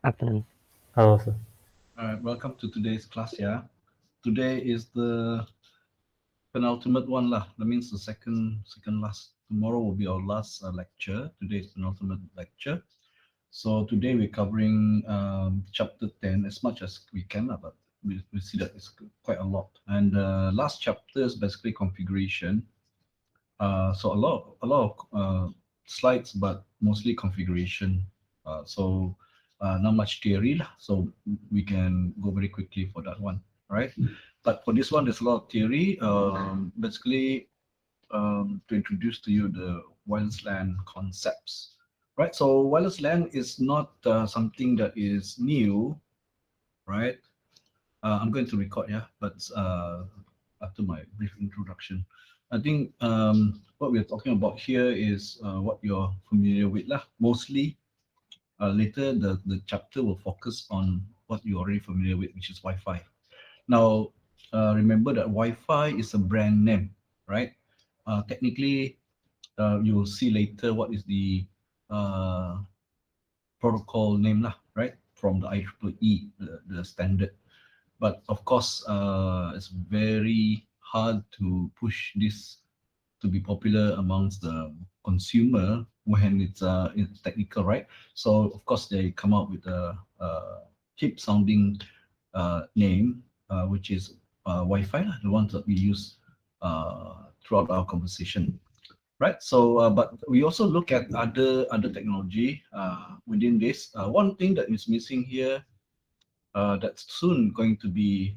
Afternoon. Hello, sir. All right, welcome to today's class. Yeah, today is the penultimate one lah. That means the second last. Tomorrow will be our last lecture. Today is penultimate lecture. So today we're covering chapter 10 as much as we can, lah, but we see that it's quite a lot. And last chapter is basically configuration. So a lot of slides, but mostly configuration. Not much theory lah. So we can go very quickly for that one, right? But for this one, there's a lot of theory. Basically, to introduce to you the wireless LAN concepts, right? So wireless LAN is not something that is new, right? I'm going to record, yeah, but after my brief introduction, I think what we're talking about here is what you're familiar with, lah. Mostly, later the chapter will focus on what you're already familiar with, which is Wi-Fi. Now, remember that Wi-Fi is a brand name, right? Technically, you will see later what is the uh, protocol name, lah, right? From the IEEE, the standard. But of course, it's very hard to push this to be popular amongst the consumer when it's technical, right? So of course they come up with a hip sounding name, which is Wi-Fi, lah, the ones that we use throughout our conversation, right? So, but we also look at other technology within this. One thing that is missing here that's soon going to be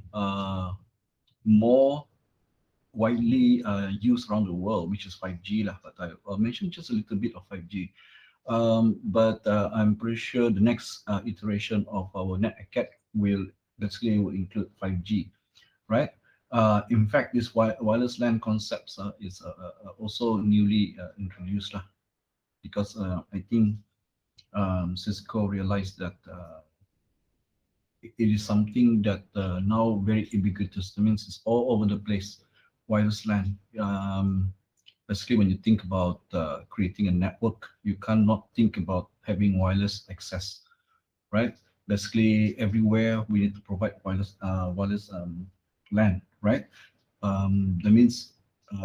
more widely used around the world, which is 5G lah. But I'll mention just a little bit of 5G. But I'm pretty sure the next iteration of our NetACAT will basically will include 5G, right? In fact, this wireless LAN concepts is also newly introduced lah, because I think Cisco realized that it is something that now very ubiquitous. That means it's all over the place. Wireless LAN. Basically, when you think about creating a network, you cannot think about having wireless access, right? Basically, everywhere we need to provide wireless LAN, right? That means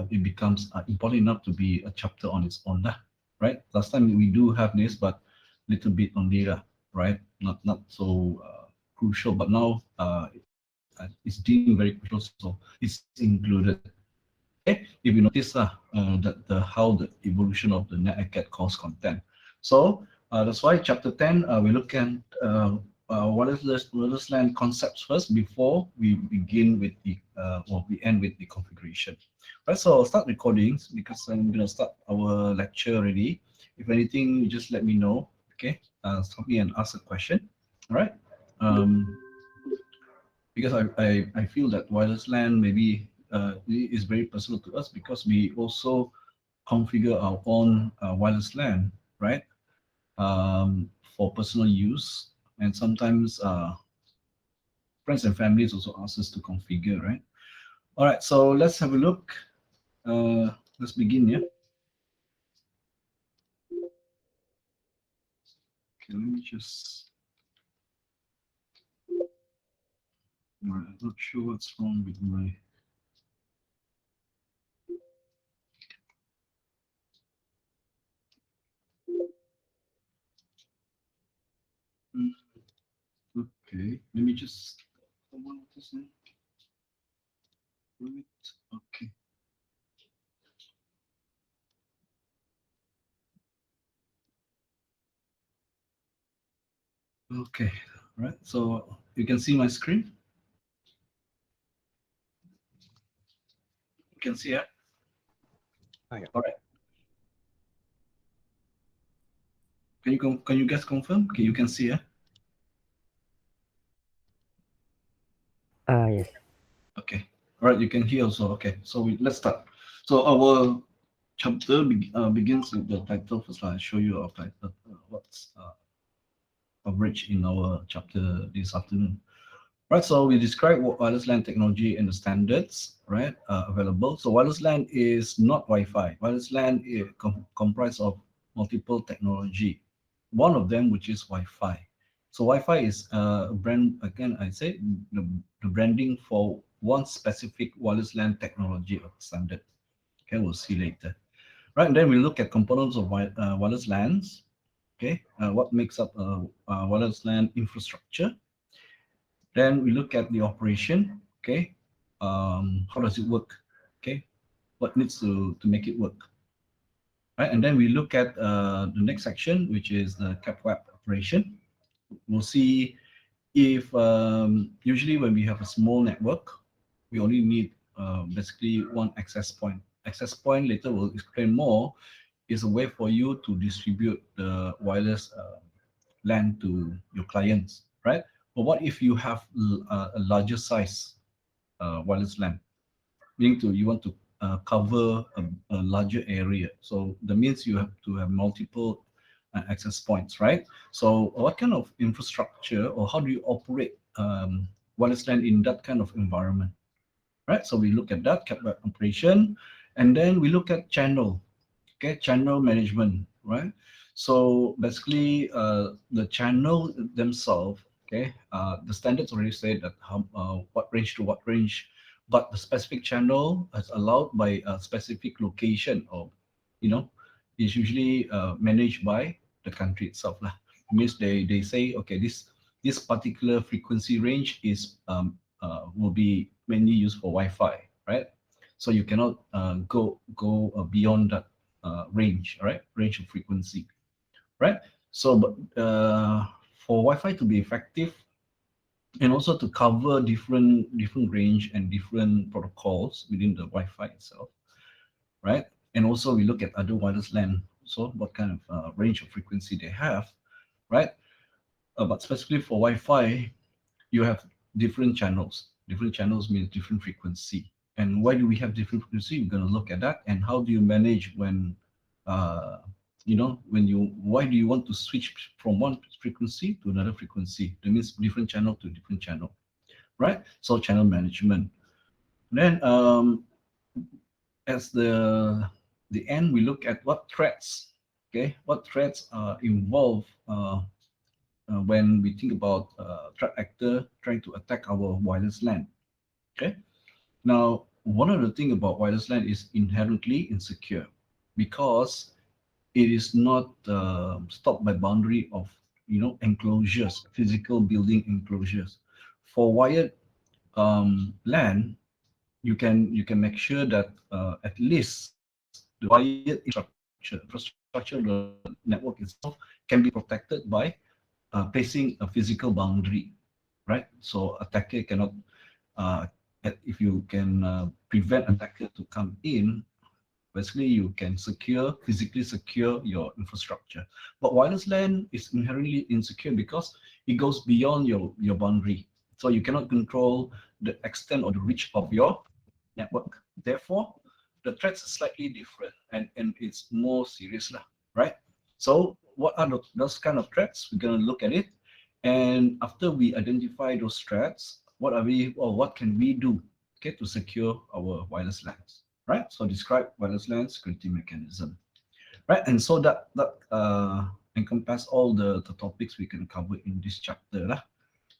it becomes important enough to be a chapter on its own, lah, right? Last time we do have this, but little bit on data, right? Not so crucial, but now it's deemed very crucial, so it's included. Okay, if you notice that the how the evolution of the NetACAT calls content. So that's why chapter 10 we look at wireless LAN concepts first before we begin with the or we end with the configuration. Right, so I'll start recording because I'm gonna start our lecture already. If anything, you just let me know. Okay, stop me and ask a question. All right. Um, because I feel that wireless LAN maybe is very personal to us because we also configure our own wireless LAN, right? For personal use, and sometimes friends and families also ask us to configure, right? All right, so let's have a look. Let's begin, yeah? Okay, let me just. I'm not sure what's wrong with my. Mm, Okay, let me just. What is it? Wait, okay. Okay, right. So you can see my screen. You can see it. Oh, yeah. All right. Can you guys confirm? Okay, you can see it. Yes. Okay. All right. You can hear also. Okay. So let's start. So our chapter begins with the title. First, I'll show you our title. What's coverage in our chapter this afternoon. Right, so we describe what wireless LAN technology and the standards, right, available. So wireless LAN is not Wi-Fi. Wireless LAN is comprised of multiple technology. One of them, which is Wi-Fi. So Wi-Fi is a brand, again, I say the branding for one specific wireless LAN technology or standard. Okay, we'll see later. Right, and then we look at components of wireless LANs. Okay, what makes up a wireless LAN infrastructure. Then we look at the operation. Okay, how does it work? Okay, what needs to make it work? Right, and then we look at the next section, which is the CapWeb operation. We'll see if usually when we have a small network, we only need basically one access point. Access point, later we'll explain more, is a way for you to distribute the wireless LAN to your clients, right? But what if you have a larger size wireless LAN, meaning to you want to cover a larger area? So that means you have to have multiple access points, right? So what kind of infrastructure or how do you operate wireless LAN in that kind of environment, right? So we look at that CapWeb operation, and then we look at channel, okay, channel management, right? So basically, the channel themselves, okay, the standards already say that how, what range to what range, but the specific channel is allowed by a specific location, or you know, is usually managed by the country itself, lah. Means they say, okay, this particular frequency range is will be mainly used for Wi-Fi, right? So you cannot go beyond that range, right? Range of frequency, right? So, but for Wi-Fi to be effective and also to cover different range and different protocols within the Wi-Fi itself, right? And also we look at other wireless LAN, so what kind of range of frequency they have, right? But specifically for Wi-Fi, you have different channels. Different channels means different frequency. And why do we have different frequency? We're going to look at that. And how do you manage when, why do you want to switch from one frequency to another frequency? That means different channel to different channel, right? So channel management. Then as the end, we look at what threats, okay? What threats are involved when we think about threat actor trying to attack our wireless LAN. Okay. Now, one of the thing about wireless LAN is inherently insecure because it is not stopped by boundary of enclosures, physical building enclosures. For wired LAN, you can make sure that at least the wired infrastructure, the network itself can be protected by placing a physical boundary, right? So attacker cannot, uh, if you can prevent attacker to come in, basically you can physically secure your infrastructure. But wireless LAN is inherently insecure because it goes beyond your boundary. So you cannot control the extent or the reach of your network. Therefore, the threats are slightly different and it's more serious, right? So what are those kind of threats? We're going to look at it. And after we identify those threats, what can we do, okay, to secure our wireless LANs, right? So describe wireless LAN security mechanism, right? And so that encompass all the topics we can cover in this chapter,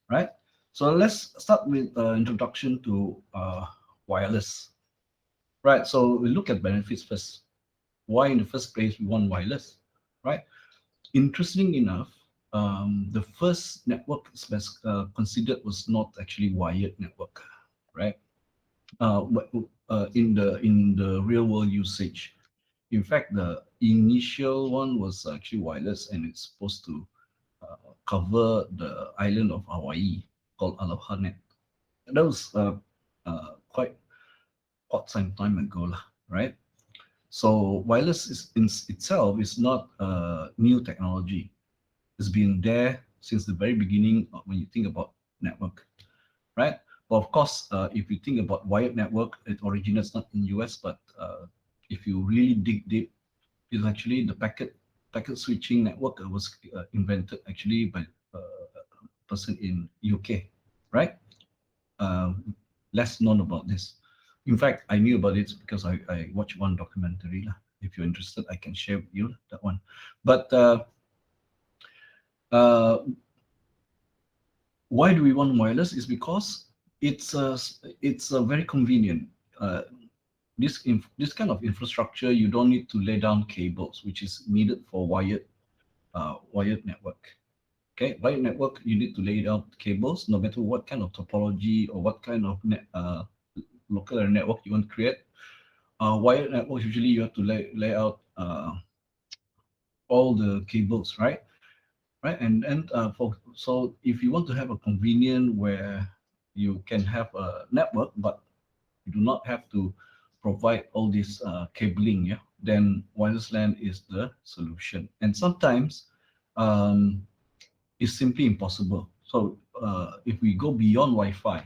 right? So let's start with introduction to wireless, right? So we look at benefits first. Why in the first place we want wireless, right? Interesting enough, the first network considered was not actually wired network, right? But in the real world usage, in fact, the initial one was actually wireless, and it's supposed to cover the island of Hawaii called Aloha Net. That was quite some time ago, right? So wireless is in itself is not a new technology. It's been there since the very beginning when you think about network, right? But of course, if you think about wired network, it originates not in US, but if you really dig deep, it's actually the packet switching network was invented actually by a person in UK, right? Less known about this. In fact, I knew about it because I watched one documentary. If you're interested, I can share with you that one. But uh, Why do we want wireless? Is because it's a very convenient. This kind of infrastructure, you don't need to lay down cables, which is needed for wired network. Okay, wired network, you need to lay down cables, no matter what kind of topology or what kind of local area network you want to create. Wired networks, usually you have to lay out all the cables, right? Right, and so if you want to have a convenient where you can have a network, but you do not have to provide all this cabling, yeah, then wireless LAN is the solution. And sometimes it's simply impossible. So if we go beyond Wi-Fi,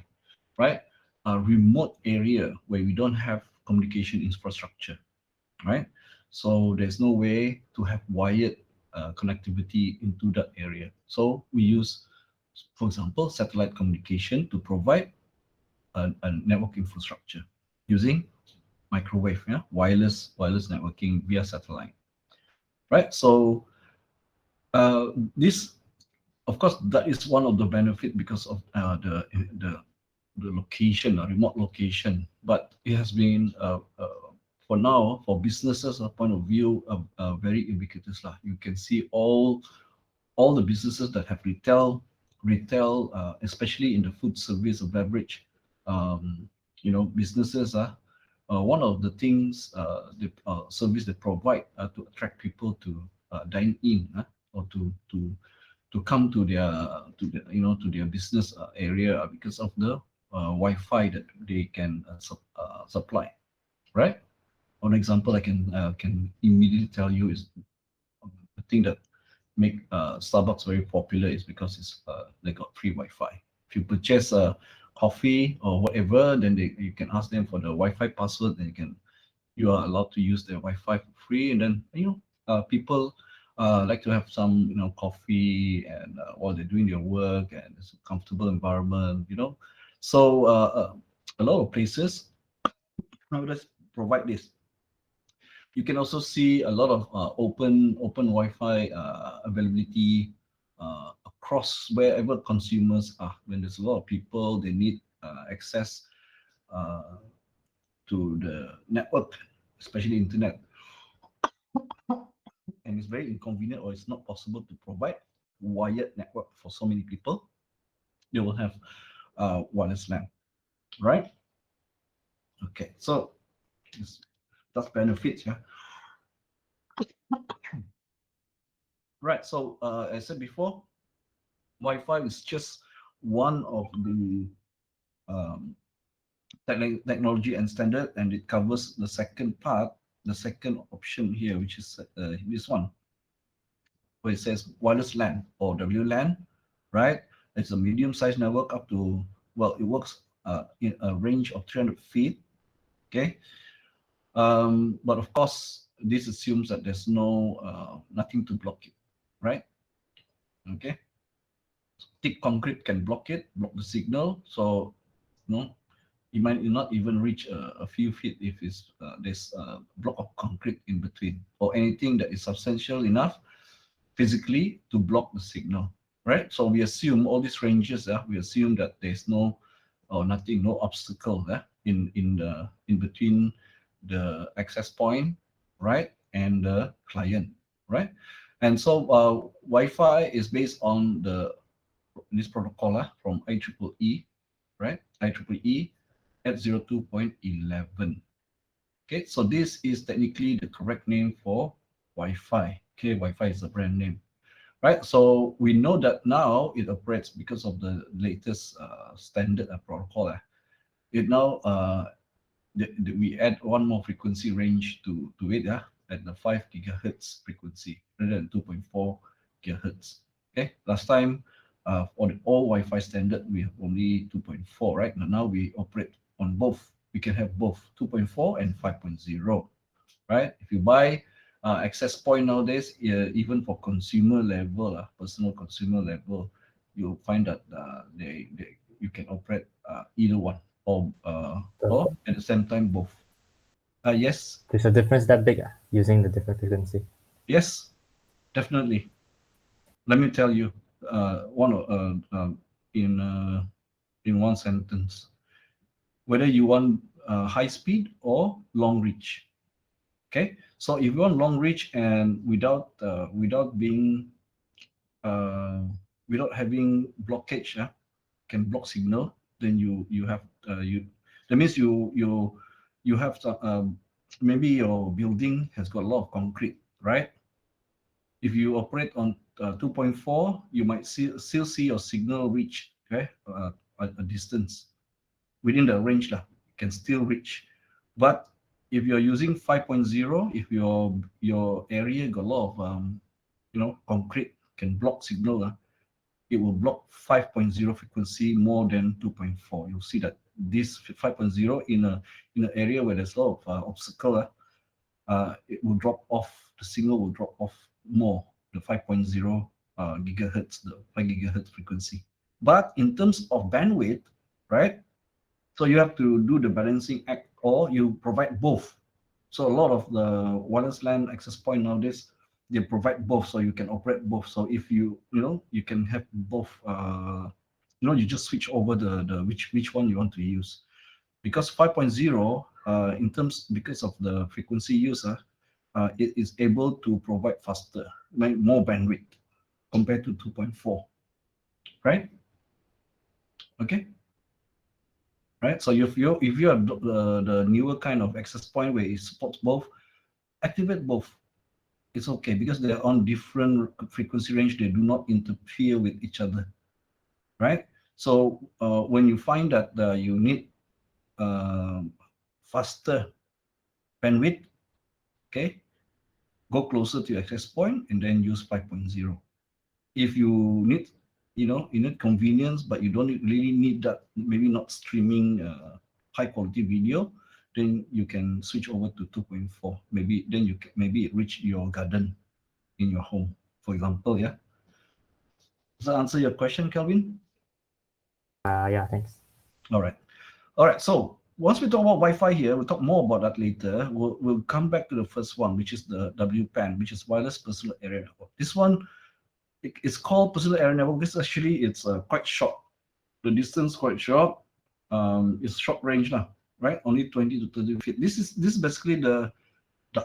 right, a remote area where we don't have communication infrastructure, right? So there's no way to have wired connectivity into that area. So we use, for example, satellite communication to provide a network infrastructure using microwave, yeah, wireless networking via satellite, right? So this, of course, that is one of the benefit because of the location, a remote location. But it has been for now, for businesses, a point of view, very ubiquitous lah. You can see all the businesses that have retail, especially in the food service or beverage, businesses are. One of the things, the service they provide to attract people to dine in, or to come to their business area because of the Wi-Fi that they can supply, right? One example I can immediately tell you is the thing that make Starbucks very popular is because they got free Wi-Fi. If you purchase a coffee or whatever, then you can ask them for the Wi-Fi password, and you are allowed to use their Wi-Fi for free. And then people like to have some coffee and while they're doing their work, and it's a comfortable environment. So a lot of places nowadays provide this. You can also see a lot of open Wi-Fi availability across wherever consumers are. When there's a lot of people, they need access uh, to the network, especially internet, and it's very inconvenient or it's not possible to provide wired network for so many people. They will have wireless LAN, right? Okay, so that's benefits, yeah. Right. So as I said before, Wi-Fi is just one of the um, technology and standard, and it covers the second part, the second option here, which is this one, where it says wireless LAN or WLAN, right? It's a medium-sized network up to, well, it works in a range of 300 feet, okay? But of course, this assumes that there's nothing to block it, right? Okay. Thick concrete can block the signal. So, you might not even reach a few feet if there's a block of concrete in between, or anything that is substantial enough physically to block the signal, right? So we assume all these ranges, we assume that there's no obstacle in between the access point, right, and the client, right? And so Wi-Fi is based on this protocol from IEEE, right? IEEE at 02.11. Okay, so this is technically the correct name for Wi-Fi. Okay, Wi-Fi is a brand name, right? So we know that now it operates because of the latest standard protocol. It now we add one more frequency range to it, at the 5 gigahertz frequency rather than 2.4 gigahertz. Okay, last time for the old Wi-Fi standard we have only 2.4, right? Now we operate on both. We can have both 2.4 and 5.0, right? If you buy access point nowadays, even for consumer level, personal consumer level, you'll find that you can operate either one, or at the same time both. Yes. There's a difference that big using the different frequency. Yes, definitely. Let me tell you, in one sentence. Whether you want high speed or long reach. Okay, so if you want long reach and without being without having blockage, can block signal, then you have that means you have some, maybe your building has got a lot of concrete, right? If you operate on 2.4, you might still see your signal reach, okay, a distance within the range lah, can still reach. But if you're using 5.0, if your area got a lot of concrete, can block signal, it will block 5.0 frequency more than 2.4. You'll see that this 5.0 in an area where there's a lot of obstacle, it will drop off. The signal will drop off more, the 5.0 gigahertz, the 5 gigahertz frequency. But in terms of bandwidth, right? So you have to do the balancing act, or you provide both. So a lot of the wireless LAN access point nowadays, they provide both, so you can operate both. So if you you can have both. You just switch over the which one you want to use, because 5.0 in terms, because of the frequency use, it is able to provide faster, more bandwidth compared to 2.4, right? Okay. Right, so if you have the newer kind of access point where it supports both, activate both. It's okay, because they're on different frequency range. They do not interfere with each other, right? So when you find that you need faster bandwidth, okay, go closer to your access point and then use 5.0. If you need, you need convenience, but you don't really need that, maybe not streaming high quality video, then you can switch over to 2.4. Maybe then you can, maybe it reach your garden in your home, for example. Yeah. Does that answer your question, Kelvin? Yeah, thanks. All right. All right. So once we talk about Wi-Fi here, we'll talk more about that later. We'll come back to the first one, which is the WPAN, which is wireless personal area network. This one, it's called personal area network. This actually, it's quite short. The distance quite short. It's short range now, right? Only 20 to 30 feet. This is basically the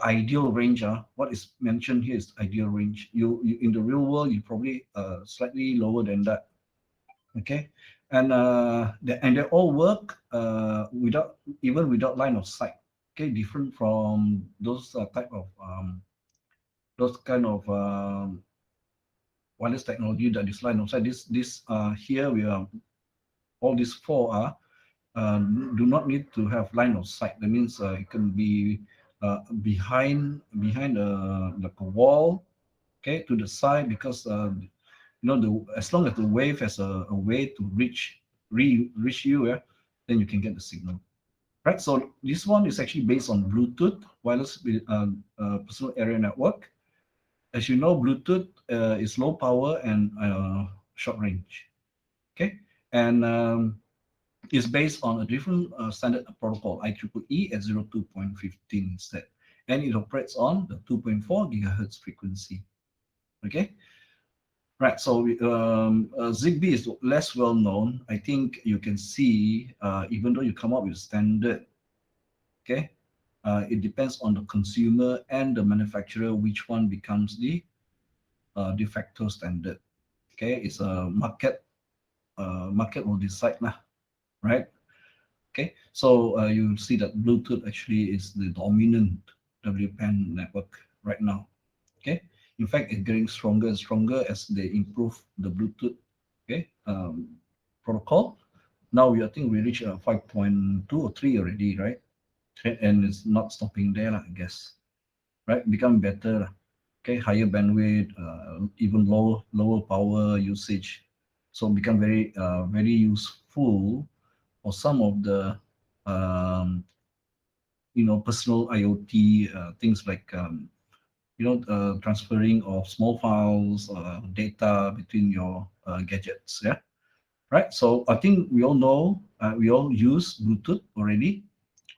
ideal range. What is mentioned here is ideal range. You in the real world, you probably slightly lower than that. Okay, and they all work without line of sight. Okay, different from those type of those kind of wireless technology that is line of sight. This here we are, all these four are do not need to have line of sight. That means it can be behind like a wall, okay, to the side, because as long as the wave has a way to reach you, yeah, then you can get the signal, right? So this one is actually based on Bluetooth, wireless personal area network. As you know, Bluetooth is low power and short range, okay, and is based on a different standard protocol, IEEE at 02.15 instead, and it operates on the 2.4 gigahertz frequency. Okay, right. So Zigbee is less well known. I think you can see, even though you come up with standard, okay, it depends on the consumer and the manufacturer which one becomes the de facto standard. Okay, it's a market will decide lah, right? Okay, so you see that Bluetooth actually is the dominant WPAN network right now. Okay, in fact, it's getting stronger and stronger as they improve the Bluetooth, okay, protocol. Now I think we reach 5.2 or 3 already, right? Okay, and it's not stopping there, I guess. Right, become better. Okay, higher bandwidth, even lower power usage. So become very useful for some of the personal IoT things, like transferring of small files, data between your gadgets. Yeah, right. So I think we all know, we all use Bluetooth already.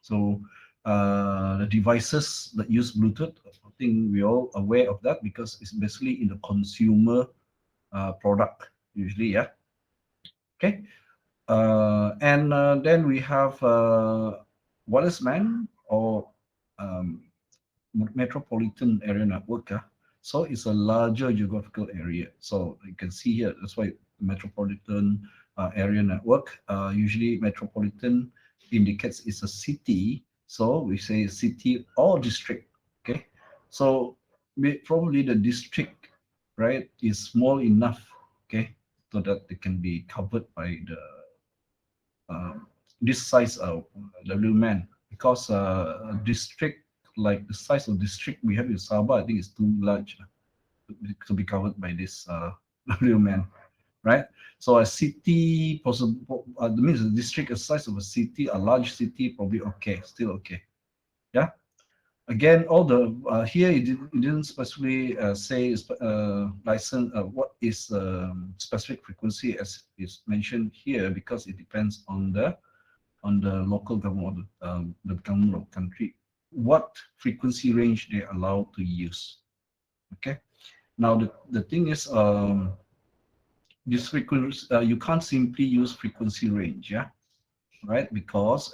So the devices that use Bluetooth, I think we're all aware of that, because it's basically in the consumer product usually. Yeah. Okay, and then we have wireless LAN or um, metropolitan area network. So it's a larger geographical area. So you can see here, that's why metropolitan area network. Usually metropolitan indicates it's a city. So we say city or district. Okay. So probably the district, right, is small enough, okay, so that they can be covered by the uh, this size of WLAN, because district, like the size of district we have in Sabah, I think is too large to be covered by this WLAN, right? So a city, possible, that means a district, a size of a city, a large city, probably okay, still okay. Yeah. Again, all the here it didn't specifically say license what is specific frequency as is mentioned here, because it depends on the local government, the government of country, what frequency range they allow to use. Okay. Now the thing is, this frequency you can't simply use frequency range, yeah, right? Because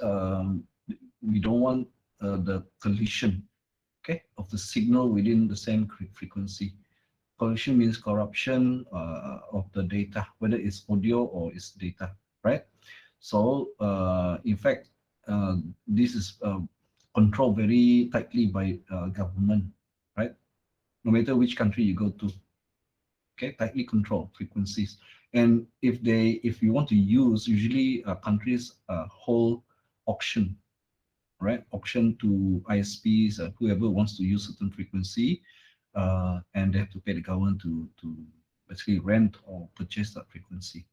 we don't want the collision, okay, of the signal within the same frequency. Collision means corruption of the data, whether it's audio or it's data, right? So, in fact, this is controlled very tightly by government, right? No matter which country you go to, okay, tightly controlled frequencies. And if you want to use, usually countries hold auction, right? Auction to ISPs, whoever wants to use certain frequency, and they have to pay the government to basically rent or purchase that frequency,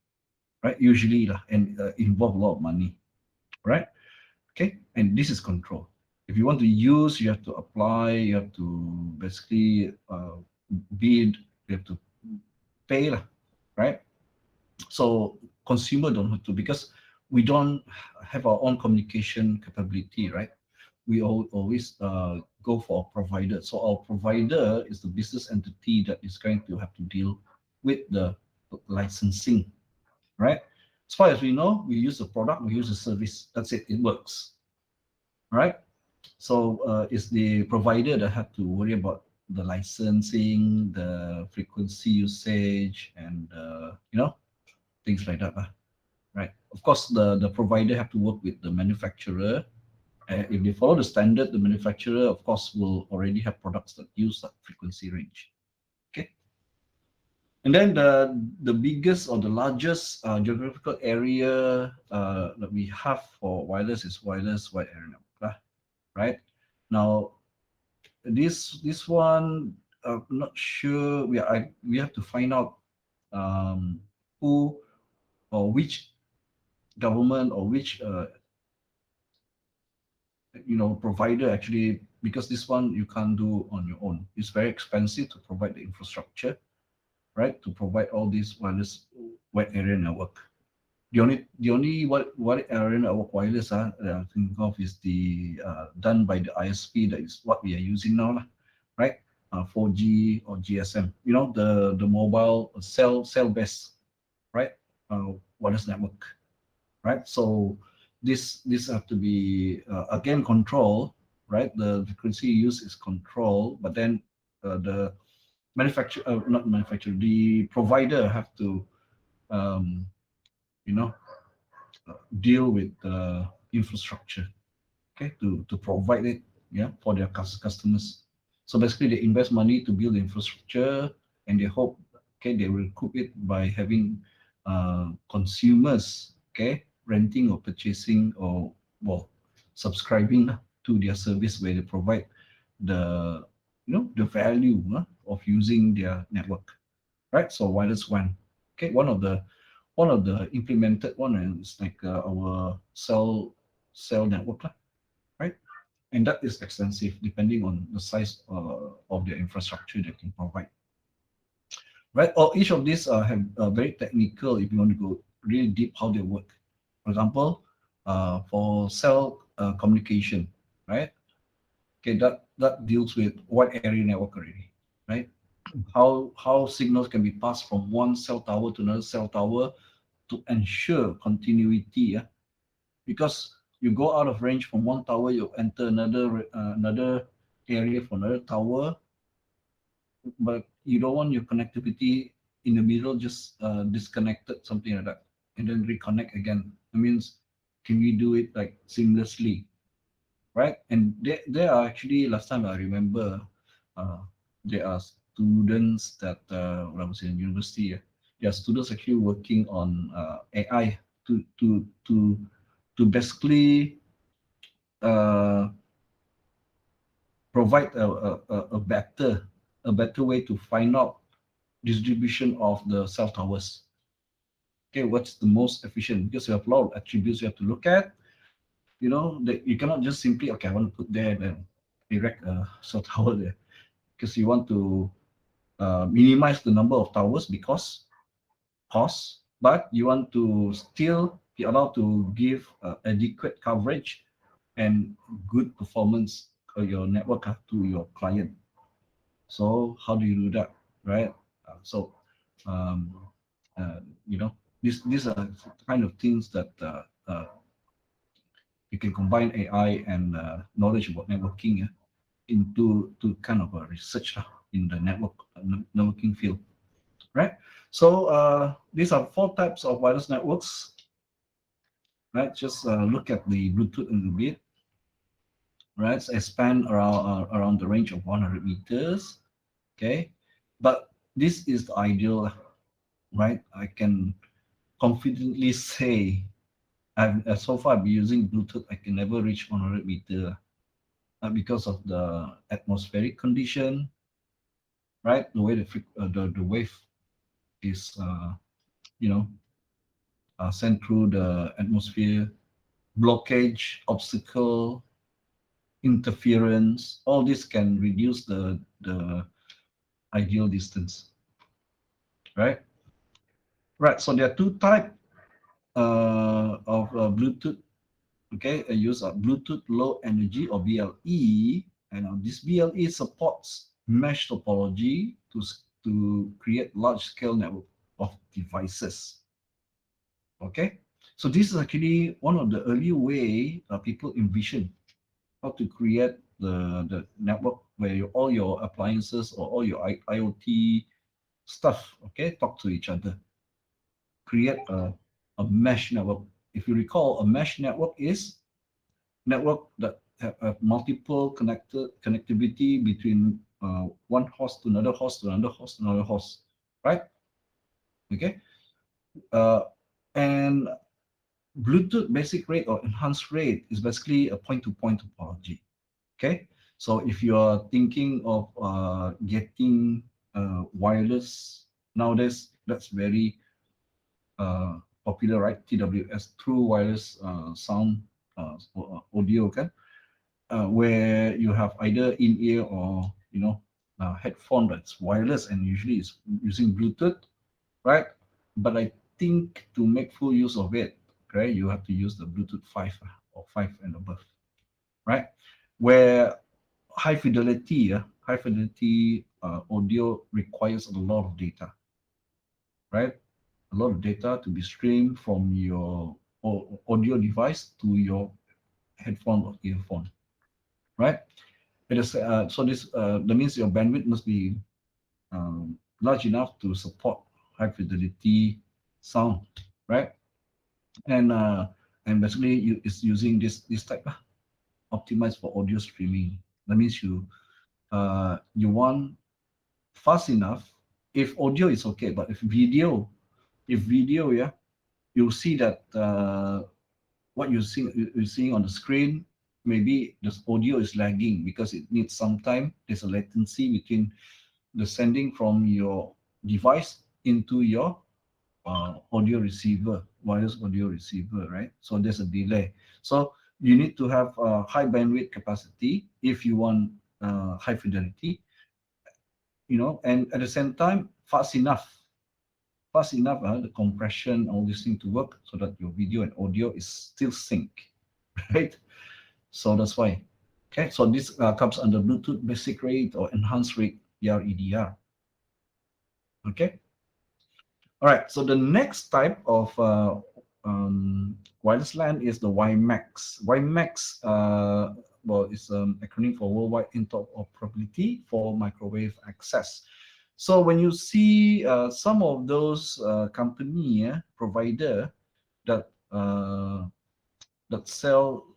right? Usually, and involve a lot of money, right? Okay, and this is control. If you want to use, you have to apply, you have to basically bid, you have to pay, right? So consumer don't have to, because we don't have our own communication capability, right? We always go for a provider. So our provider is the business entity that is going to have to deal with the licensing, right? As far as we know, we use the product, we use the service. That's it. It works, right? So it's the provider that have to worry about the licensing, the frequency usage, and things like that, right? Of course, the provider have to work with the manufacturer. If they follow the standard, the manufacturer, of course, will already have products that use that frequency range. Okay. And then the biggest or the largest geographical area that we have for wireless is wireless wide area network, right? Now, this one, I'm not sure. We have to find out who or which government or which provider actually, because this one you can't do on your own. It's very expensive to provide the infrastructure, right? To provide all these wireless wide area network. The only what area network wireless that I think of is the done by the ISP, that is what we are using now, right? 4G or GSM. The mobile cell based, right? Wireless network, right? So this have to be again control, right? The frequency used is control, but then the not manufacturer, the provider have to um, you know deal with the infrastructure, okay, to provide it, yeah, for their customers. So basically, they invest money to build the infrastructure, and they hope, okay, they will recoup it by having consumers, okay, renting or purchasing or, well, subscribing to their service, where they provide the value of using their network, right? So wireless WAN, okay, one of the implemented one is like our cell network, right? And that is extensive depending on the size of the infrastructure they can provide, right? Or each of these have very technical, if you want to go really deep how they work. For example, for cell communication, right? Okay, that deals with wide area network already, right? How signals can be passed from one cell tower to another cell tower to ensure continuity. Because you go out of range from one tower, you enter another area for another tower, but you don't want your connectivity in the middle just disconnected, something like that, and then reconnect again. That means, can we do it like seamlessly, right? And there are actually, last time I remember, there are students that when I was in university, there are students actually working on AI to basically provide a better way to find out distribution of the cell towers. Okay, what's the most efficient? Because you have a lot of attributes you have to look at. You know, that you cannot just simply, okay, I want to put there and erect a cell tower there, because you want to minimize the number of towers because cost, but you want to still be allowed to give adequate coverage and good performance of your network to your client. So how do you do that, right? So you know, these are kind of things that you can combine AI and knowledge about networking into to kind of a research in the networking field, right? So these are 4 types of wireless networks, right? Just look at the Bluetooth in a bit, right? So expand around the range of 100 meters, okay? But this is the ideal, right? I can confidently say I've so far I've been using Bluetooth. I can never reach 100 meter because of the atmospheric condition, right? The way the wave is, you know, sent through the atmosphere, blockage, obstacle, interference. All this can reduce the ideal distance, right? Right. So there are 2 types of Bluetooth. Okay, I use Bluetooth Low Energy or BLE, and this BLE supports mesh topology to create large-scale network of devices. Okay, so this is actually one of the early way people envision how to create the network where all your appliances or all your IoT stuff, okay, talk to each other, create a mesh network. If you recall, a mesh network is network that have multiple connectivity between one host to another host to another host to another host, right? Okay, and Bluetooth basic rate or enhanced rate is basically a point-to-point topology. Okay, so if you are thinking of getting wireless nowadays, that's very popular, right? TWS, True Wireless Sound Audio, okay? Where you have either in-ear or headphone that's wireless and usually it's using Bluetooth, right? But I think to make full use of it, right, you have to use the Bluetooth 5 or 5 and above, right? Where high fidelity audio requires a lot of data, right? A lot of data to be streamed from your audio device to your headphone or earphone, right? It is so this that means your bandwidth must be large enough to support high fidelity sound, right? And basically it's using this type optimized for audio streaming. That means you want fast enough. If audio is okay, but if video, yeah, you'll see that what you're seeing on the screen, maybe the audio is lagging because it needs some time. There's a latency between the sending from your device into your audio receiver, wireless audio receiver, right? So there's a delay. So you need to have high bandwidth capacity if you want high fidelity, and at the same time fast enough, the compression, all these things to work so that your video and audio is still sync, right? So that's why. Okay, so this comes under Bluetooth basic rate or enhanced rate, BREDR. Okay. All right, so the next type of wireless LAN is the WiMAX. WiMAX, well, it's an acronym for Worldwide Interoperability for Microwave Access. So when you see some of those company provider that that sell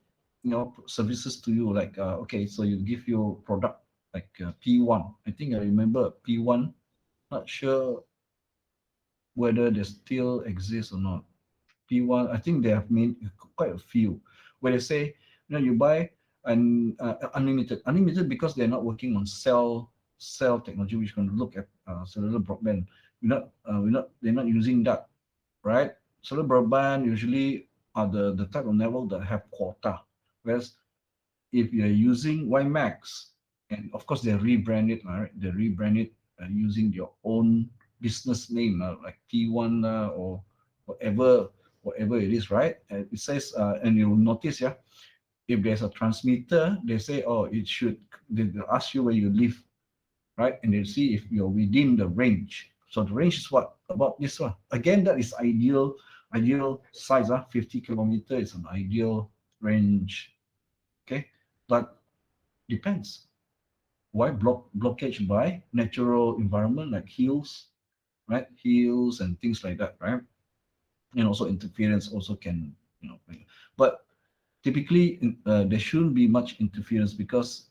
services to you, like okay, so you give your product like P1. I think I remember P1. Not sure whether they still exist or not. P1, I think they have made quite a few where they say, you buy an unlimited because they're not working on cell technology, which can look at cellular broadband. They're not using that, right? Cellular broadband usually are the type of network that have quota, whereas if you're using WiMAX, and of course they rebrand it, right? They rebrand it using your own business name, like T1 or whatever it is, right? And it says, and you'll notice, yeah, if there's a transmitter, they say, oh, they'll ask you where you live, right? And they'll see if you're within the range. So the range is what? About this one. Again, that is ideal size, 50 kilometer is an ideal range, okay? But depends. Why blockage by natural environment like hills, right? Hills and things like that, right? And also interference also can, but typically there shouldn't be much interference because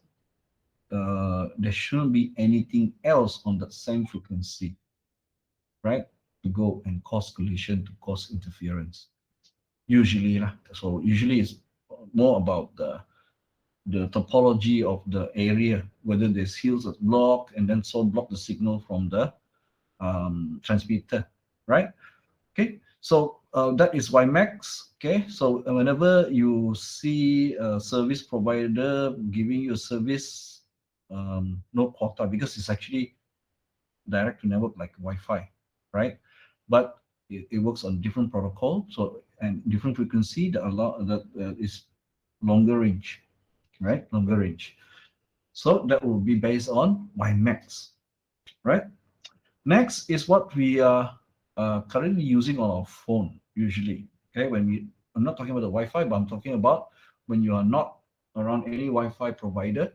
there shouldn't be anything else on that same frequency, right? To go and cause collision, to cause interference. Usually, so usually it's more about the topology of the area, whether there's hills that block and then so block the signal from the transmitter, right? Okay, so that is WiMAX. Okay, so whenever you see a service provider giving you a service, no quota, because it's actually direct to network like Wi-Fi, right? But it works on different protocol, so and different frequency that is longer range, right? Longer range. So that will be based on WiMAX, right? Next is what we are currently using on our phone usually. Okay, I'm not talking about the Wi-Fi, but I'm talking about when you are not around any Wi-Fi provider.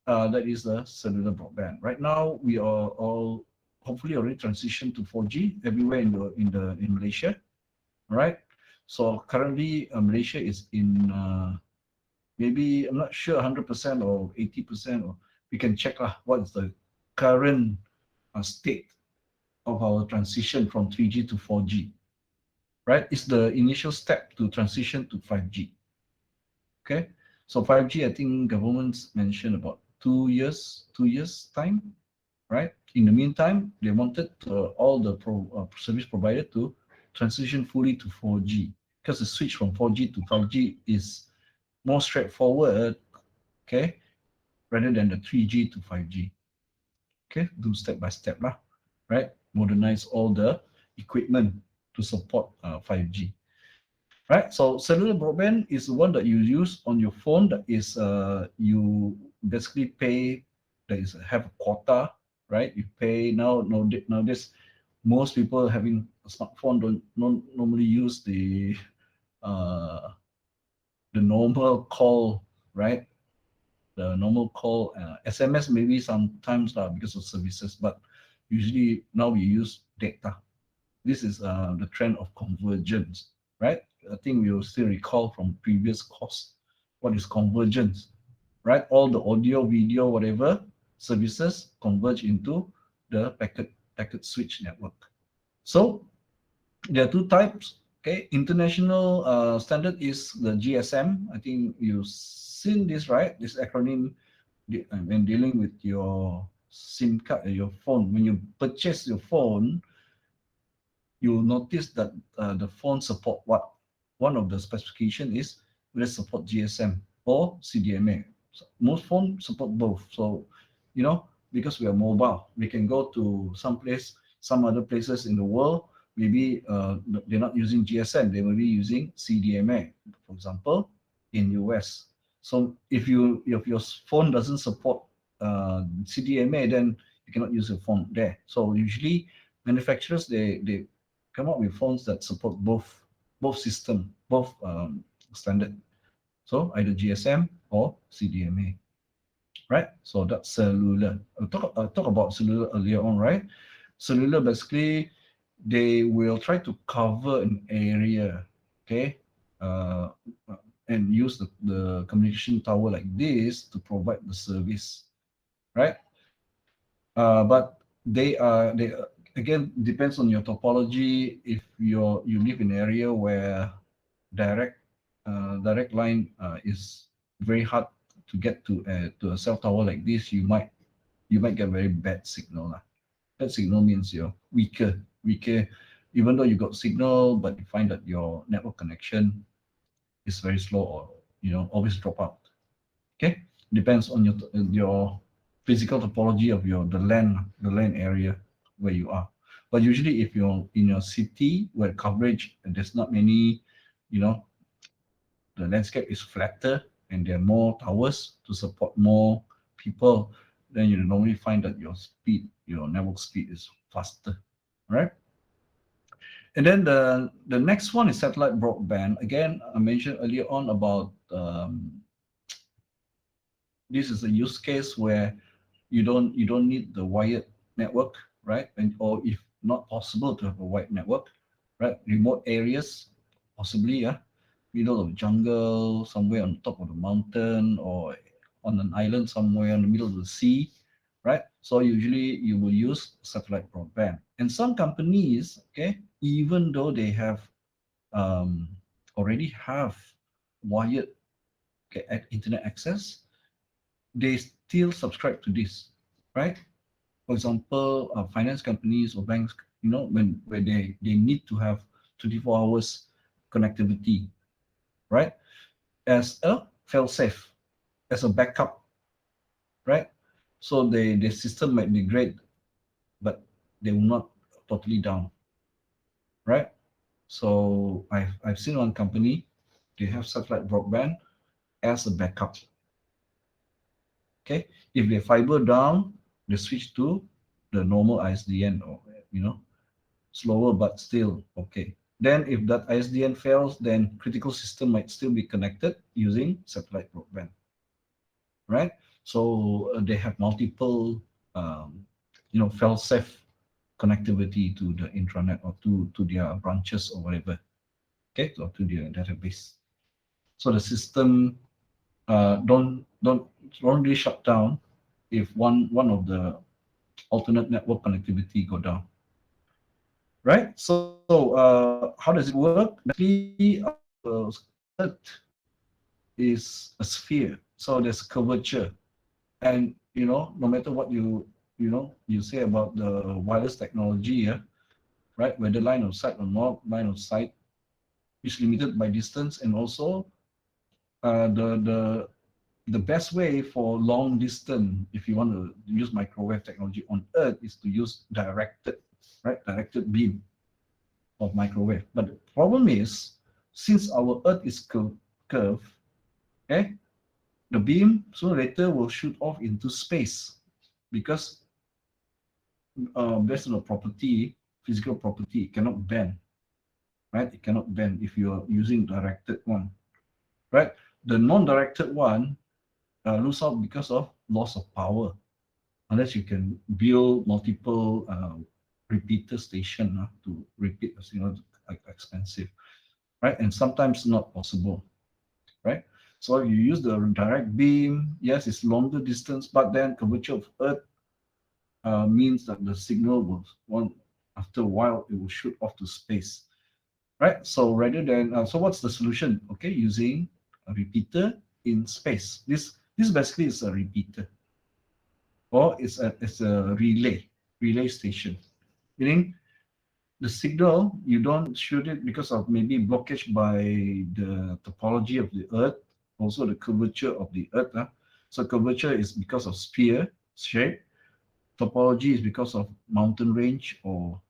That is the cellular broadband. Right now, we are all hopefully already transitioned to 4G everywhere in Malaysia, right? So currently, Malaysia is in maybe I'm not sure 100% or 80%, or we can check what is the current state of our transition from 3G to 4G, right? It's the initial step to transition to 5G. Okay, so 5G, I think governments mentioned about 2 years time, right? In the meantime, they wanted all the service provider to transition fully to 4G, because the switch from 4G to 5G is more straightforward, okay, rather than the 3G to 5G. Okay, do step by step, right? Modernize all the equipment to support 5G. Right, so cellular broadband is the one that you use on your phone. That is, you basically pay. That is, have a quota, right? You pay nowadays. Most people having a smartphone don't normally use the normal call, right? The normal call, SMS maybe sometimes because of services, but usually now we use data. This is the trend of convergence, right? I think we will still recall from previous course what is convergence, right? All the audio, video, whatever services converge into the packet switch network. So there are two types. Okay, international standard is the GSM. I think you've seen this, right? This acronym when dealing with your SIM card, your phone. When you purchase your phone, you'll notice that the phone support what? One of the specification is whether support GSM or CDMA. So most phones support both. So, because we are mobile, we can go to some other places in the world. Maybe they're not using GSM, they may be using CDMA, for example, in US. So if your phone doesn't support CDMA, then you cannot use your phone there. So usually manufacturers, they come up with phones that support both system, both standard. So either GSM or CDMA, right? So that's cellular. I talk about cellular earlier on, right? Cellular, basically, they will try to cover an area, okay, uh, and use the communication tower like this to provide the service, right? But they again, depends on your topology. If you live in an area where direct direct line is very hard to get to a cell tower like this, you might get very bad signal lah. Bad signal means you're weaker. Even though you got signal, but you find that your network connection is very slow, or always drop out. Okay, depends on your physical topology of the LAN area where you are. But usually, if you're in your city where coverage and there's not many, you know, the landscape is flatter and there are more towers to support more people, then you normally find that your network speed is faster, right? And then the next one is satellite broadband. Again, I mentioned earlier on about this is a use case where you don't need the wired network, right? Or if not possible to have a wired network, right? Remote areas, possibly, yeah, middle of jungle, somewhere on top of the mountain, or on an island somewhere in the middle of the sea, right? So usually you will use satellite broadband. And some companies, okay, even though they have already have wired, okay, internet access, they still subscribe to this, right? For example, finance companies or banks, where they need to have 24 hours connectivity, right? As a fail-safe, as a backup, right? So the system might degrade, but they will not totally down, right? So I've seen one company, they have satellite broadband as a backup. Okay, if they fiber down, they switch to the normal ISDN, or slower but still okay. Then if that ISDN fails, then critical system might still be connected using satellite broadband, right? So they have multiple, fail-safe connectivity to the intranet, or to their branches or whatever, okay, or to their database. So the system don't really shut down if one of the alternate network connectivity go down, right? So how does it work? Basically, Earth is a sphere, so there's curvature, and no matter what you say about the wireless technology, yeah, right? Whether line of sight or not, line of sight is limited by distance, and also the best way for long distance, if you want to use microwave technology on Earth, is to use directed beam of microwave. But the problem is, since our Earth is curved, okay, the beam sooner or later will shoot off into space, because based on the property, physical property, it cannot bend, right? It cannot bend if you are using directed one, right? The non-directed one lose out because of loss of power, unless you can build multiple repeater station to repeat, expensive, right? And sometimes not possible, right? So if you use the direct beam, yes, it's longer distance, but then curvature of Earth means that the signal will, after a while, it will shoot off to space, right? So rather than, so what's the solution? Okay, using a repeater in space. This basically is a repeater, or it's a relay station, meaning the signal, you don't shoot it because of maybe blockage by the topology of the Earth, also the curvature of the Earth. So curvature is because of sphere shape. Topology is because of mountain range, or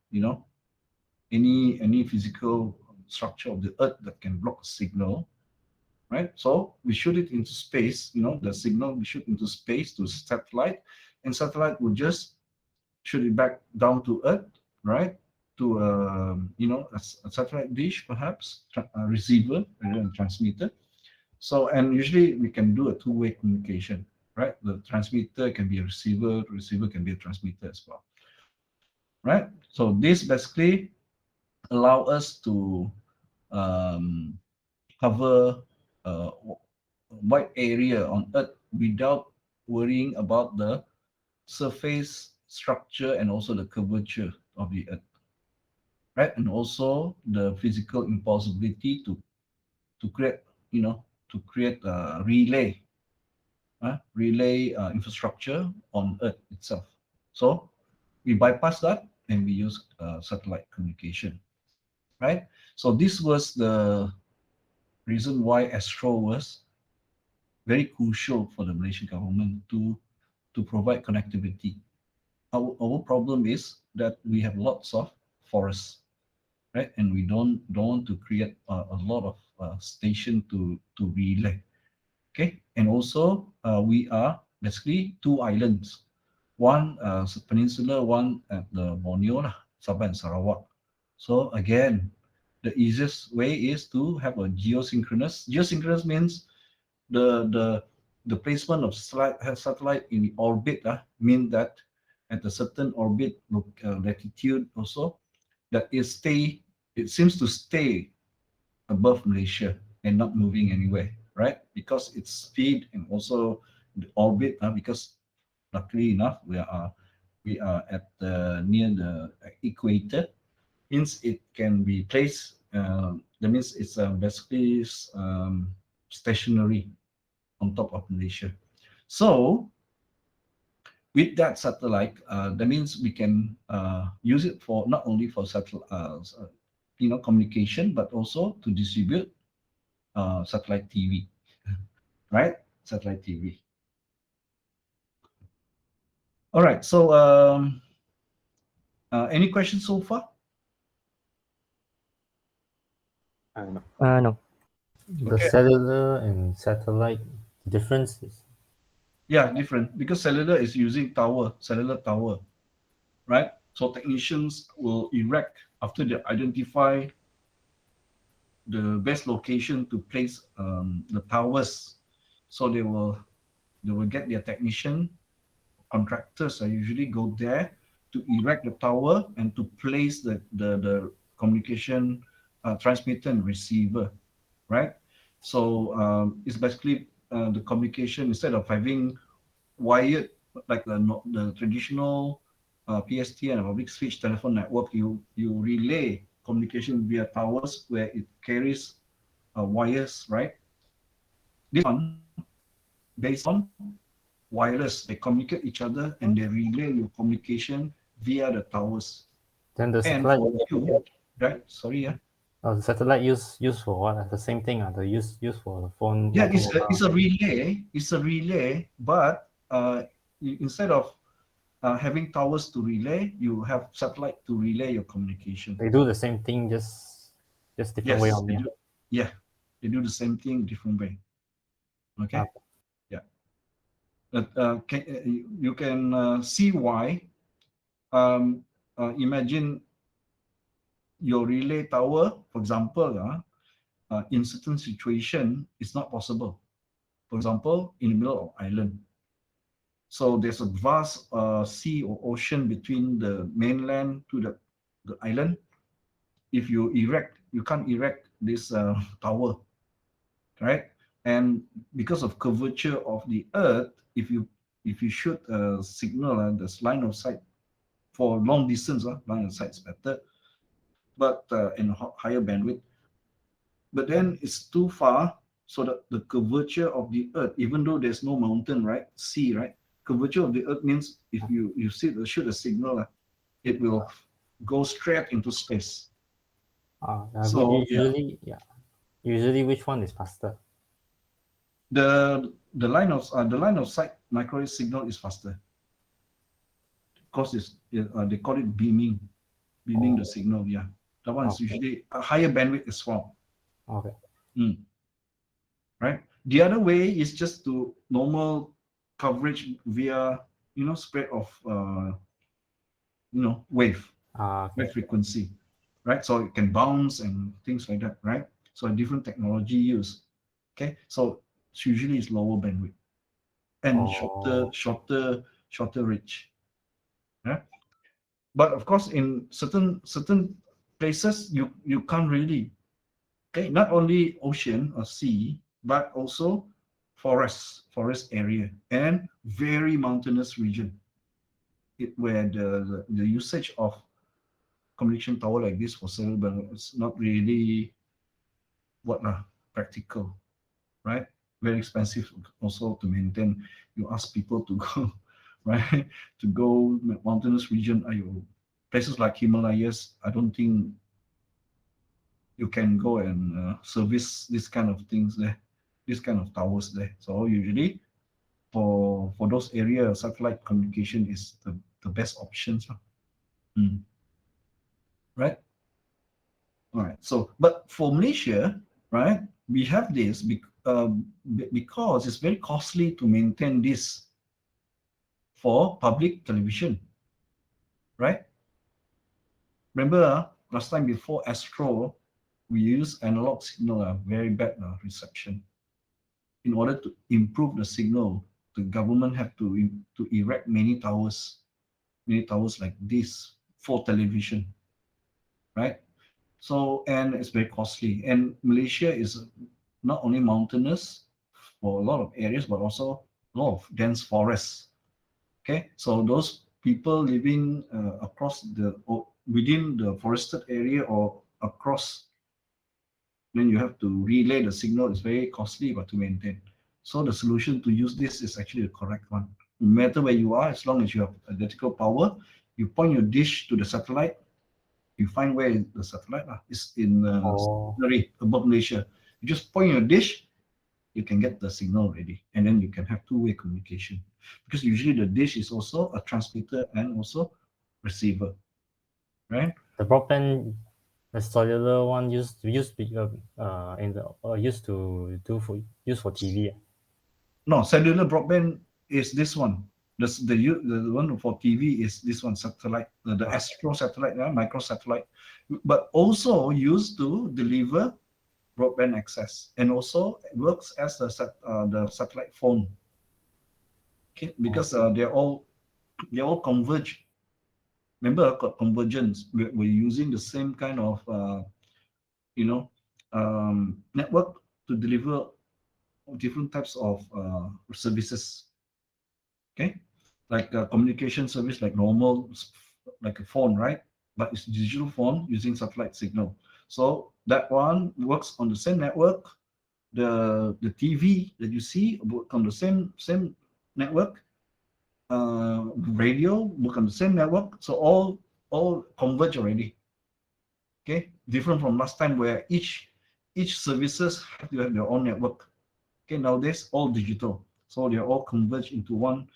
any physical structure of the Earth that can block a signal, right? So we shoot it into space. The signal we shoot into space to satellite, and satellite will just shoot it back down to Earth, right, to a satellite dish, perhaps a receiver and transmitter. So, and usually we can do a two-way communication, right? The transmitter can be a receiver, the receiver can be a transmitter as well, right? So this basically allow us to um, cover a wide area on Earth without worrying about the surface structure and also the curvature of the Earth, right? And also the physical impossibility to create, to create a relay infrastructure on Earth itself. So we bypass that and we use satellite communication, right? So this was the reason why Astro was very crucial for the Malaysian government to provide connectivity. Our problem is that we have lots of forests, right? And we don't want to create a lot of station to relay. Okay, and also we are basically two islands, one peninsula, one at the Borneo, Sabah and Sarawak. So again, the easiest way is to have a geosynchronous. Geosynchronous means the placement of satellite in the orbit mean that at a certain orbit latitude also that it seems to stay above Malaysia and not moving anywhere, right? Because its speed and also the orbit, because luckily enough we are at the near the equator, means it can be placed. That means it's basically stationary on top of Malaysia. So with that satellite, that means we can use it for not only for communication, but also to distribute satellite TV, right? Satellite TV. All right. So, any questions so far? No. No. The Okay. cellular and satellite differences. Yeah, different because cellular is using cellular tower, right? So technicians will erect after they identify the best location to place the towers. So they will get their technician contractors. I usually go there to erect the tower and to place the communication transmitter and receiver, right? So it's basically the communication instead of having wired like the traditional PST and public switch telephone network, you relay communication via towers where it carries wires, right? This one based on wireless. They communicate each other and they relay your communication via the towers. Then the And satellite, for you, right? Sorry, yeah. the satellite use for what? The same thing. The use for the phone. Yeah, it's a relay. It's a relay, but instead of having towers to relay, you have satellite to relay your communication. They do the same thing, just different way Yes, on they yeah. do. Yeah, they do the same thing different way. Okay. Okay. Yeah. But you can see why. Imagine your relay tower, for example, in certain situation, it's not possible. For example, in the middle of island. So there's a vast sea or ocean between the mainland to the island. If you can't erect this tower, right? And because of curvature of the earth, if you shoot a signal and this line of sight for long distance, line of sight is better, but in higher bandwidth. But then it's too far, so that the curvature of the earth, even though there's no mountain, right, sea, right, curvature of the earth means if you shoot a signal, it will go straight into space. So yeah, Usually which one is faster? the line of sight microwave signal is faster because they call it beaming the signal. Yeah, that one is Okay. usually a higher bandwidth as well. Okay. Right. The other way is just to normal coverage via spread of wave. high frequency, right? So it can bounce and things like that, right? So a different technology used. Okay, so usually it's lower bandwidth and shorter reach. Yeah. But of course, in certain places, you can't really. Okay, not only ocean or sea, but also forest area, and very mountainous region, where the usage of communication tower like this for cellular is not really practical, right? Very expensive also to maintain. You ask people to go, right, to go mountainous region. Places like Himalayas, I don't think you can go and service this kind of things there, this kind of towers there. So usually for those areas, satellite communication is the best options. Mm. Right? All right. So, but for Malaysia, right, we have this because it's very costly to maintain this for public television, right? Remember, last time before Astro, we use analog signal, very bad reception. In order to improve the signal, the government have to erect many towers like this for television, right? So, and it's very costly. And Malaysia is not only mountainous for a lot of areas, but also a lot of dense forests. Okay, so those people living across within the forested area or across, then you have to relay the signal. It's very costly, but to maintain. So the solution to use this is actually the correct one. No matter where you are, as long as you have electrical power, you point your dish to the satellite. You find where the satellite is in above Malaysia. You just point your dish, you can get the signal already, and then you can have two-way communication. Because usually the dish is also a transmitter and also receiver, right? The broadband, the cellular one used in the used to do for use for TV. No, cellular broadband is this one. The one for TV is this one, satellite, the Astro satellite, micro satellite, but also used to deliver broadband access, and also works as the satellite phone. Okay, because they all converge. Remember, convergence. We're using the same kind of you know network to deliver different types of services. Okay, like a communication service, like normal, like a phone, right? But it's digital phone using satellite signal. So that one works on the same network. The TV that you see work on the same network. Radio work on the same network. So all converge already. Okay, different from last time where each services have to have their own network. Okay, nowadays all digital, so they're all converged into one,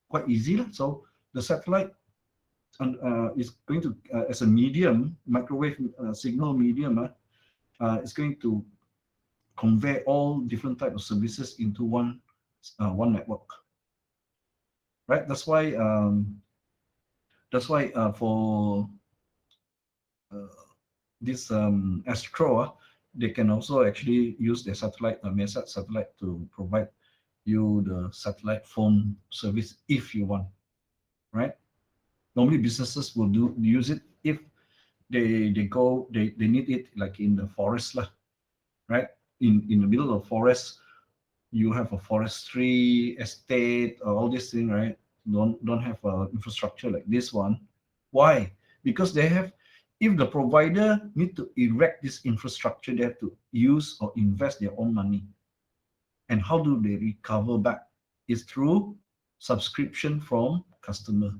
quite easy. So the satellite is going to as a medium, microwave signal medium, is going to convey all different types of services into one network, right? That's why for this Astro, they can also actually use their satellite, MESAT satellite, to provide you the satellite phone service if you want, right? Normally businesses will use it if they need it, like in the forest lah, right? In the middle of forest, you have a forestry estate, all this thing, right? Don't have a infrastructure like this one. Why? Because they have, if the provider need to erect this infrastructure, they have to use or invest their own money. And how do they recover back? Is through subscription from customer.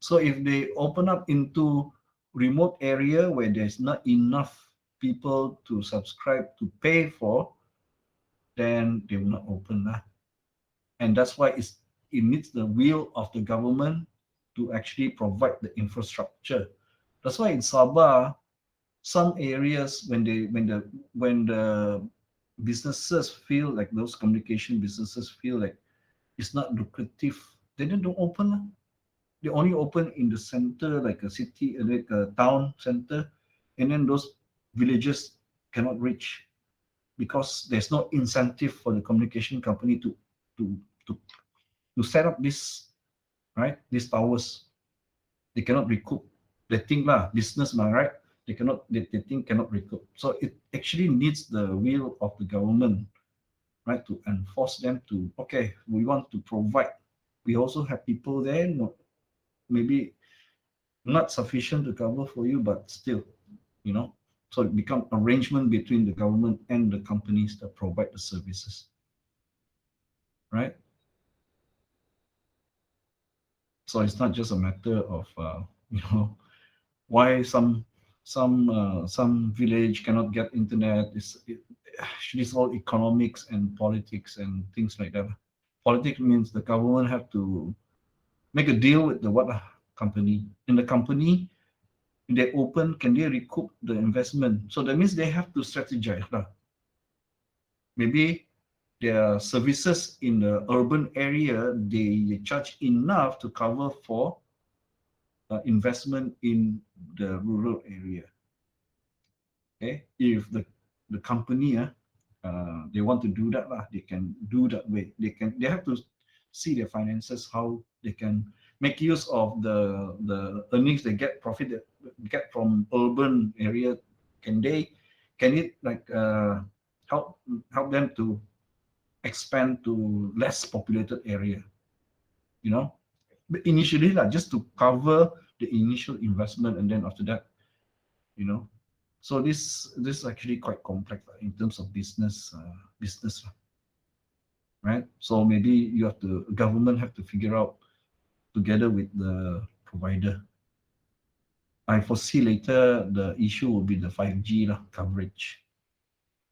So if they open up into remote area where there's not enough people to subscribe to pay for, then they will not open that. And that's why it needs the will of the government to actually provide the infrastructure. That's why in Sabah, some areas, when the businesses feel like, those communication businesses feel like it's not lucrative, they don't open. they only open in the center, like a city, like a town center, and then those villages cannot reach because there's no incentive for the communication company to to to set up this, right, these towers. They cannot recoup. They think lah, business ma, right? They think cannot recoup. So it actually needs the will of the government, right, to enforce them to, okay, we want to provide. We also have people there, maybe not sufficient to cover for you, but still, you know, so it become arrangement between the government and the companies that provide the services, right? So it's not just a matter of, you know, why some village cannot get internet. It's all economics and politics and things like that. Politics means the government have to make a deal with the what company. In the company, if they open, can they recoup the investment? So that means they have to strategize. Maybe their services in the urban area, they charge enough to cover for investment in the rural area. Okay, if the company they want to do that they can do that way. They have to see their finances, how they can make use of the earnings they get, profit that get from urban area. Can it like help them to expand to less populated area, you know, but initially just to cover the initial investment, and then after that, you know. So this is actually quite complex in terms of business, right? So maybe government have to figure out together with the provider. I foresee later the issue will be the 5G coverage,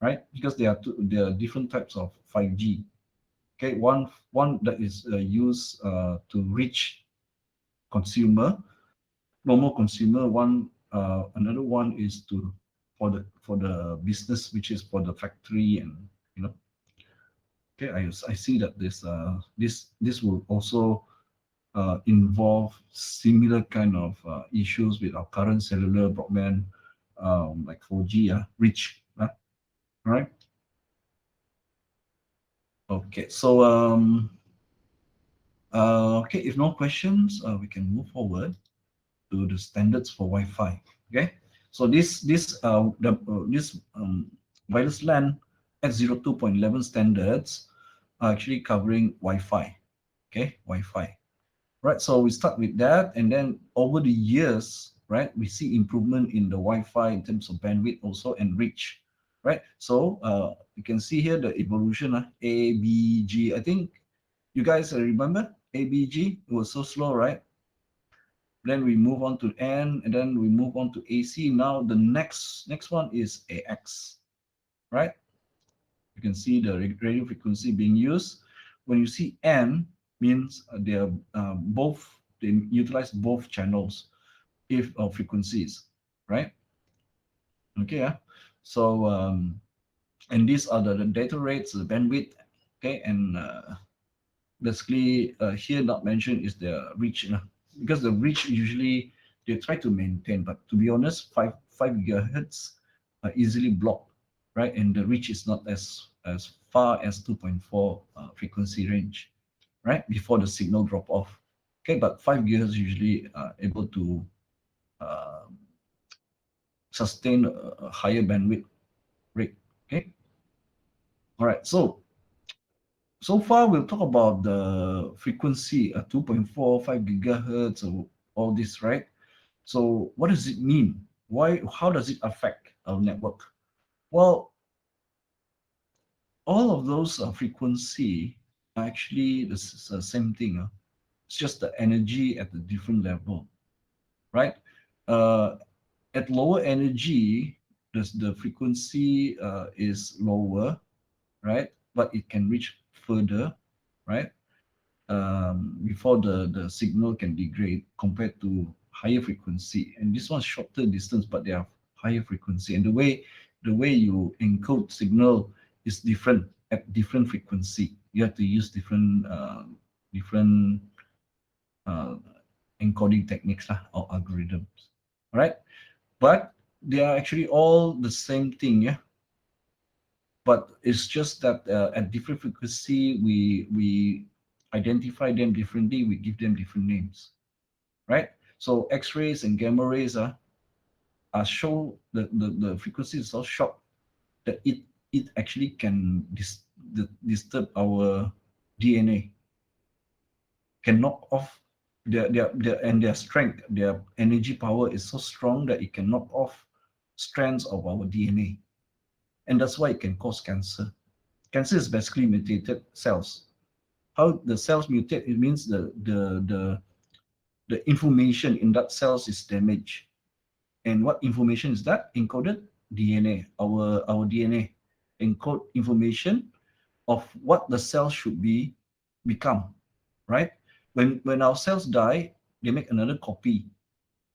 right? Because there are different types of 5G. Okay, one that is used to reach consumer, normal consumer. Another one is for the business, which is for the factory, and you know. Okay, I see that this will also involve similar kind of issues with our current cellular broadband, like 4G, reach, right? Okay, so okay, if no questions, we can move forward to the standards for Wi-Fi. Okay, so this wireless LAN X02.11 standards are actually covering Wi-Fi. Okay, Wi-Fi. Right, so we start with that, and then over the years, right, we see improvement in the Wi-Fi in terms of bandwidth also and reach, right? So you can see here the evolution, A, B, G. I think you guys remember A, B, G? It was so slow, right? Then we move on to N, and then we move on to AC. Now the next one is AX, right? You can see the radio frequency being used. When you see N, means they are they utilize both channels if frequencies, right? Okay, so and these are the data rates, the bandwidth, okay, and basically here not mentioned is the reach, because the reach usually they try to maintain, but to be honest, 5 gigahertz are easily blocked, right? And the reach is not as far as 2.4 frequency range, right, before the signal drop off. Okay, but 5 gigahertz usually able to sustain a higher bandwidth rate. Okay, all right, so far we'll talk about the frequency, 2.4, 5 gigahertz, or all this, right? So what does it mean? How does it affect our network? Well, all of those frequency are actually the same thing. It's just the energy at a different level, right? At lower energy, the frequency is lower, right? But it can reach further, right? Before the signal can degrade compared to higher frequency. And this one's shorter distance, but they have higher frequency. And the way you encode signal is different at different frequency. You have to use different encoding techniques or algorithms. All right, but they are actually all the same thing, yeah. But it's just that at different frequency, we identify them differently. We give them different names, right? So X-rays and gamma rays are show the frequency is so short that it actually can disturb our DNA, can knock off their strength, their energy power is so strong that it can knock off strands of our DNA, and that's why it can cause cancer. Cancer is basically mutated cells. How the cells mutate? It means the information in that cells is damaged. And what information is that? Encoded DNA. Our DNA encode information of what the cell should become, right? When our cells die, they make another copy.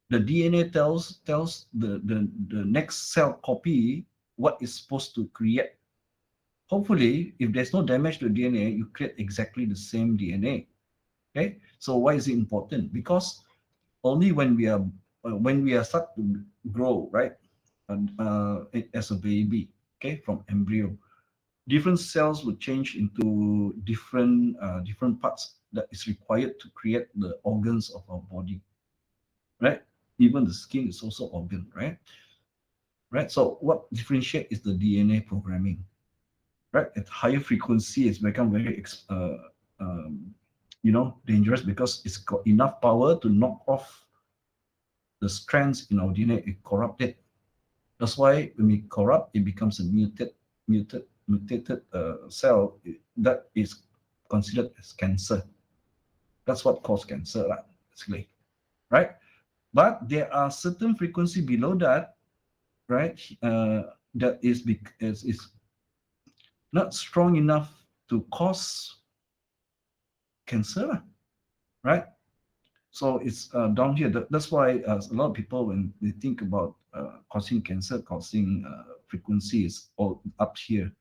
The DNA tells the next cell copy what it's supposed to create. Hopefully, if there's no damage to DNA, you create exactly the same DNA. Okay, so why is it important? Because only when we are start to grow, right, as a baby, okay, from embryo, different cells will change into different parts that is required to create the organs of our body, right? Even the skin is also organ, right? Right. So what differentiate is the DNA programming, right? At higher frequency, it's become very dangerous because it's got enough power to knock off the strands in our DNA. It corrupt it. That's why when we corrupt, it becomes a mutated cell that is considered as cancer. That's what causes cancer, basically, right? But there are certain frequency below that, right? That is not strong enough to cause cancer, right? So it's down here. That's why a lot of people, when they think about causing cancer, causing frequency, is all up here,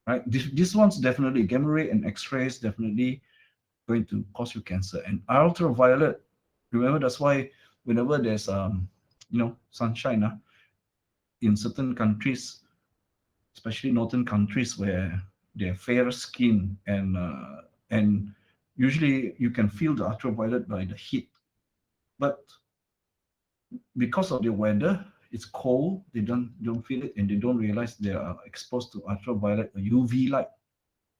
right? This one's definitely gamma ray and X-rays definitely going to cause you cancer. And ultraviolet, remember, that's why whenever there's sunshine in certain countries, especially northern countries where they're fair skin, and usually you can feel the ultraviolet by the heat. But because of the weather, it's cold, they don't feel it, and they don't realize they are exposed to ultraviolet or UV light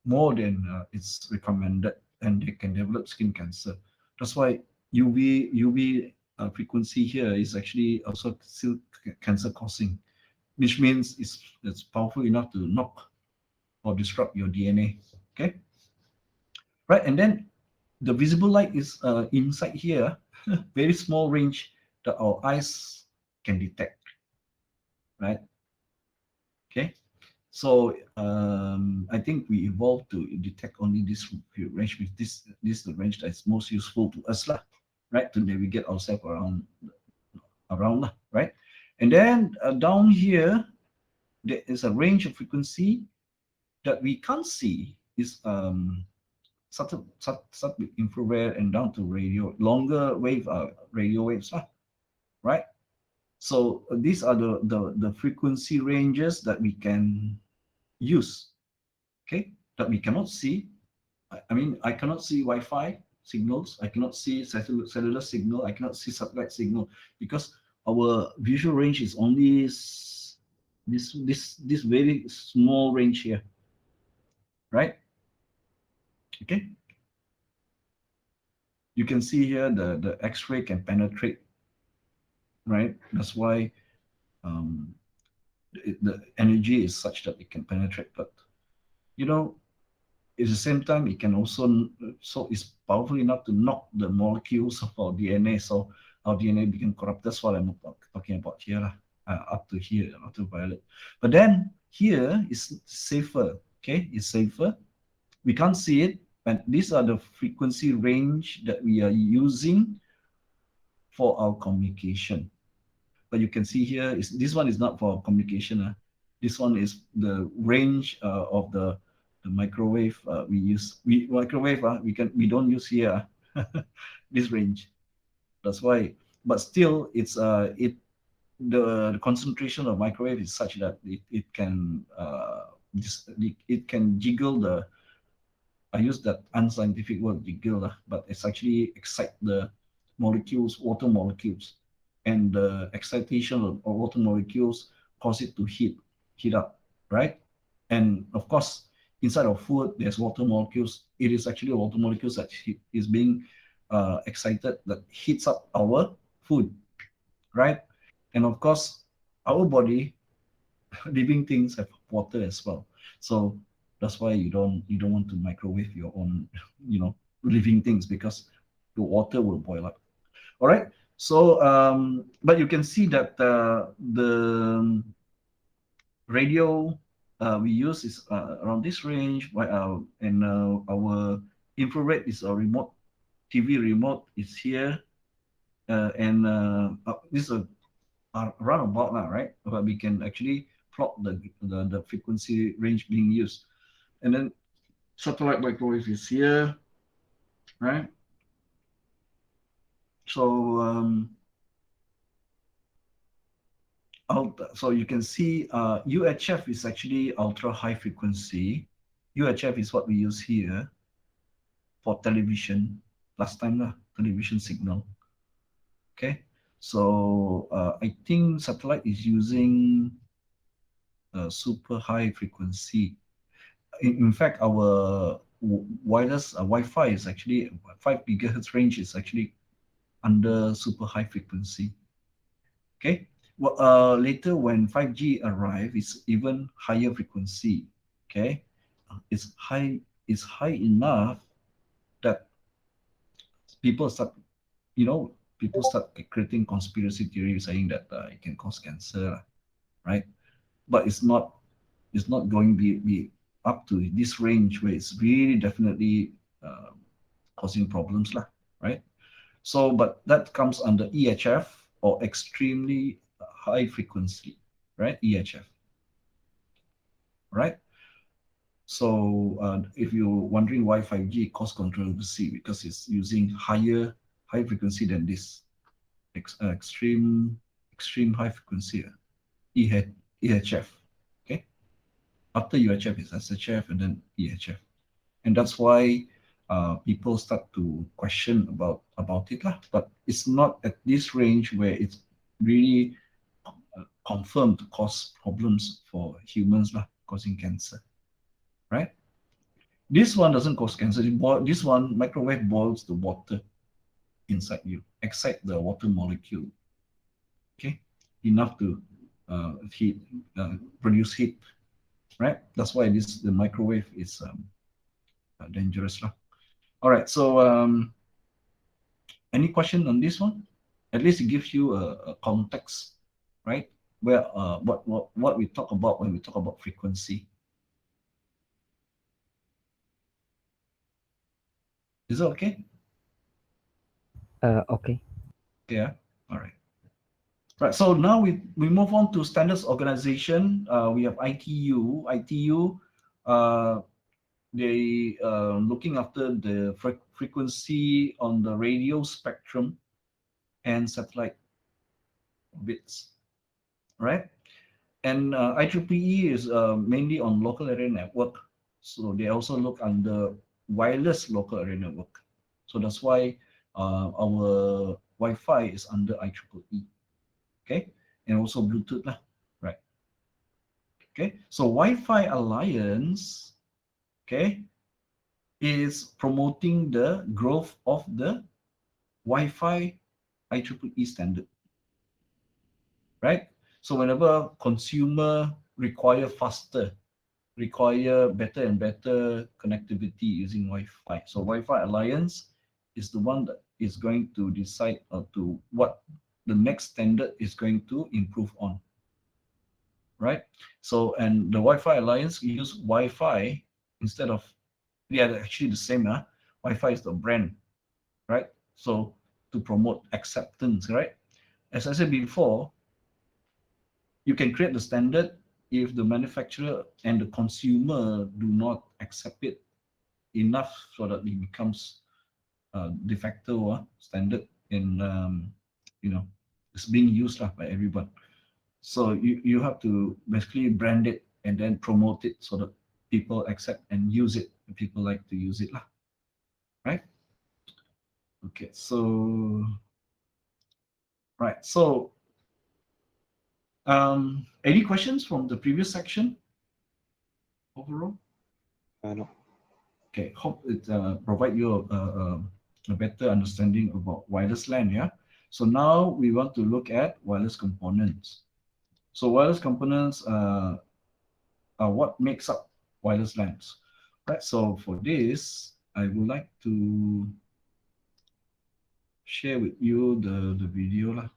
more than it's recommended, and they can develop skin cancer. That's why UV frequency here is actually also still cancer causing, which means it's powerful enough to knock or disrupt your DNA. Okay, right? And then the visible light is inside here, very small range that our eyes can detect, right? Okay, so I think we evolved to detect only this range. With this is the range that's most useful to us, right, to navigate ourselves around, right? And then down here, there is a range of frequency that we can't see. Is start with infrared and down to radio, longer wave radio waves, right? So these are the frequency ranges that we can use, okay, that we cannot see. I mean, I cannot see Wi-Fi signals, I cannot see cellular signal, I cannot see satellite signal, because our visual range is only this very small range here, right? Okay, you can see here the X-ray can penetrate, right? That's why the energy is such that it can penetrate. But at the same time, it can also, so it's powerful enough to knock the molecules of our DNA, so our DNA become corrupt. That's what I'm talking about here, up to here, ultraviolet. But then here is safer. Okay, it's safer. We can't see it, but these are the frequency range that we are using for our communication. But you can see here, this one is not for communication. This one is the range of the microwave we use. We don't use here this range. That's why, but still, the concentration of microwave is such that it can it can jiggle the, I use that unscientific word jiggle, but it's actually excite the molecules, water molecules, and the excitation of water molecules cause it to heat up, right? And of course, inside of food, there's water molecules. It is actually water molecules that is being excited that heats up our food, right? And of course, our body, living things have water as well. So that's why you don't want to microwave your own, living things, because the water will boil up. All right. So, but you can see that the radio we use is around this range, and our infrared is a remote TV remote is here, and this is a roundabout now, right? But we can actually plot the frequency range being used, and then satellite microwave is here, right? So so you can see UHF is actually ultra high frequency. UHF is what we use here for television. Last time, television signal. Okay, so I think satellite is using super high frequency. In fact, our wireless Wi-Fi is actually 5 gigahertz range is actually under super high frequency. Okay. Well, later when 5G arrive, it's even higher frequency. Okay, it's high enough that people start, people start creating conspiracy theories saying that it can cause cancer, right? But it's not going to be up to this range where it's really definitely causing problems, right? So, but that comes under EHF, or extremely high frequency, right? EHF, right? So if you're wondering why 5G cause controversy, because it's using high frequency than this extreme high frequency, EHF. Okay, after UHF is SHF and then EHF, and that's why people start to question about it, but it's not at this range where it's really confirmed to cause problems for humans, causing cancer, right? This one doesn't cause cancer. This one, microwave boils the water inside you, except the water molecule. Okay, enough to produce heat, right? That's why the microwave is dangerous, All right. So, any question on this one? At least it gives you a context, right? Where what we talk about when we talk about frequency. Is that okay? Okay. Yeah. All right. Right. So now we move on to standards organization. We have ITU. ITU, they looking after the frequency on the radio spectrum and satellite bits, right? And IEEE is mainly on local area network. So they also look under wireless local area network. So that's why our Wi-Fi is under IEEE. Okay, and also Bluetooth, right? Okay, so Wi-Fi Alliance, okay, is promoting the growth of the Wi-Fi IEEE standard, right? So whenever consumer require better and better connectivity using Wi-Fi, so Wi-Fi Alliance is the one that is going to decide to what the next standard is going to improve on, right? So, and the Wi-Fi Alliance use Wi-Fi instead of, yeah, they're actually the same. Wi-Fi is the brand, right? So to promote acceptance, right? As I said before, you can create the standard if the manufacturer and the consumer do not accept it enough so that it becomes de facto standard. it's being used by everyone. So you have to basically brand it and then promote it so that people accept and use it. People like to use it, right? Okay, so right, so any questions from the previous section overall? No. Okay, hope it provide you a better understanding about wireless LAN. Yeah. So now we want to look at wireless components. So wireless components are what makes up wireless LANs, right? So for this, I would like to share with you the video lah,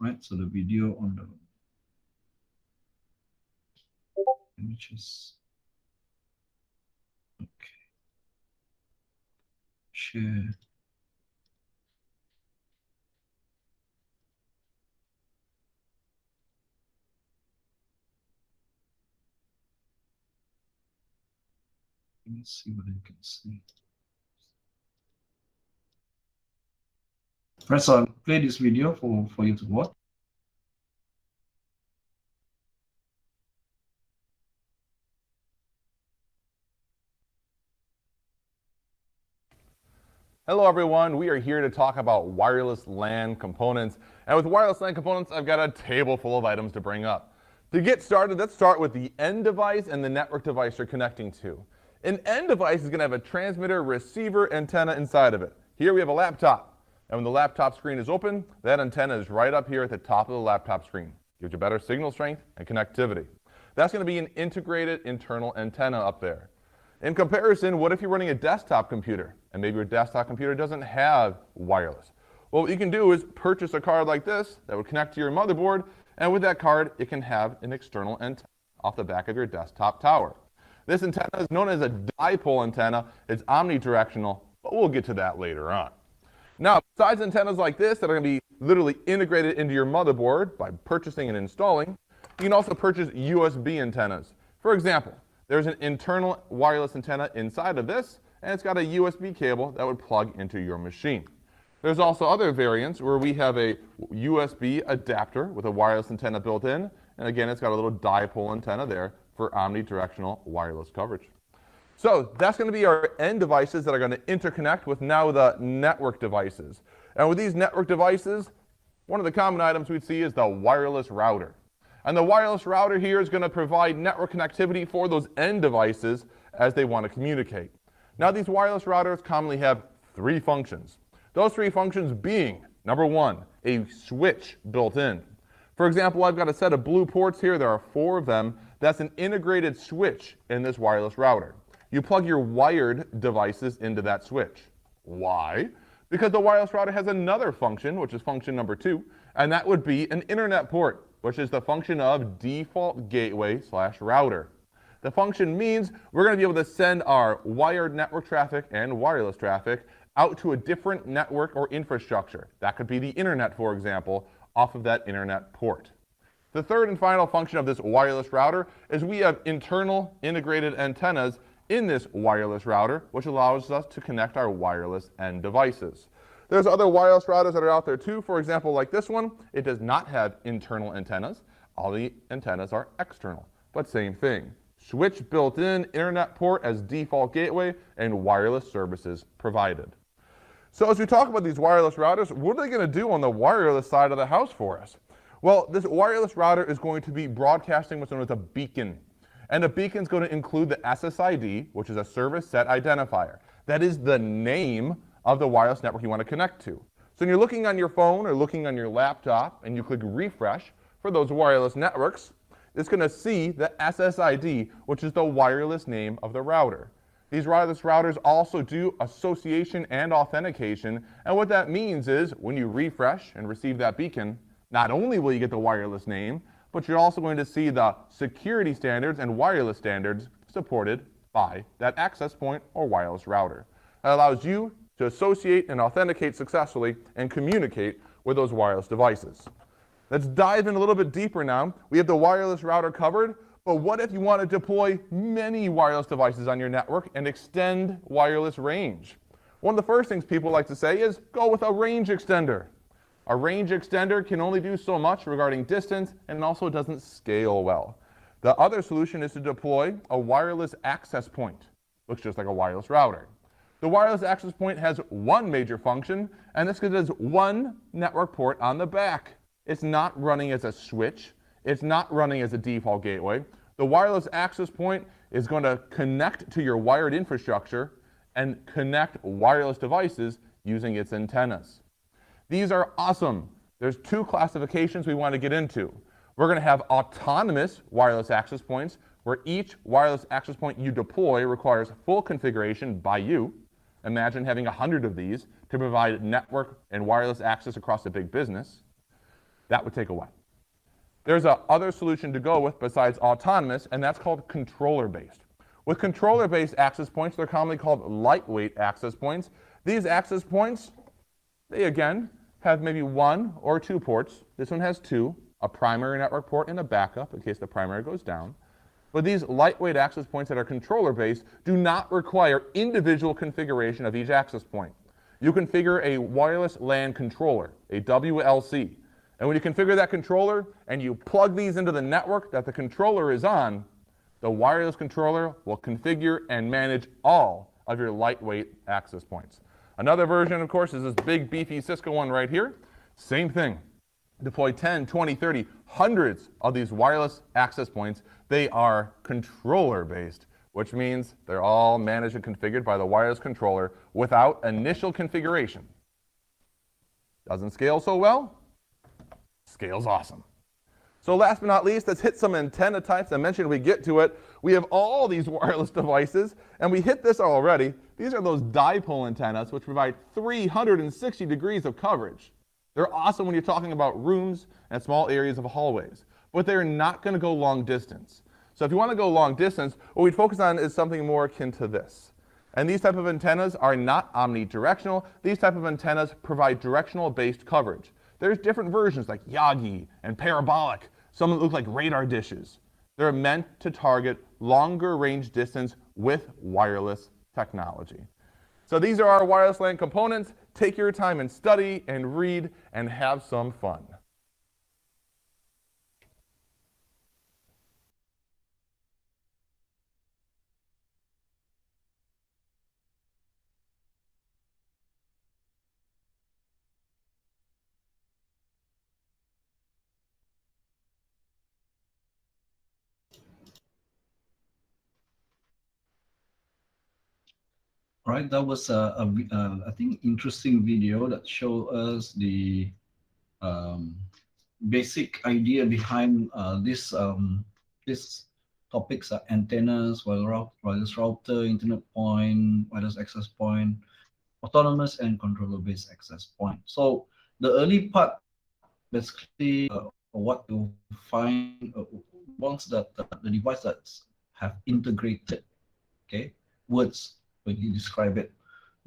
right? So the video on the images. Okay. Share. Let's see what you can see. Right, so I'll play this video for you to watch. Hello everyone, we are here to talk about wireless LAN components. And with wireless LAN components, I've got a table full of items to bring up. To get started, let's start with the end device and the network device you're connecting to. An end device is going to have a transmitter receiver antenna inside of it. Here we have a laptop. And when the laptop screen is open, that antenna is right up here at the top of the laptop screen. Gives you better signal strength and connectivity. That's going to be an integrated internal antenna up there. In comparison, what if you're running a desktop computer and maybe your desktop computer doesn't have wireless? Well, what you can do is purchase a card like this that would connect to your motherboard, and with that card, it can have an external antenna off the back of your desktop tower. This antenna is known as a dipole antenna. It's omnidirectional, but we'll get to that later on. Now, besides antennas like this that are going to be literally integrated into your motherboard by purchasing and installing, you can also purchase USB antennas. For example, there's an internal wireless antenna inside of this, and it's got a USB cable that would plug into your machine. There's also other variants where we have a USB adapter with a wireless antenna built in, and again, it's got a little dipole antenna there for omnidirectional wireless coverage. So that's going to be our end devices that are going to interconnect with now the network devices. And with these network devices, one of the common items we'd see is the wireless router. And the wireless router here is going to provide network connectivity for those end devices as they want to communicate. Now these wireless routers commonly have three functions. Those three functions being, number one, a switch built in. For example, I've got a set of blue ports here. There are 4 of them. That's an integrated switch in this wireless router. You plug your wired devices into that switch. Why? Because the wireless router has another function, which is function number 2, and that would be an internet port, which is the function of default gateway/router. The function means we're going to be able to send our wired network traffic and wireless traffic out to a different network or infrastructure. That could be the internet, for example, off of that internet port. The third and final function of this wireless router is we have internal integrated antennas in this wireless router, which allows us to connect our wireless end devices. There's other wireless routers that are out there too. For example, like this one, it does not have internal antennas. All the antennas are external, but same thing. Switch built in, internet port as default gateway, and wireless services provided. So as we talk about these wireless routers, what are they going to do on the wireless side of the house for us? Well, this wireless router is going to be broadcasting what's known as a beacon. And a beacon is going to include the SSID, which is a service set identifier. That is the name of the wireless network you want to connect to. So when you're looking on your phone or looking on your laptop and you click refresh for those wireless networks, it's going to see the SSID, which is the wireless name of the router. These wireless routers also do association and authentication, and what that means is when you refresh and receive that beacon, not only will you get the wireless name, but you're also going to see the security standards and wireless standards supported by that access point or wireless router. That allows you to associate and authenticate successfully and communicate with those wireless devices. Let's dive in a little bit deeper now. We have the wireless router covered, but what if you want to deploy many wireless devices on your network and extend wireless range? One of the first things people like to say is go with a range extender. A range extender can only do so much regarding distance, and also doesn't scale well. The other solution is to deploy a wireless access point. Looks just like a wireless router. The wireless access point has one major function, and this is one network port on the back. It's not running as a switch. It's not running as a default gateway. The wireless access point is going to connect to your wired infrastructure and connect wireless devices using its antennas. These are awesome. There's two classifications we want to get into. We're going to have autonomous wireless access points, where each wireless access point you deploy requires full configuration by you. Imagine having 100 of these to provide network and wireless access across a big business. That would take a while. There's a other solution to go with besides autonomous, and that's called controller-based. With controller-based access points, they're commonly called lightweight access points. These access points, they again have maybe one or two ports. This one has two, a primary network port and a backup in case the primary goes down. But these lightweight access points that are controller-based do not require individual configuration of each access point. You configure a wireless LAN controller, a WLC. And when you configure that controller and you plug these into the network that the controller is on, the wireless controller will configure and manage all of your lightweight access points. Another version, of course, is this big beefy Cisco one right here. Same thing. Deploy 10, 20, 30, hundreds of these wireless access points. They are controller-based, which means they're all managed and configured by the wireless controller without initial configuration. Doesn't scale so well? Scales awesome. So last but not least, let's hit some antenna types. I mentioned we get to it. We have all these wireless devices, and we hit this already. These are those dipole antennas, which provide 360 degrees of coverage. They're awesome when you're talking about rooms and small areas of hallways, but they're not going to go long distance. So if you want to go long distance, what we'd focus on is something more akin to this. And these type of antennas are not omnidirectional. These type of antennas provide directional-based coverage. There's different versions like Yagi and parabolic. Some that look like radar dishes. They're meant to target longer range distance with wireless technology. So these are our wireless LAN components. Take your time and study and read and have some fun. Right, that was I think interesting video that showed us the basic idea behind this topics are antennas, wireless router, internet point, wireless access point, autonomous and controller-based access point. So the early part, basically, what you find once that the device that have integrated, okay, words when you describe it,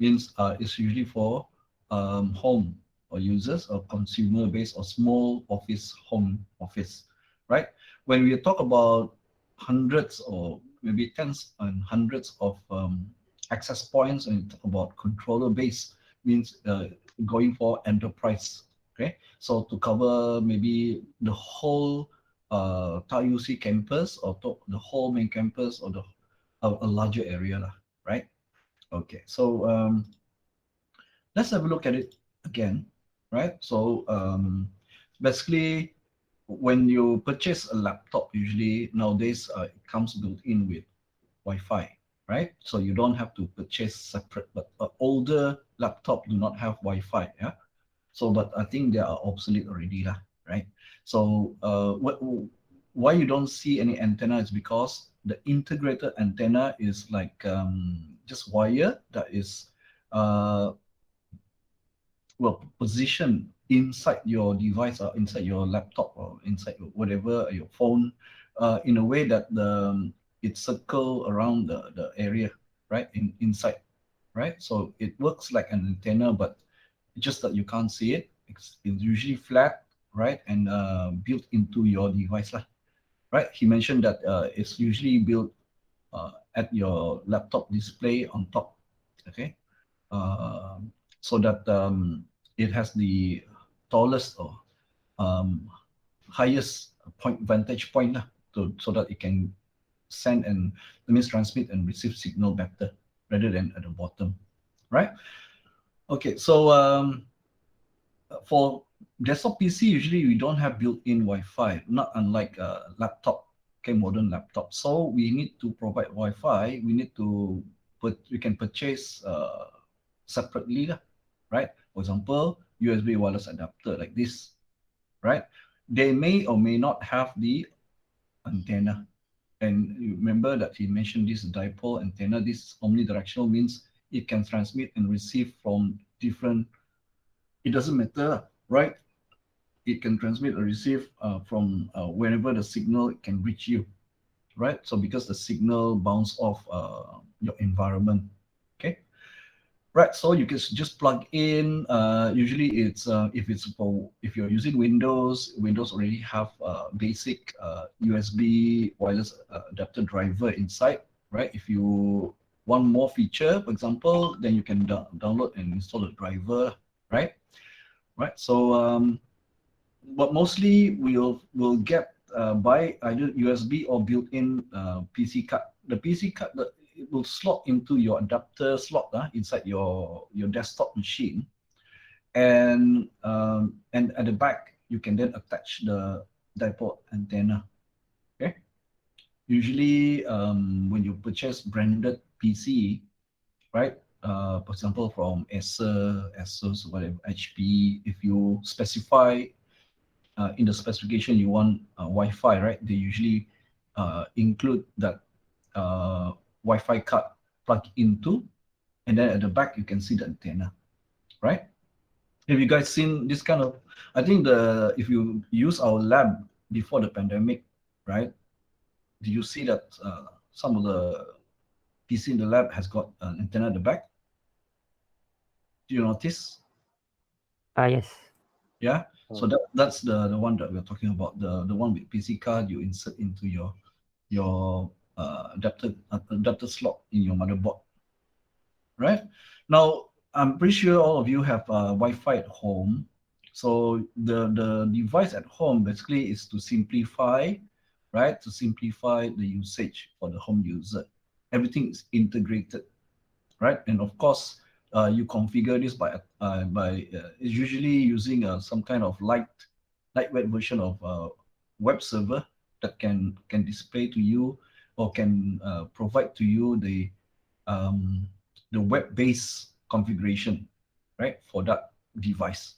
means it's usually for home or users or consumer-based or small office, home office, right? When we talk about hundreds or maybe tens and hundreds of access points, and talk about controller-based, means going for enterprise, okay? So to cover maybe the whole TAUC campus or the whole main campus or a larger area, right? Okay, so let's have a look at it again, right? So basically, when you purchase a laptop, usually nowadays it comes built in with Wi-Fi, right? So you don't have to purchase separate, but older laptop do not have Wi-Fi, yeah? So, but I think they are obsolete already, right? So why you don't see any antenna is because the integrated antenna is like just wire that is well positioned inside your device or inside your laptop or inside your whatever your phone in a way that it circle around the area, right, inside, right? So it works like an antenna, but just that you can't see it. It's usually flat, right, and built into your device, right? He mentioned that it's usually built at your laptop display on top, okay? so that it has the tallest or highest vantage point so that it can send and that means transmit and receive signal better rather than at the bottom, right? Okay, so for desktop PC, usually we don't have built-in Wi-Fi, not unlike a laptop, okay, modern laptop. So we need to provide Wi-Fi. We need to we can purchase separately, right? For example, USB wireless adapter like this, right? They may or may not have the antenna. And you remember that he mentioned this dipole antenna. This omnidirectional means it can transmit and receive from different, it doesn't matter, right? It can transmit or receive from wherever the signal can reach you, right? So because the signal bounce off your environment, okay? Right, so you can just plug in. Usually, it's if you're using Windows, Windows already have basic USB wireless adapter driver inside, right? If you want more feature, for example, then you can download and install a driver, right? Right. So, but mostly we'll get buy either USB or built-in PC card. The PC card it will slot into your adapter slot inside your desktop machine, and at the back you can then attach the dipole antenna. Okay. Usually, when you purchase branded PC, right? For example, from Asus, whatever, HP, if you specify in the specification you want Wi-Fi, right? They usually include that Wi-Fi card plug into, and then at the back you can see the antenna, right? Have you guys seen this kind of? I think if you use our lab before the pandemic, right? Do you see that some of the PC in the lab has got an antenna at the back? Do you notice? Yes. Yeah. So that's the one that we're talking about. The one with PC card you insert into your adapter slot in your motherboard. Right. Now I'm pretty sure all of you have Wi-Fi at home. So the device at home basically is to simplify, right? To simplify the usage for the home user. Everything is integrated, right? And of course, you configure this by usually using some kind of lightweight version of web server that can display to you or can provide to you the web-based configuration, right, for that device.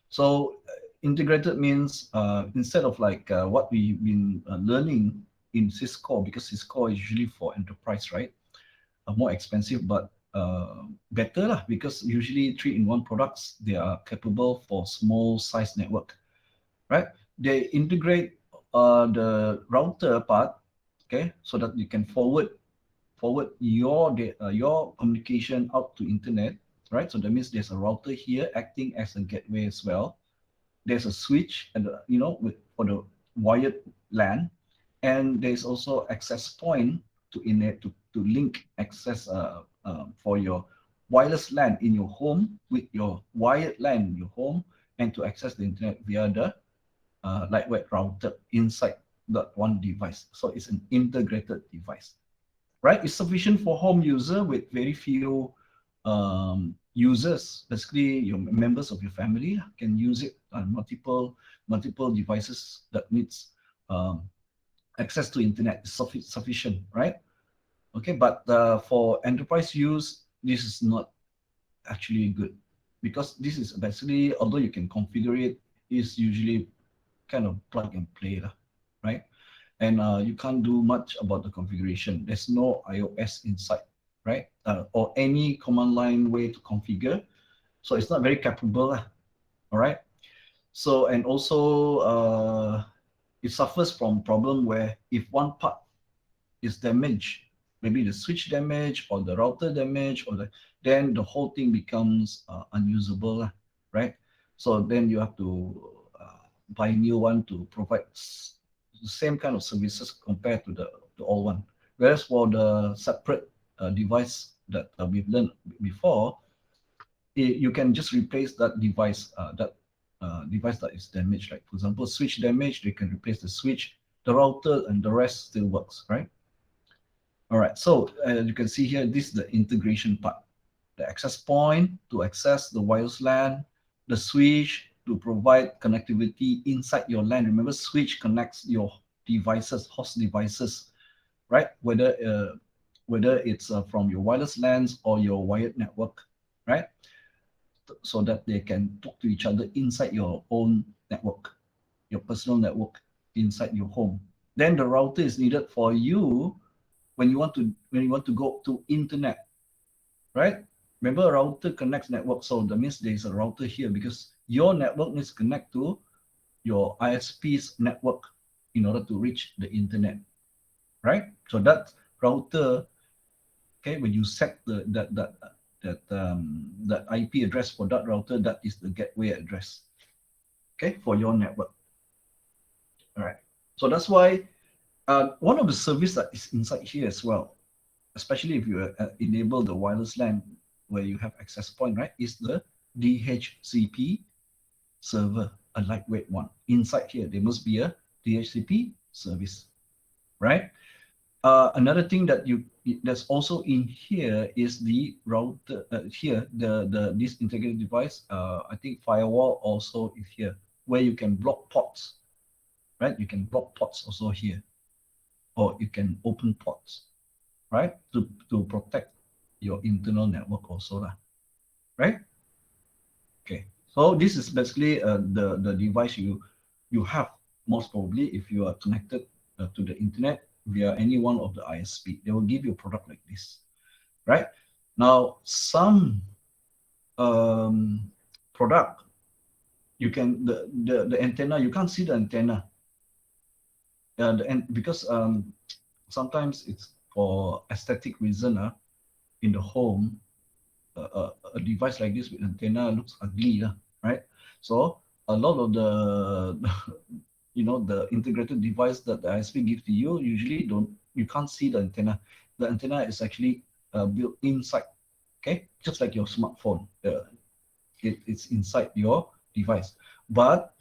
So integrated means instead of like what we've been learning in Cisco, because Cisco is usually for enterprise, right? More expensive, but better lah, because usually 3-in-1 products, they are capable for small size network, right? They integrate the router part, okay, so that you can forward your communication out to internet, right? So that means there's a router here acting as a gateway as well. There's a switch and for the wired LAN, and there's also access point to link access for your wireless LAN in your home with your wired LAN in your home, and to access the internet via the lightweight router inside that one device. So it's an integrated device, right? It's sufficient for home user with very few users. Basically, your members of your family can use it on multiple devices that needs access to internet is sufficient, right? Okay, but for enterprise use, this is not actually good, because this is basically, although you can configure it, is usually kind of plug and play, right? And you can't do much about the configuration. There's no iOS inside, right? Or any command line way to configure. So it's not very capable, all right? So, and also it suffers from problem where if one part is damaged, maybe the switch damage or the router damage, then the whole thing becomes unusable, right? So then you have to buy a new one to provide the same kind of services compared to the old one. Whereas for the separate device that we've learned before, you can just replace that device, device that is damaged. Like for example, switch damage, they can replace the switch, the router, and the rest still works, right? All right, so you can see here, this is the integration part. The access point to access the wireless LAN, the switch to provide connectivity inside your LAN. Remember, switch connects your devices, host devices, right? Whether it's from your wireless LANs or your wired network, right? So that they can talk to each other inside your own network, your personal network inside your home. Then the router is needed for you when you want to go to internet, right? Remember, router connects network, so that means there's a router here because your network needs to connect to your ISP's network in order to reach the internet, right? So that router, okay, when you set that IP address for that router, that is the gateway address, okay, for your network. All right. So that's why one of the service that is inside here as well, especially if you enable the wireless LAN where you have access point, right, is the DHCP server, a lightweight one. Inside here, there must be a DHCP service, right? Another thing that that's also in here is the router. Here, this integrated device. I think firewall also is here, where you can block ports, right? You can block ports also here, or you can open ports, right? To protect your internal network also lah, right? Okay, so this is basically the device you have most probably if you are connected to the internet via any one of the ISP. They will give you a product like this, right? Now, some product, you can the antenna, you can't see the antenna, because sometimes it's for aesthetic reason. In the home, a device like this with antenna looks ugly, right? So a lot of the the integrated device that the ISP gives to you, usually you can't see the antenna. The antenna is actually built inside, okay, just like your smartphone. It's inside your device. But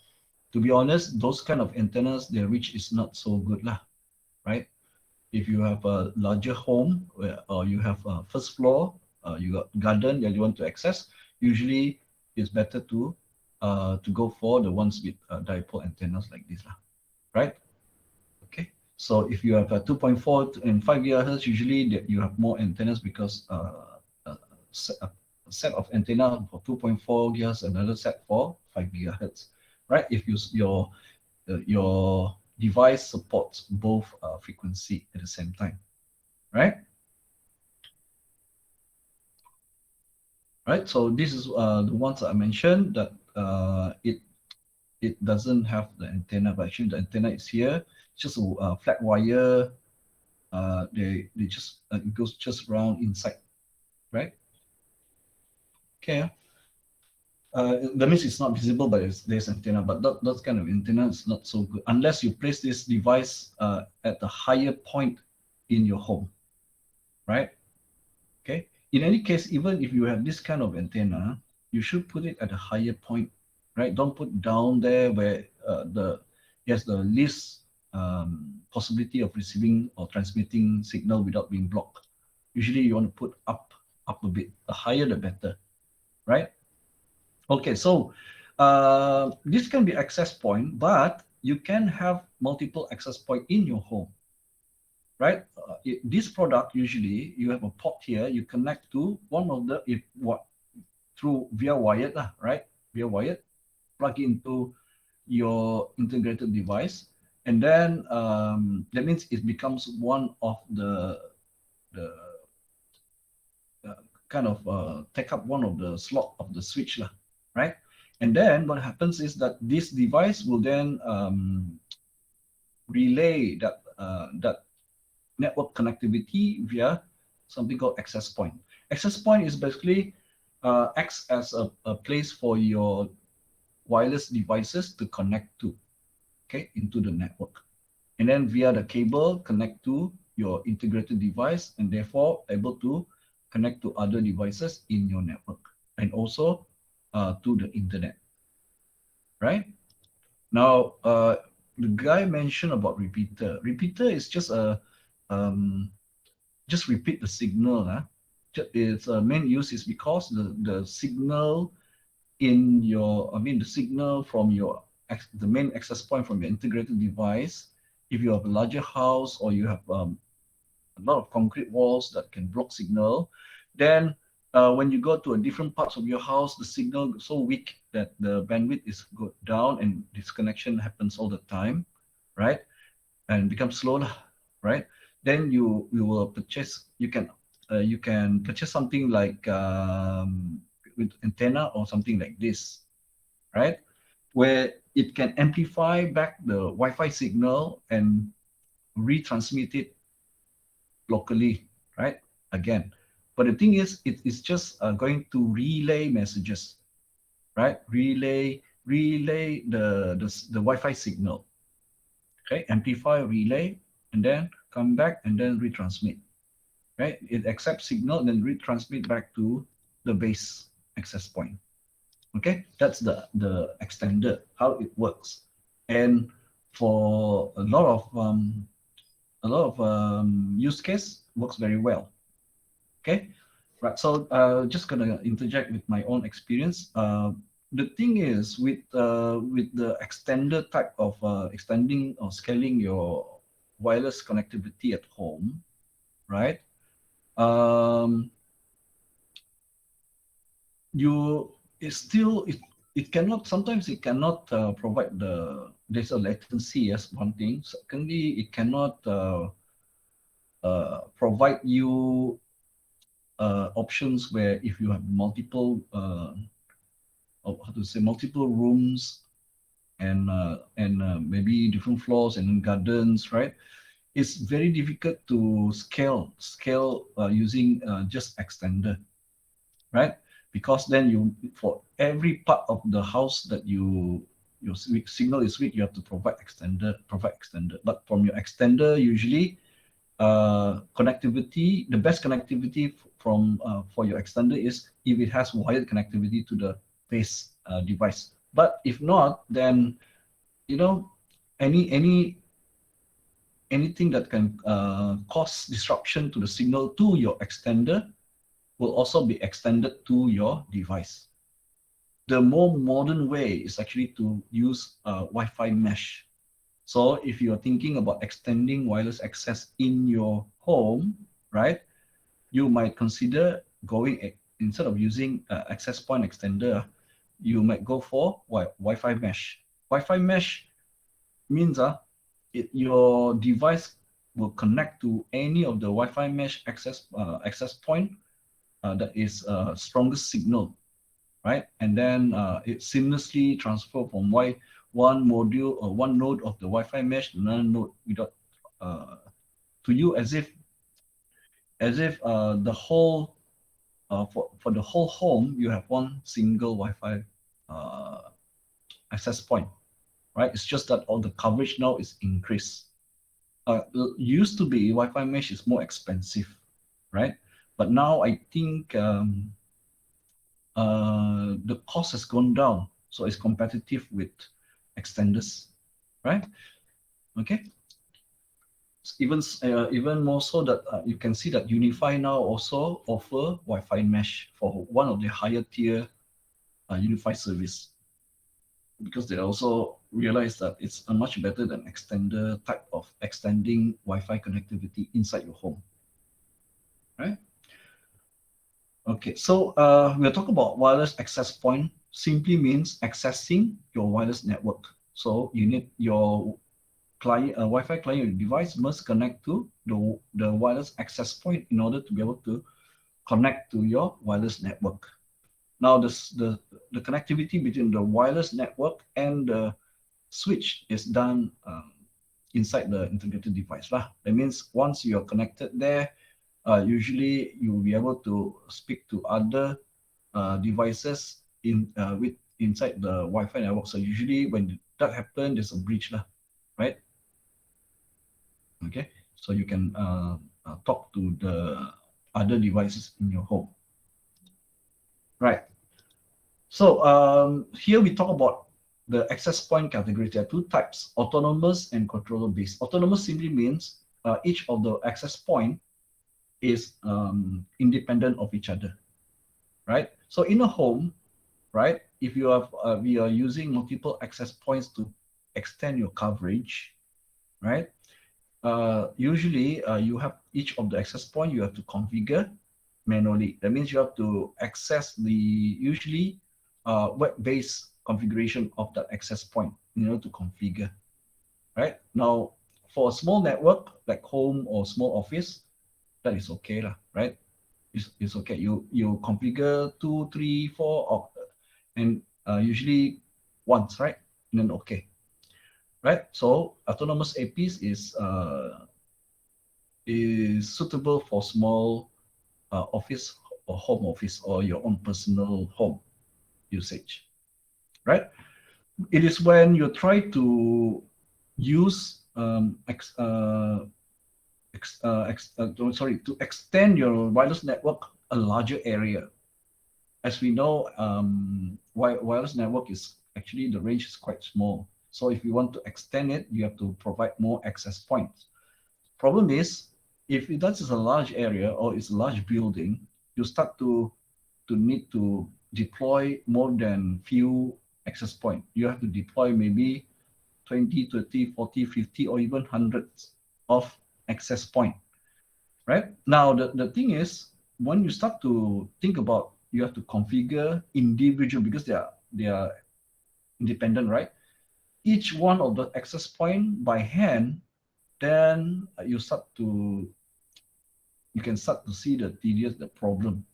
to be honest, those kind of antennas, their reach is not so good lah, right? If you have a larger home or you have a first floor, you got garden that you want to access, usually it's better to go for the ones with dipole antennas like this, right? Okay, so if you have a 2.4 and 5 GHz, usually you have more antennas because a set of antenna for 2.4 GHz, another set for 5 GHz, right? If your device supports both frequency at the same time, right? Right. So this is the ones that I mentioned that it doesn't have the antenna, but actually the antenna is here. It's just a flat wire. They just it goes just around inside, right? Okay. That means it's not visible, but there's antenna. But that kind of antenna is not so good unless you place this device at the higher point in your home, right? Okay. In any case, even if you have this kind of antenna, you should put it at a higher point, right? Don't put down there where there's the least possibility of receiving or transmitting signal without being blocked. Usually you want to put up a bit. The higher the better, right? Okay, so this can be access point, but you can have multiple access point in your home, right? This product, usually you have a port here, you connect to one of the, via wired, right? Via wired, plug into your integrated device, and then that means it becomes one of the kind of take up one of the slot of the switch, right? And then what happens is that this device will then relay that network connectivity via something called access point. Access point is basically acts as a place for your wireless devices to connect to, okay, into the network. And then via the cable, connect to your integrated device and therefore able to connect to other devices in your network, and also to the internet, right? Now, the guy mentioned about repeater. Repeater is just just repeat the signal. Its main use is because the signal in your, the signal from the main access point from your integrated device. If you have a larger house or you have a lot of concrete walls that can block signal, then when you go to a different parts of your house, the signal is so weak that the bandwidth is go down and disconnection happens all the time, right? And becomes slow, right? Then you will purchase. You can purchase something like with antenna or something like this, right? Where it can amplify back the Wi-Fi signal and retransmit it locally, right? Again, but the thing is, it is just going to relay messages, right? Relay the Wi-Fi signal. Okay, amplify, relay, and then come back and then retransmit. Right? It accepts signal and then retransmit back to the base access point. Okay, that's the extender, how it works. And for a lot of use case, works very well. Okay, right. So just gonna interject with my own experience. The thing is with the extender type of extending or scaling your wireless connectivity at home, right? It cannot, sometimes it cannot provide there's a latency as one thing. Secondly, it cannot provide you options where if you have multiple multiple rooms and maybe different floors and gardens, right? It's very difficult to scale using just extender, right? Because then for every part of the house that your signal is weak, you have to provide extender. But from your extender, usually connectivity, the best connectivity for your extender is if it has wired connectivity to the base device. But if not, then anything that can cause disruption to the signal to your extender will also be extended to your device. The more modern way is actually to use Wi-Fi mesh. So if you are thinking about extending wireless access in your home, right, you might consider going, instead of using access point extender, you might go for Wi-Fi mesh. Wi-Fi mesh means your device will connect to any of the Wi-Fi mesh access point that is strongest signal, right? And then it seamlessly transfer from one module or one node of the Wi-Fi mesh to another node without to you as if the whole for the whole home you have one single Wi-Fi access point, right? It's just that all the coverage now is increased. Used to be Wi-Fi mesh is more expensive, right? But now I think the cost has gone down, so it's competitive with extenders, right? Okay. Even more so that you can see that Unify now also offer Wi-Fi mesh for one of the higher tier Unify service, because they also realize that it's much better than extender type of extending Wi-Fi connectivity inside your home, right? Okay, so we'll talk about wireless access point. Simply means accessing your wireless network. So you need your client, Wi-Fi client device must connect to the wireless access point in order to be able to connect to your wireless network. Now, the connectivity between the wireless network and the switch is done inside the integrated device. That means once you're connected there, usually you'll be able to speak to other devices inside the Wi-Fi network. So usually when that happens, there's a breach, right? Okay, so you can talk to the other devices in your home, right? So here we talk about the access point category. There are two types, autonomous and controller based. Autonomous simply means each of the access point is independent of each other, right? So in a home, right, if you have we are using multiple access points to extend your coverage, right? Usually you have each of the access point you have to configure manually. That means you have to access the usually web-based configuration of that access point in order to configure, right? Now, for a small network like home or small office, that is okay lah, right? It's okay. You configure 2, 3, 4, and usually once, right? And then okay, right? So autonomous APs is suitable for small office or home office or your own personal home usage, right? It is when you try to use to extend your wireless network a larger area. As we know, wireless network is actually the range is quite small. So if you want to extend it, you have to provide more access points. Problem is, if that is a large area or it's a large building, you start to need to deploy more than few access points. You have to deploy maybe 20, 30, 40, 50, or even hundreds of access points, right? Now, the thing is, when you start to think about, you have to configure individual because they are independent, right? Each one of the access point by hand, then you can start to see the problem,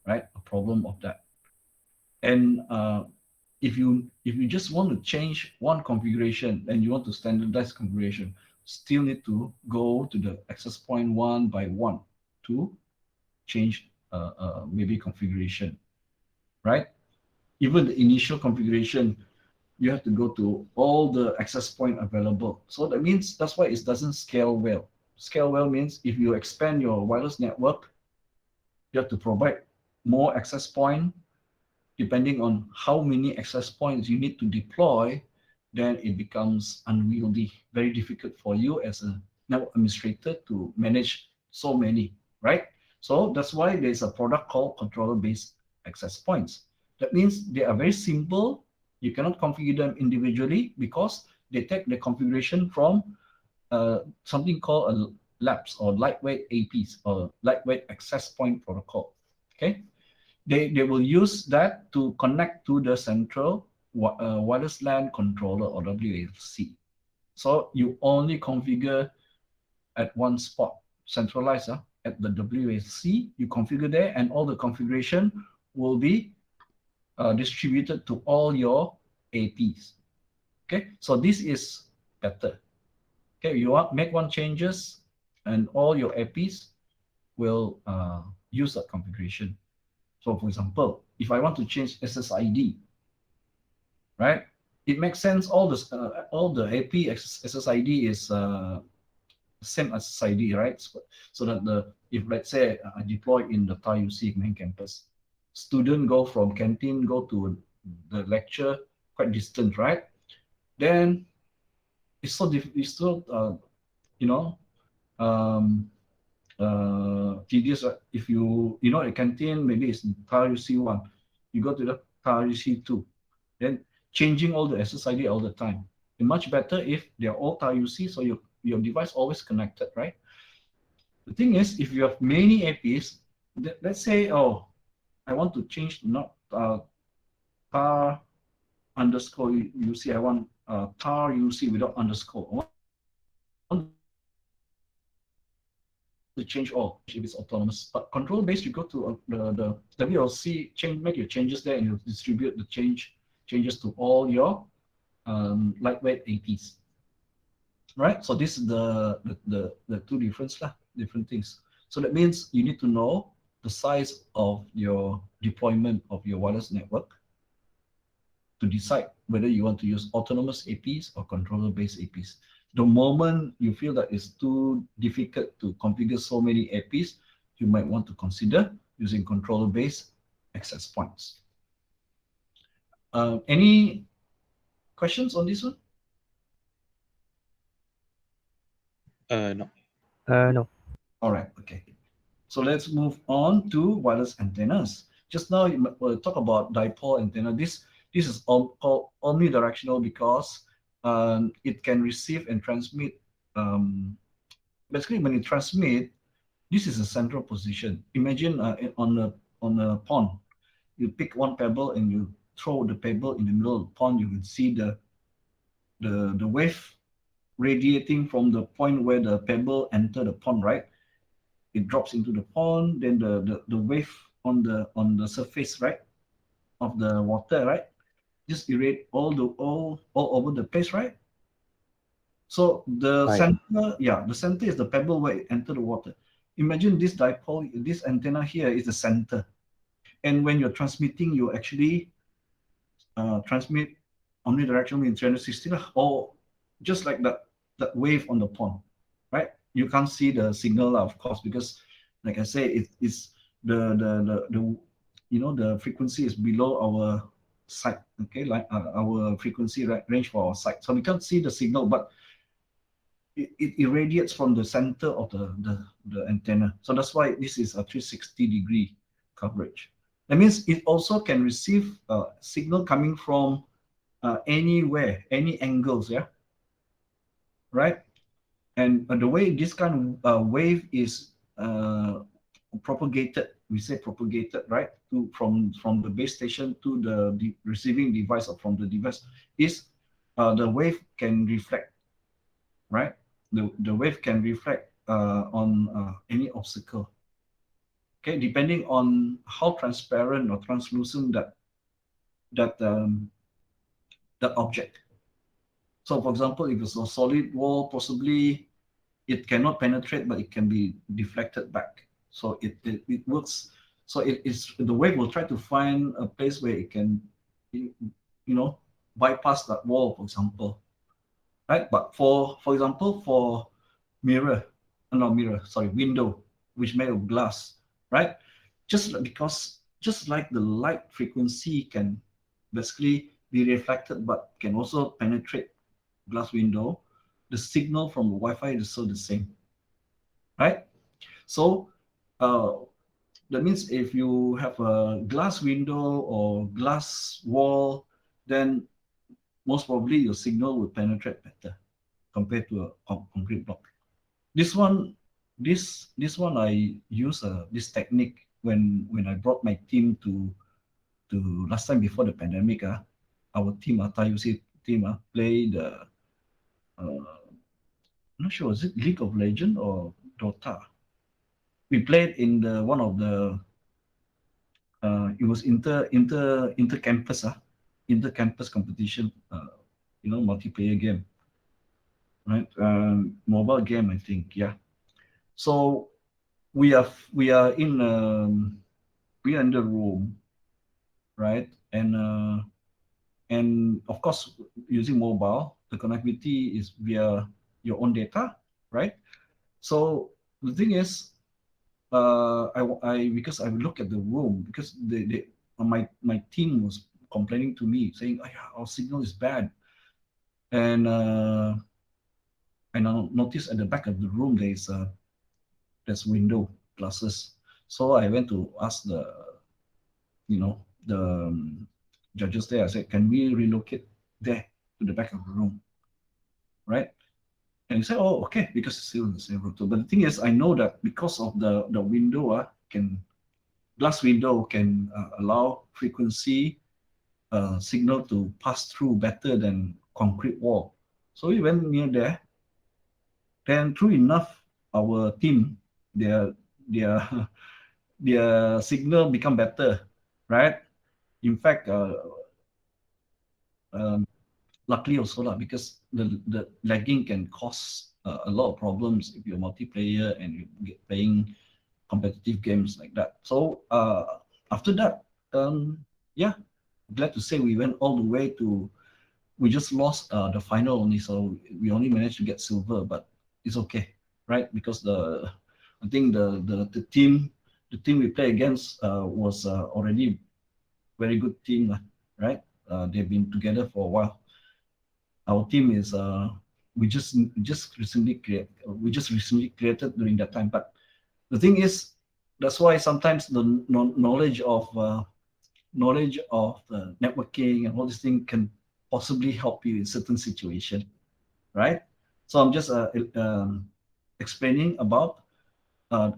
right? A problem of that. And if you just want to change one configuration and you want to standardize configuration, still need to go to the access point one by one to change maybe configuration, right? Even the initial configuration, you have to go to all the access point available. So that means that's why it doesn't scale well. Scale well means if you expand your wireless network, you have to provide more access point. Depending on how many access points you need to deploy, then it becomes unwieldy, very difficult for you as a network administrator to manage so many, right? So that's why there's a product called controller-based access points. That means they are very simple. You cannot configure them individually because they take the configuration from something called a LAPS or lightweight APs or lightweight access point protocol. Okay. They will use that to connect to the central wireless LAN controller or WLC. So you only configure at one spot, centralized at the WLC. You configure there, and all the configuration will be distributed to all your APs. Okay, so this is better. Okay, you want make one changes, and all your APs will use that configuration. So for example, if I want to change SSID, right? It makes sense. All the AP SSID is same SSID, right? So that if let's say I deploy in the TAUC main campus, student go from canteen go to the lecture quite distant, right? Then it's so you know tedious. If you a canteen, maybe it's TAUC 1, you go to the TAUC 2, then changing all the SSID all the time. It's much better if they're all TAUC, so your device always connected, right? The thing is, if you have many APs, let's say, oh, I want to change not tar underscore UC, I want tar UC without underscore. I want to change all if it's autonomous. But control based, you go to the WLC, make your changes there, and you distribute the changes to all your lightweight APs. Right? So this is the two different things. So that means you need to know the size of your deployment of your wireless network to decide whether you want to use autonomous APs or controller-based APs. The moment you feel that it's too difficult to configure so many APs, you might want to consider using controller-based access points. Any questions on this one? No. No. All right, okay. So let's move on to wireless antennas. Just now we'll talk about dipole antenna. This is called omnidirectional because it can receive and transmit. Basically, when it transmit, this is a central position. Imagine on a pond, you pick one pebble and you throw the pebble in the middle of the pond. You will see the wave radiating from the point where the pebble entered the pond, right? It drops into the pond, then the wave on the surface, right, of the water, right, just irradiate all over the place, right? So the Right. center, yeah, the center is the pebble where it entered the water. Imagine this dipole, this antenna here is the center, and when you're transmitting, you actually transmit omnidirectionally in 360, or just like that wave on the pond, right? You can't see the signal, of course, because like I say, it's the you know, the frequency is below our sight, okay, like our frequency range for our sight, so we can't see the signal, but it irradiates from the center of the antenna. So that's why this is a 360-degree coverage. That means it also can receive signal coming from anywhere, any angles, yeah, right? And the way this kind of wave is propagated, we say propagated, right, to from the base station to the receiving device, or from the device, is the wave can reflect, right? The wave can reflect on any obstacle. Okay, depending on how transparent or translucent that object. So, for example, if it's a solid wall, possibly it cannot penetrate, but it can be deflected back. So it works. So it is, the wave will try to find a place where it can, you know, bypass that wall, for example, right? But for example, for window, which made of glass, right? Just like the light frequency can basically be reflected, but can also penetrate glass window, the signal from the Wi-Fi is still the same, right? So that means if you have a glass window or glass wall, then most probably your signal will penetrate better compared to a concrete block. This one I use this technique when I brought my team to last time before the pandemic. Our team, TAIUC team, play the I'm not sure, was it League of Legends or Dota? We played in the one of the it was inter-campus competition, multiplayer game, right? Mobile game, I think, yeah. So we are in the room, right? And of course, using mobile, the connectivity is via your own data, right? So the thing is, I because I look at the room, because my team was complaining to me, saying, oh, yeah, our signal is bad, and I noticed at the back of the room there's window glasses. So I went to ask the judges there. I said, can we relocate there to the back of the room, right? And he said, oh, okay, because it's still in the same room. But the thing is, I know that because of the window, glass window can allow frequency signal to pass through better than concrete wall. So we went near there. Then, true enough, our team, their signal become better, right? In fact, luckily also because the lagging can cause a lot of problems if you're multiplayer and you get playing competitive games like that. So after that, yeah, glad to say we went all the way to. We just lost the final only, so we only managed to get silver, but it's okay, right? Because I think the team we play against was already very good team, right? they've been together for a while. Our team is we just recently created during that time. But the thing is, that's why sometimes the knowledge of networking and all these things can possibly help you in certain situation, right? So I'm just explaining about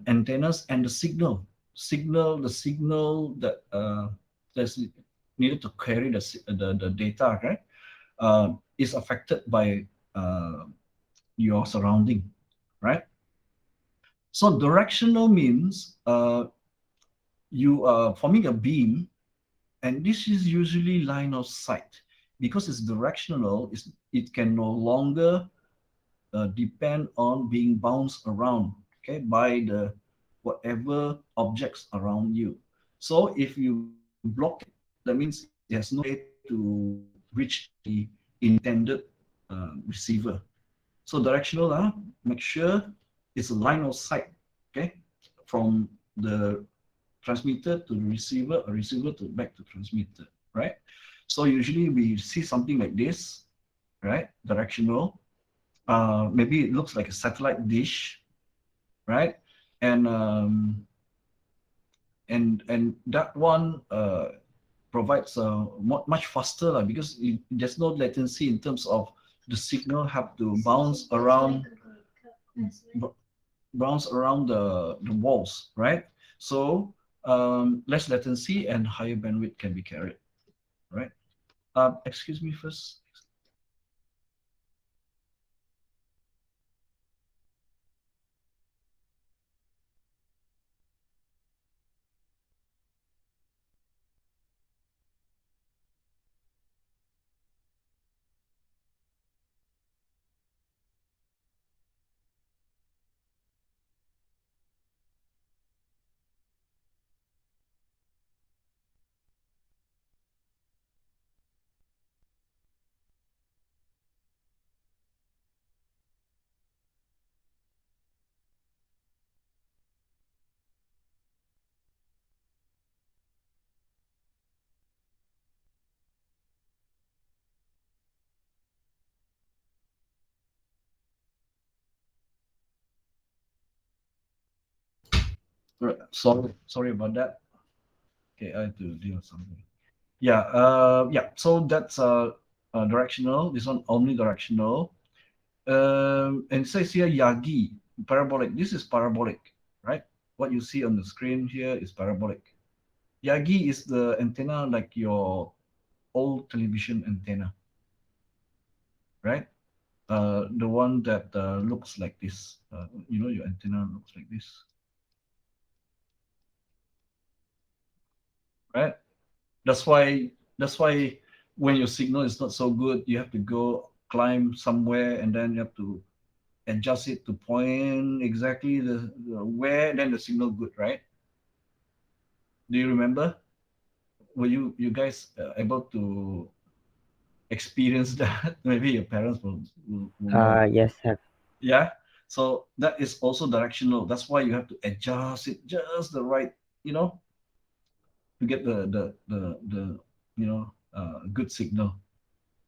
antennas and the signal that that's needed to carry the data, right? Is affected by your surrounding, right? So directional means you are forming a beam, and this is usually line of sight. Because it's directional, it can no longer depend on being bounced around, okay, by the whatever objects around you. So if you block it, that means it has no way to reach the intended receiver. So directional, make sure it's a line of sight, okay, from the transmitter to the receiver, a receiver to back to transmitter, right? So usually we see something like this, right? Directional. Maybe it looks like a satellite dish, right? And that one provides much faster because there's no latency in terms of the signal have to bounce around the walls, right? So less latency and higher bandwidth can be carried, right? Excuse me first. Sorry about that. Okay, I have to deal with something. Yeah, so that's directional. This one omnidirectional. And it says here Yagi, parabolic. This is parabolic, right? What you see on the screen here is parabolic. Yagi is the antenna like your old television antenna, right? The one that looks like this. Your antenna looks like this, right? That's why when your signal is not so good, you have to go climb somewhere, and then you have to adjust it to point exactly the where then the signal good, right? Do you remember? Were you guys able to experience that? Maybe your parents will know. Yes, have. Yeah. So that is also directional. That's why you have to adjust it just the right, to get the good signal.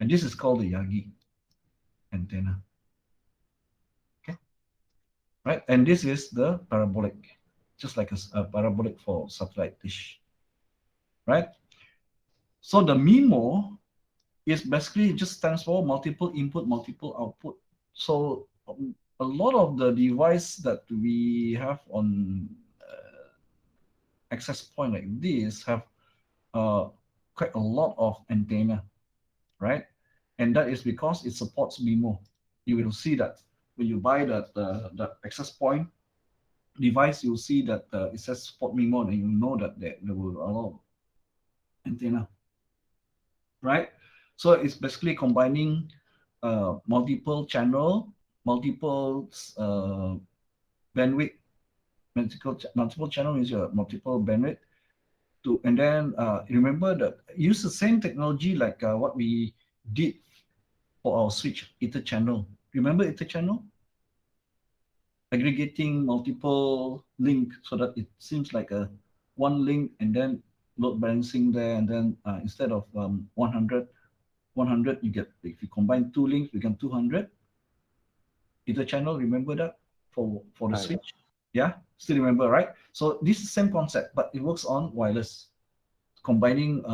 And this is called the Yagi antenna. Okay. Right. And this is the parabolic, just like a parabolic for satellite dish. Right. So the MIMO is basically just stands for multiple input, multiple output. So a lot of the device that we have on access point like this have quite a lot of antenna, right? And that is because it supports MIMO. You will see that when you buy the access point device, you'll see that it says support MIMO, and you know that there will a lot of antenna, right? So it's basically combining multiple channel, multiple bandwidth, multiple channel means your multiple bandwidth and then remember that use the same technology like what we did for our switch ether channel. Remember ether channel? Aggregating multiple link so that it seems like a one link, and then load balancing there, and then instead of 100, you get, if you combine two links, we get 200. Interchannel, remember that for the switch? Yeah, still remember, right? So this is the same concept, but it works on wireless, combining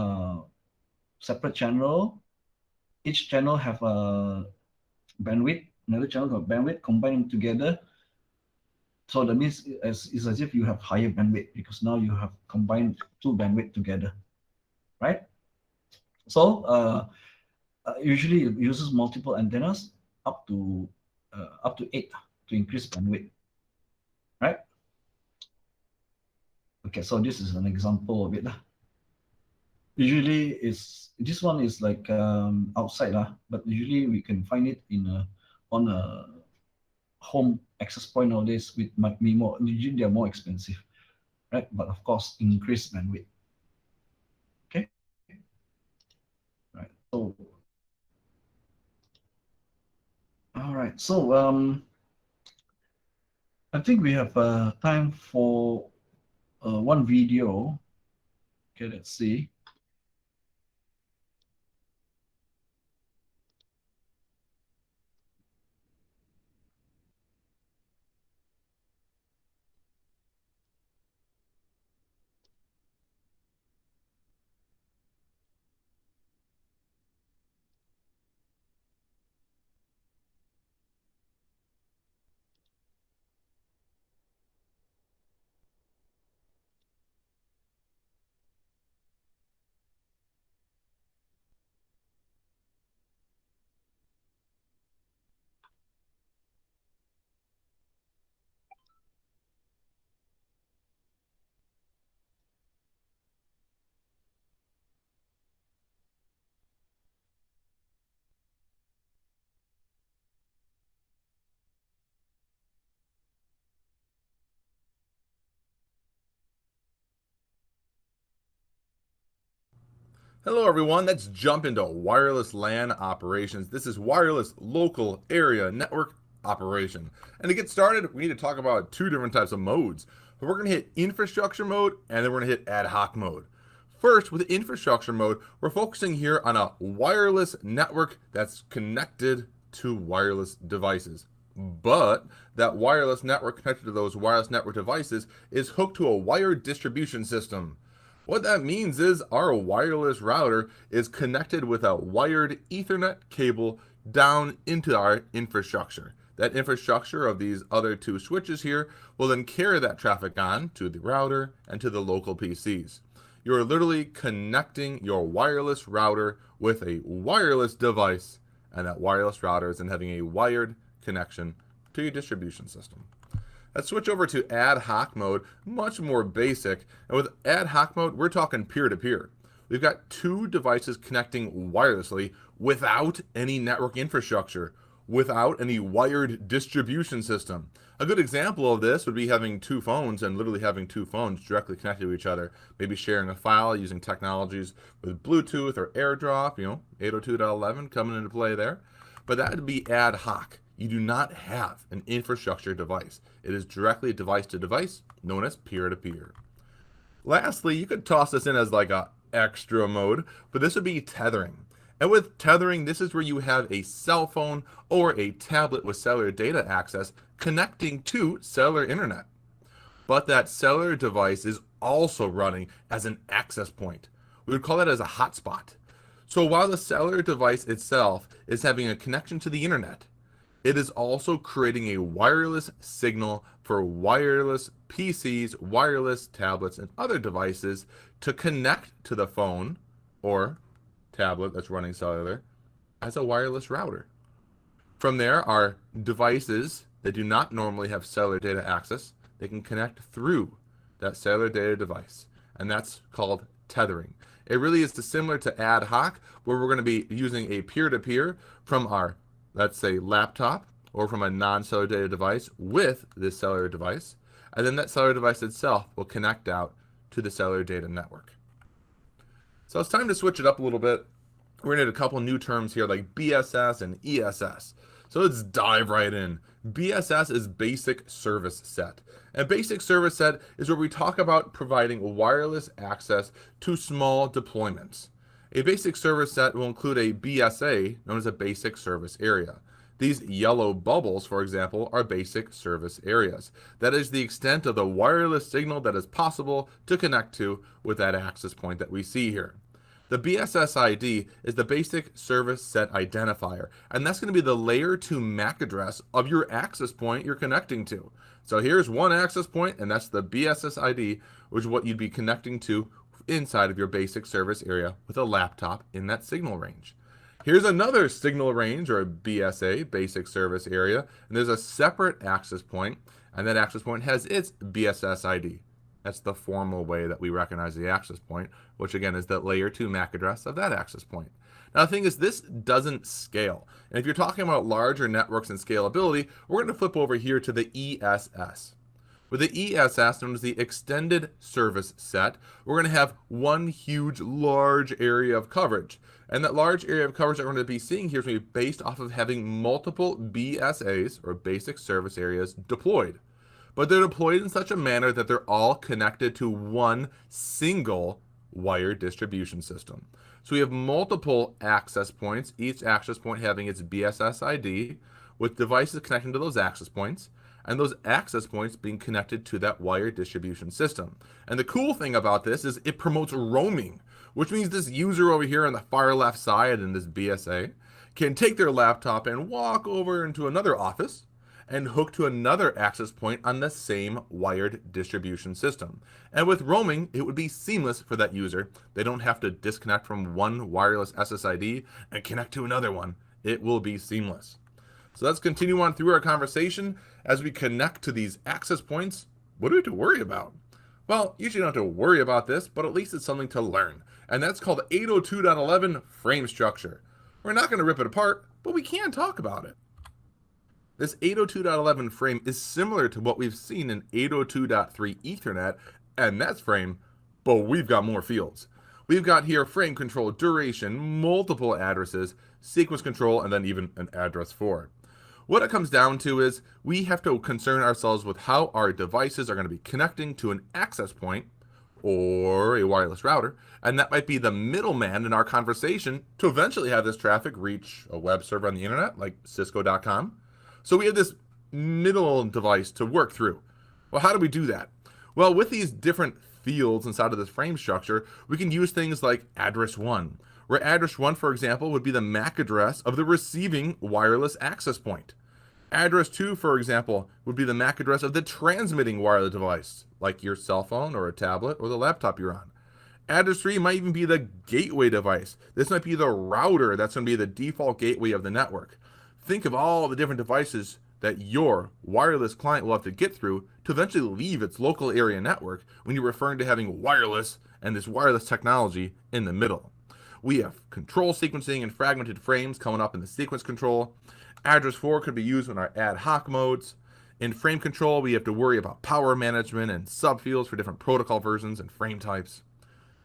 separate channel. Each channel have a bandwidth, another channel got bandwidth, combine them together. So that means it's as if you have higher bandwidth, because now you have combined two bandwidth together, right? So usually it uses multiple antennas up to 8 to increase bandwidth, right? Okay, so this is an example of it. Usually this one is like outside, but usually we can find it on a home access point nowadays, with might be more, usually they're more expensive, right? But of course, increased bandwidth. Okay, right. So, all right. So I think we have time for one video. Okay, let's see. Hello everyone, let's jump into wireless LAN operations. This is wireless local area network operation. And to get started, we need to talk about two different types of modes. We're going to hit infrastructure mode, and then we're going to hit ad hoc mode. First, with infrastructure mode, we're focusing here on a wireless network that's connected to wireless devices. But that wireless network connected to those wireless network devices is hooked to a wired distribution system. What that means is our wireless router is connected with a wired Ethernet cable down into our infrastructure. That infrastructure of these other two switches here will then carry that traffic on to the router and to the local PCs. You're literally connecting your wireless router with a wireless device, and that wireless router is then having a wired connection to your distribution system. Let's switch over to ad hoc mode, much more basic. And with ad hoc mode, we're talking peer-to-peer. We've got two devices connecting wirelessly without any network infrastructure, without any wired distribution system. A good example of this would be having two phones and literally having two phones directly connected to each other, maybe sharing a file using technologies with Bluetooth or AirDrop, 802.11 coming into play there. But that would be ad hoc. You do not have an infrastructure device. It is directly device to device, known as peer-to-peer. Lastly, you could toss this in as like a extra mode, but this would be tethering. And with tethering, this is where you have a cell phone or a tablet with cellular data access connecting to cellular internet. But that cellular device is also running as an access point. We would call that as a hotspot. So while the cellular device itself is having a connection to the internet, it is also creating a wireless signal for wireless PCs, wireless tablets, and other devices to connect to the phone or tablet that's running cellular as a wireless router. From there, our devices that do not normally have cellular data access, they can connect through that cellular data device, and that's called tethering. It really is similar to ad hoc, where we're going to be using a peer-to-peer from our, let's say, laptop or from a non-cellular data device with this cellular device, and then that cellular device itself will connect out to the cellular data network. So it's time to switch it up a little bit. We're going to need a couple new terms here like BSS and ESS. So let's dive right in. BSS is Basic Service Set. And Basic Service Set is where we talk about providing wireless access to small deployments. A basic service set will include a BSA, known as a Basic Service Area. These yellow bubbles, for example, are basic service areas. That is the extent of the wireless signal that is possible to connect to with that access point that we see here. The BSS ID is the Basic Service Set Identifier, and that's going to be the layer 2 MAC address of your access point you're connecting to. So here's one access point, and that's the BSS ID, which is what you'd be connecting to inside of your basic service area with a laptop in that signal range. Here's another signal range, or a BSA, Basic Service Area, and there's a separate access point, and that access point has its BSS ID. That's the formal way that we recognize the access point, which again is the layer 2 MAC address of that access point. Now the thing is, this doesn't scale. And if you're talking about larger networks and scalability, we're going to flip over here to the ESS. With the ESS, known as the Extended Service Set, we're going to have one huge large area of coverage. And that large area of coverage that we're going to be seeing here is going to be based off of having multiple BSAs, or Basic Service Areas, deployed. But they're deployed in such a manner that they're all connected to one single wire distribution system. So we have multiple access points, each access point having its BSS ID, with devices connecting to those access points, and those access points being connected to that wire distribution system. And the cool thing about this is it promotes roaming, which means this user over here on the far left side in this BSA can take their laptop and walk over into another office and hook to another access point on the same wired distribution system. And with roaming, it would be seamless for that user. They don't have to disconnect from one wireless SSID and connect to another one. It will be seamless. So let's continue on through our conversation. As we connect to these access points, what do we have to worry about? Well, usually don't have to worry about this, but at least it's something to learn. And that's called 802.11 frame structure. We're not going to rip it apart, but we can talk about it. This 802.11 frame is similar to what we've seen in 802.3 Ethernet, and that's frame, but we've got more fields. We've got here frame control, duration, multiple addresses, sequence control, and then even an address for it. What it comes down to is we have to concern ourselves with how our devices are going to be connecting to an access point or a wireless router, and that might be the middleman in our conversation to eventually have this traffic reach a web server on the internet like Cisco.com. So we have this middle device to work through. Well, how do we do that? Well, with these different fields inside of this frame structure, we can use things like address 1, where address 1, for example, would be the MAC address of the receiving wireless access point. Address 2, for example, would be the MAC address of the transmitting wireless device, like your cell phone or a tablet or the laptop you're on. Address 3 might even be the gateway device. This might be the router that's going to be the default gateway of the network. Think of all the different devices that your wireless client will have to get through to eventually leave its local area network when you're referring to having wireless and this wireless technology in the middle. We have control sequencing and fragmented frames coming up in the sequence control. Address 4 could be used in our ad hoc modes. In frame control, we have to worry about power management and subfields for different protocol versions and frame types.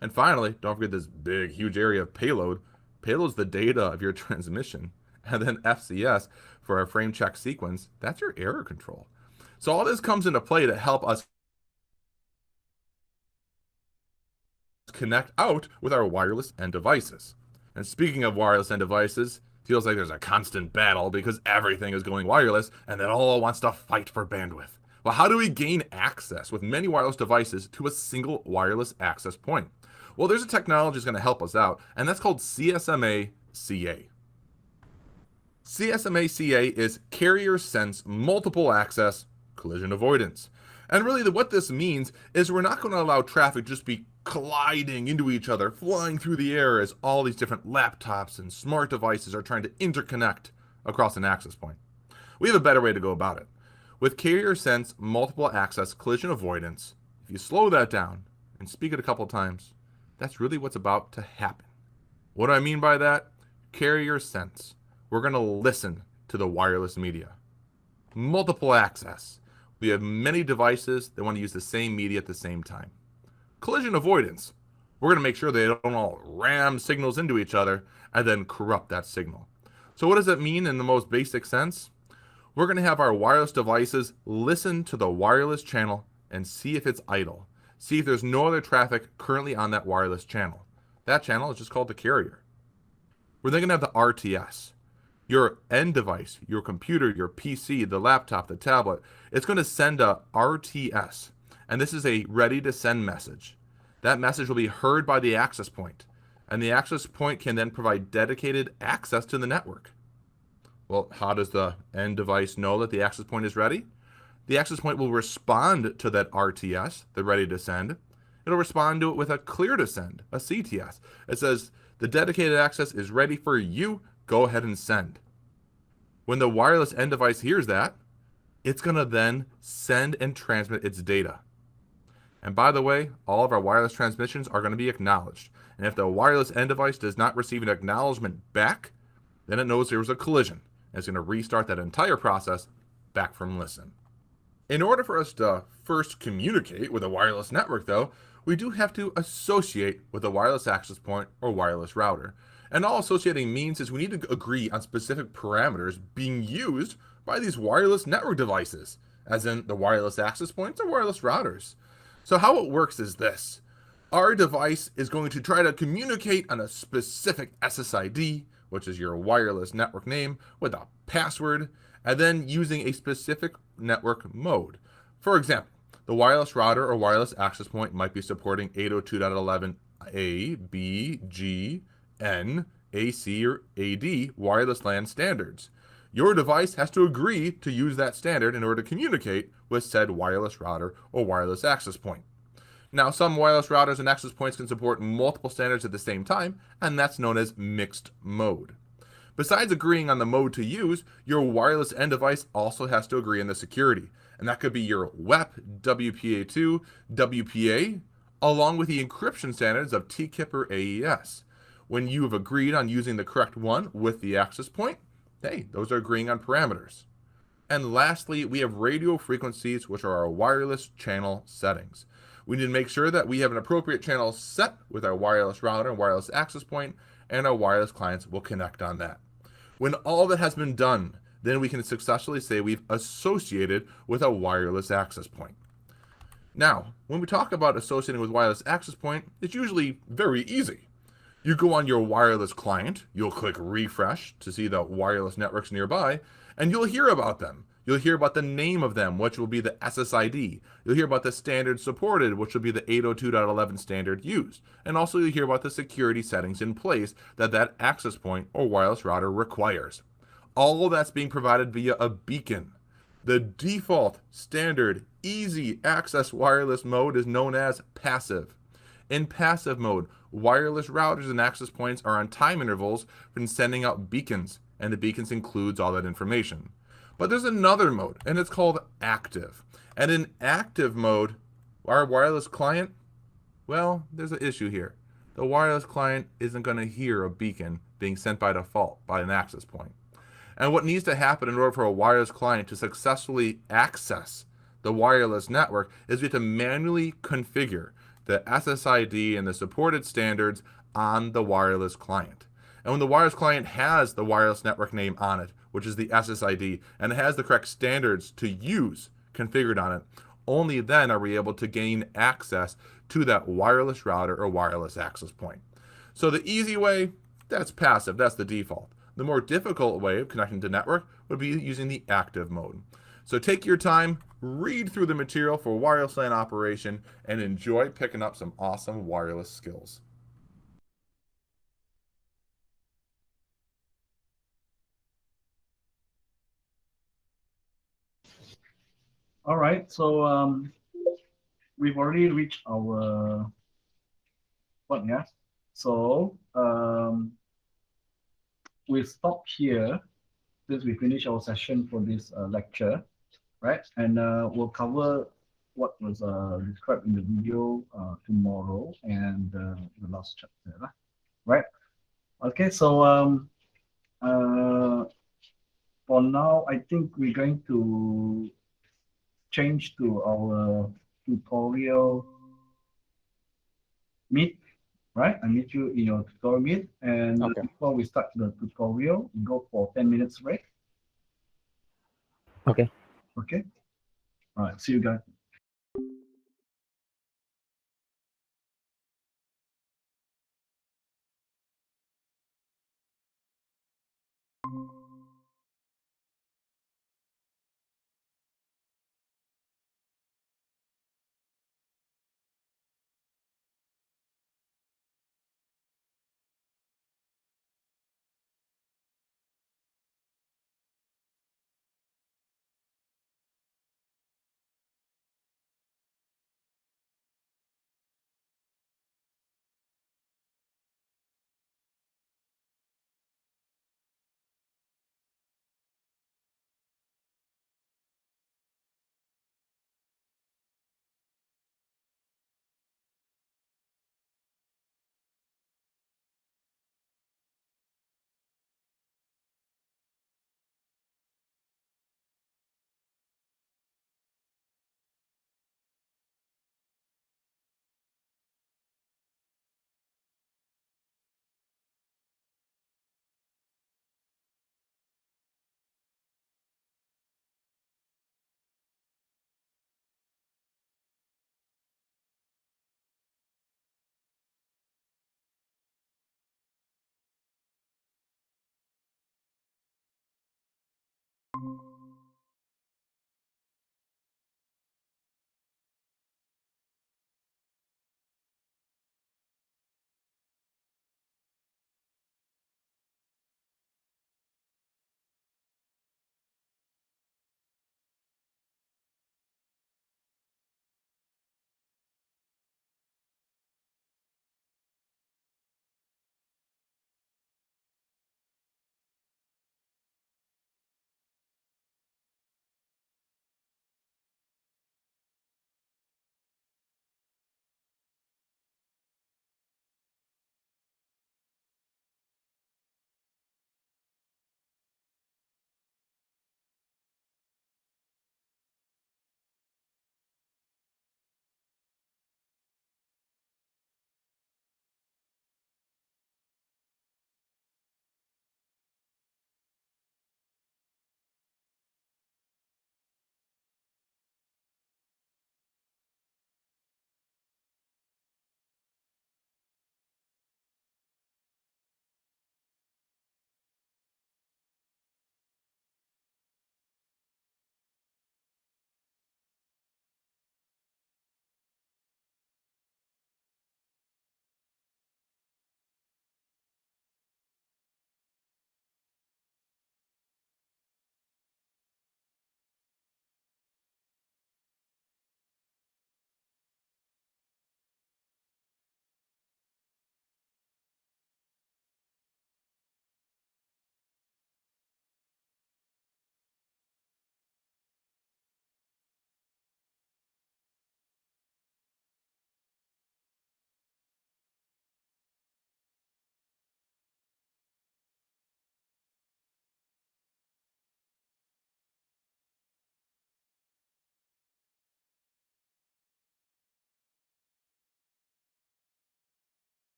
And finally, don't forget this big, huge area of payload. Payload is the data of your transmission. And then FCS for our frame check sequence, that's your error control. So all this comes into play to help us connect out with our wireless end devices. And speaking of wireless end devices, feels like there's a constant battle because everything is going wireless and it all wants to fight for bandwidth. Well, how do we gain access with many wireless devices to a single wireless access point? Well, there's a technology that's going to help us out, and that's called CSMA-CA. CSMA-CA is Carrier Sense Multiple Access Collision Avoidance. And really what this means is we're not going to allow traffic to just be colliding into each other, flying through the air as all these different laptops and smart devices are trying to interconnect across an access point. We have a better way to go about it. With Carrier Sense Multiple Access Collision Avoidance, if you slow that down and speak it a couple times, that's really what's about to happen. What do I mean by that? Carrier Sense. We're going to listen to the wireless media. Multiple access. We have many devices that want to use the same media at the same time. Collision avoidance. We're going to make sure they don't all ram signals into each other and then corrupt that signal. So what does that mean in the most basic sense? we're going to have our wireless devices listen to the wireless channel and see if it's idle. See if there's no other traffic currently on that wireless channel. That channel is just called the carrier. We're then going to have the RTS. Your end device, your computer, your PC, the laptop, the tablet, it's going to send a RTS. And this is a ready to send message. That message will be heard by the access point. And the access point can then provide dedicated access to the network. Well, how does the end device know that the access point is ready? The access point will respond to that RTS, the ready to send. It'll respond to it with a clear to send, a CTS. It says, the dedicated access is ready for you, go ahead and send. When the wireless end device hears that, it's going to then send and transmit its data. And by the way, all of our wireless transmissions are going to be acknowledged. And if the wireless end device does not receive an acknowledgement back, then it knows there was a collision. And it's going to restart that entire process back from listen. In order for us to first communicate with a wireless network, though, we do have to associate with a wireless access point or wireless router. And all associating means is we need to agree on specific parameters being used by these wireless network devices, as in the wireless access points or wireless routers. So how it works is this. Our device is going to try to communicate on a specific SSID, which is your wireless network name, with a password, and then using a specific network mode. For example, the wireless router or wireless access point might be supporting 802.11a, b, g, n, ac, or ad wireless LAN standards. Your device has to agree to use that standard in order to communicate with said wireless router or wireless access point. Now, some wireless routers and access points can support multiple standards at the same time, and that's known as mixed mode. Besides agreeing on the mode to use, your wireless end device also has to agree on the security, and that could be your WEP, WPA2, WPA, along with the encryption standards of TCP or AES. When you have agreed on using the correct one with the access point, hey, those are agreeing on parameters. And lastly, we have radio frequencies, which are our wireless channel settings. We need to make sure that we have an appropriate channel set with our wireless router and wireless access point, and our wireless clients will connect on that. When all that has been done, then we can successfully say we've associated with a wireless access point. Now, when we talk about associating with wireless access point, it's usually very easy. You go on your wireless client, you'll click refresh to see the wireless networks nearby, and you'll hear about them. You'll hear about the name of them, which will be the SSID. You'll hear about the standard supported, which will be the 802.11 standard used. And also you'll hear about the security settings in place that that access point or wireless router requires. All of that's being provided via a beacon. The default, standard, easy access wireless mode is known as passive. In passive mode, wireless routers and access points are on time intervals from sending out beacons, and the beacons includes all that information. But there's another mode, and it's called active. And in active mode, our wireless client, well, there's an issue here. The wireless client isn't going to hear a beacon being sent by default by an access point. And what needs to happen in order for a wireless client to successfully access the wireless network is we have to manually configure the SSID and the supported standards on the wireless client. And when the wireless client has the wireless network name on it, which is the SSID, and it has the correct standards to use configured on it, only then are we able to gain access to that wireless router or wireless access point. So the easy way, that's passive, that's the default. The more difficult way of connecting to network would be using the active mode. So take your time, read through the material for wireless LAN operation, and enjoy picking up some awesome wireless skills. All right, so we've already reached our what? Yeah. So we stop here since we finish our session for this lecture, right? And we'll cover what was described in the video tomorrow and the last chapter, right? Okay, so for now, I think we're going to change to our tutorial meet, right? I meet you in your tutorial meet, and before we start the tutorial, we go for 10 minutes break. Okay. Okay. All right. See you guys.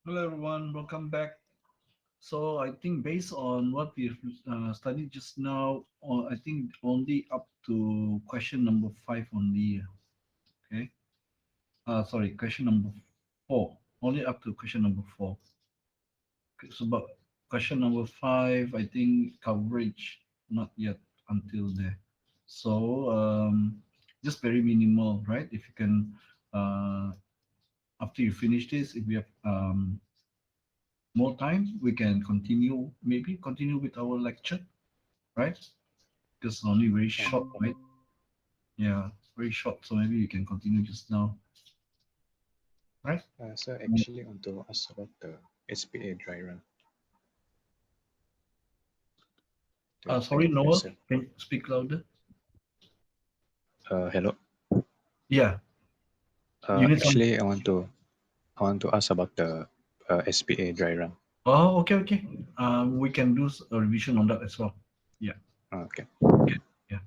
Hello everyone, welcome back. So I think based on what we've studied just now, I think only up to question number 5 only. Okay. Sorry, question number 4. Only up to question number 4. Okay, so about question number 5, I think coverage not yet until there. So just very minimal, right? If you can, after you finish this, if we have more time, we can continue, maybe continue with our lecture, right? Because only very short, right? Yeah, very short. So maybe you can continue just now, right? So actually, I want to ask about the SPA dry run. Sorry, Noah, can you speak louder? Hello. Yeah. You need some... Actually, I want to ask about the SPA dry run. Oh, okay, okay. We can do a revision on that as well. Yeah. Okay. Okay. Yeah.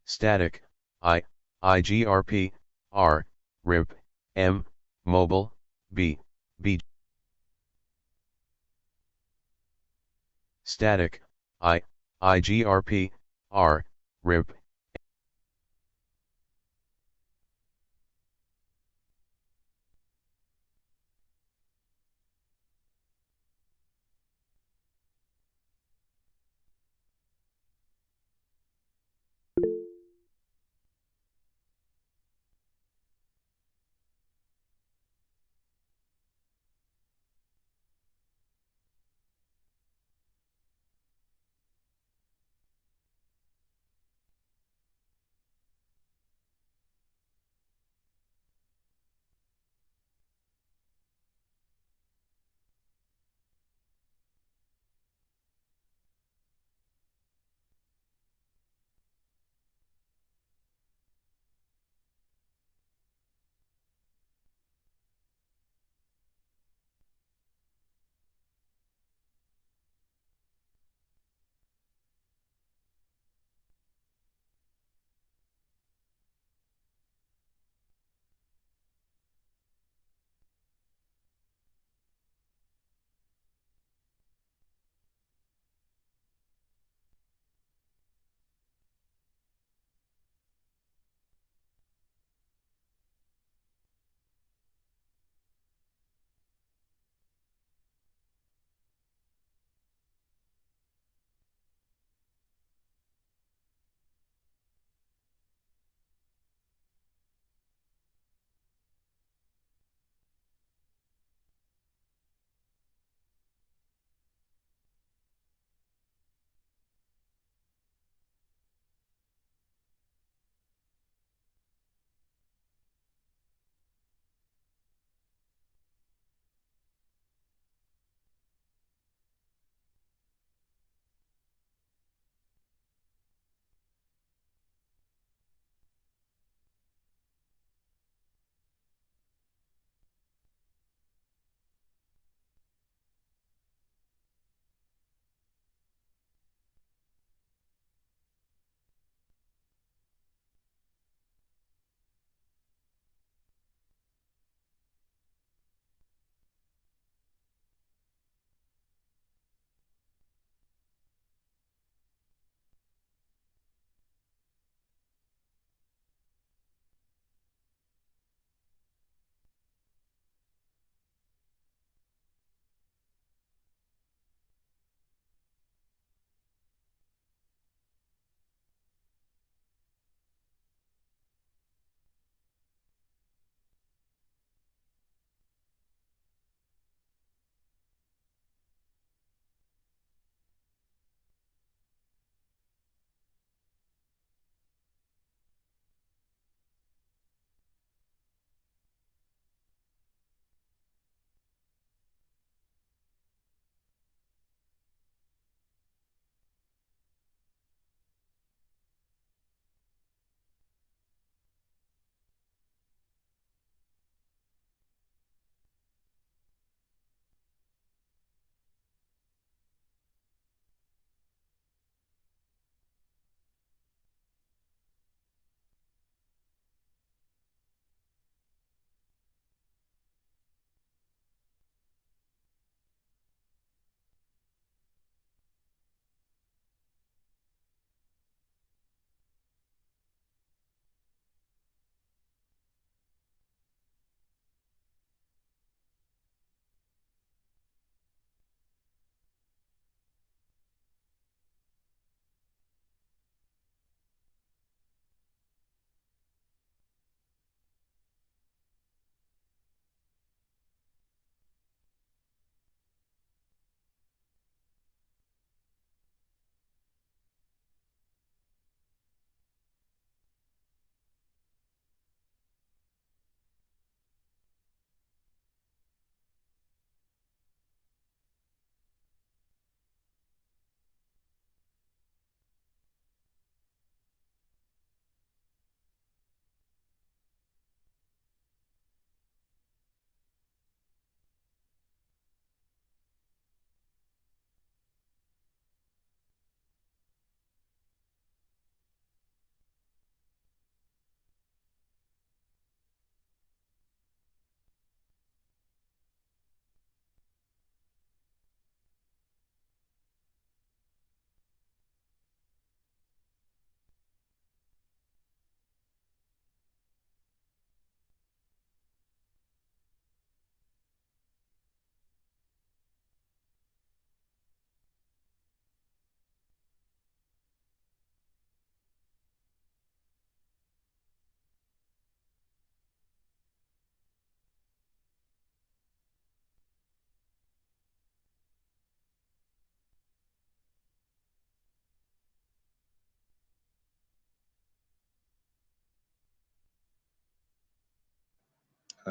static, I, IGRP, R, RIP, M, mobile, B, B. Static, I, IGRP, R, RIP.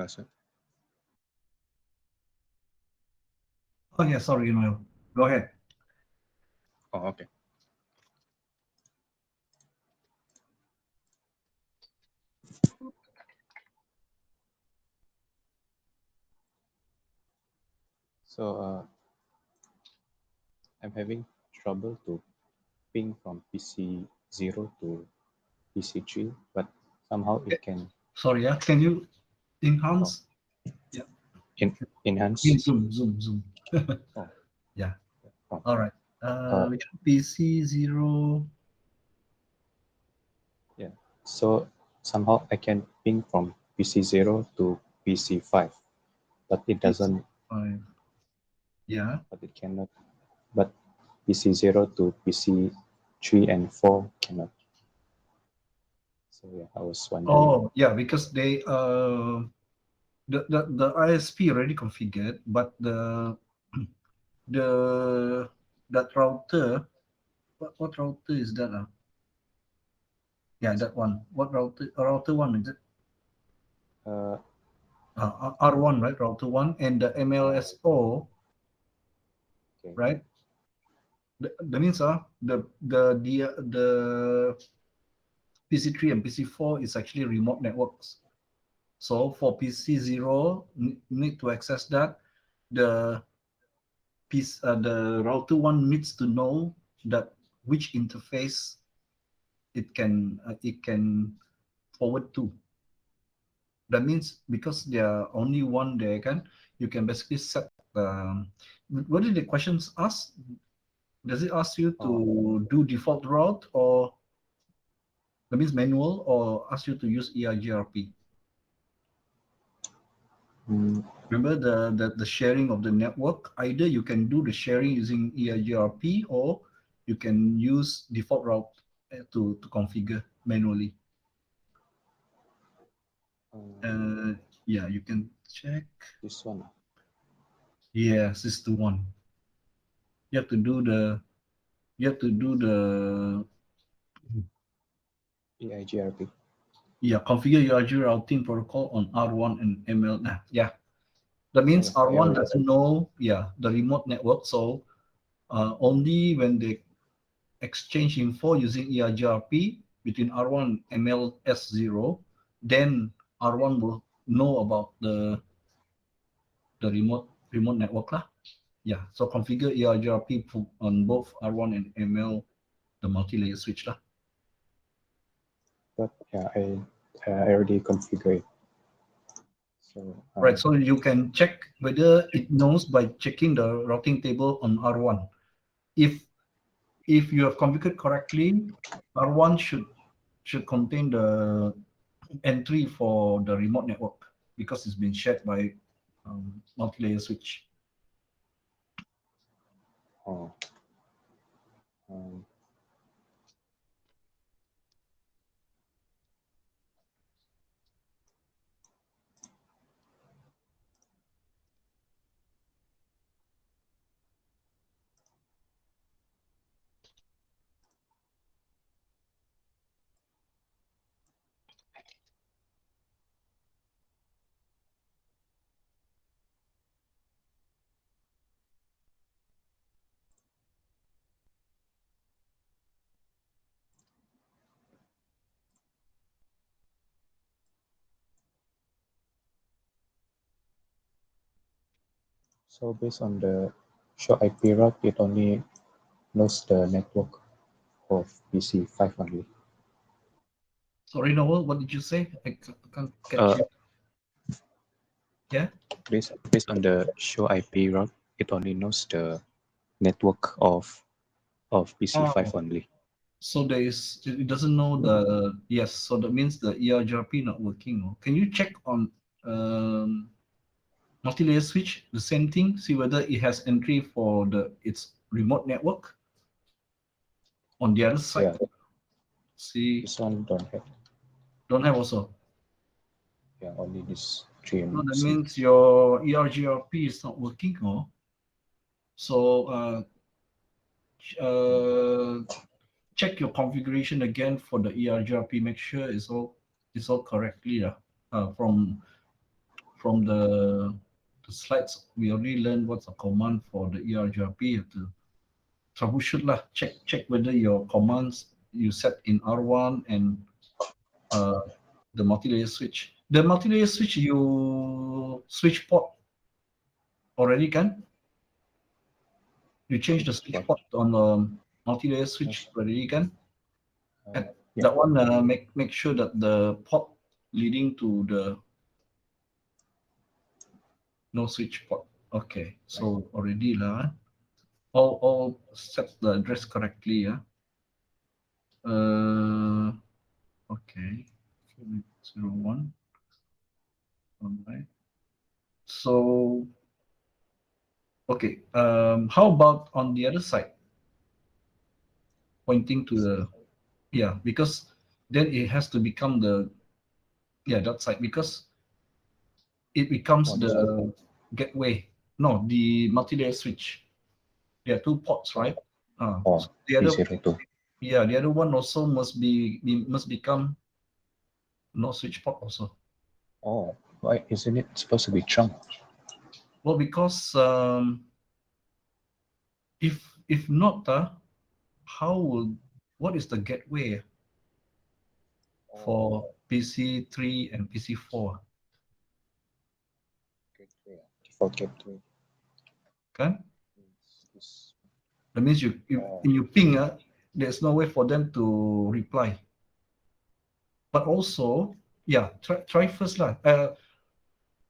Sir. Oh yeah, sorry, Noel. Go ahead. Oh, okay. So I'm having trouble to ping from PC 0 to PC 3, but somehow it can Sorry, yeah. Can you enhance? Yeah. in, In enhance. zoom. Oh, Yeah. oh. All right. Uh, We got PC 0. yeah. So somehow I can ping from PC 0 to PC 5, but it doesn't. 5. Yeah. But it cannot. But PC 0 to PC 3 and 4 cannot. So yeah, I was wondering. Oh, yeah, because they the ISP already configured, but the that router, what router is that? Yeah, that one. What router one is it? Uh, R1, right? Router one, and the MLSO, okay. right? That means the PC3 and PC4 is actually remote networks. So for PC0, need to access that. The the router one needs to know that which interface it can forward to. That means because there are only one there, you can basically set. What did the questions ask? Does it ask you to do default route, or that means manual, or ask you to use EIGRP? Mm, Remember the sharing of the network. Either you can do the sharing using EIGRP, or you can use default route to configure manually. Yeah, you can check. this one. Yes, it's the one. You have to do the. You have to do the. EIGRP. Yeah, configure EIG routing protocol on R1 and ML. Nah, yeah, that means Yeah, I R1 already. doesn't know. Yeah, the remote network. So only when they exchange info using EIGRP between R1 and MLS0, then R1 will know about the remote network lah. Yeah, so configure EIGRP on both R1 and ML, the multi-layer switch lah. But yeah, I already configured it. So Right, so you can check whether it knows by checking the routing table on R1. If you have configured correctly, R1 should contain the entry for the remote network because it's been shared by multi-layer switch. oh, um, so based on the show IP route, it only knows the network of PC 5 only. Sorry, Noel, what did you say? I can't catch Uh, you. Yeah? based on the show IP route, it only knows the network of PC 5 only. So it doesn't know the, yes, so that means the EIGRP not working. Can you check on multi-layer switch, the same thing, see whether it has entry for its remote network on the other side? Yeah, See, this one don't have. don't have also. Yeah, only this 3 No, and that C. means your EIGRP is not working. So check your configuration again for the EIGRP. Make sure it's all correctly from from the slides, we already learned what's a command for the ERGRP. You have to troubleshoot lah, check whether your commands you set in R1 and the multi-layer switch. The multi-layer switch you switch port already can? You change the switch port on the multi-layer switch already can? Yeah. That one make sure that the port leading to the no switch port. Okay, so already lah. All set the address correctly, yeah. Okay, 01. All right. So, okay. How about on the other side? Pointing to the, yeah, because then it has to become the, yeah, that side, because it becomes the gateway. No, the multi-layer switch. There are two ports, right? So the other, P02. yeah, the other one also must become no switch port also. Oh, why isn't it supposed to be trunk? Well, because if not, what is the gateway for PC3 and PC4? Gateway, default gateway. Kan? That means when you ping, there's no way for them to reply. But also, yeah, try first lah.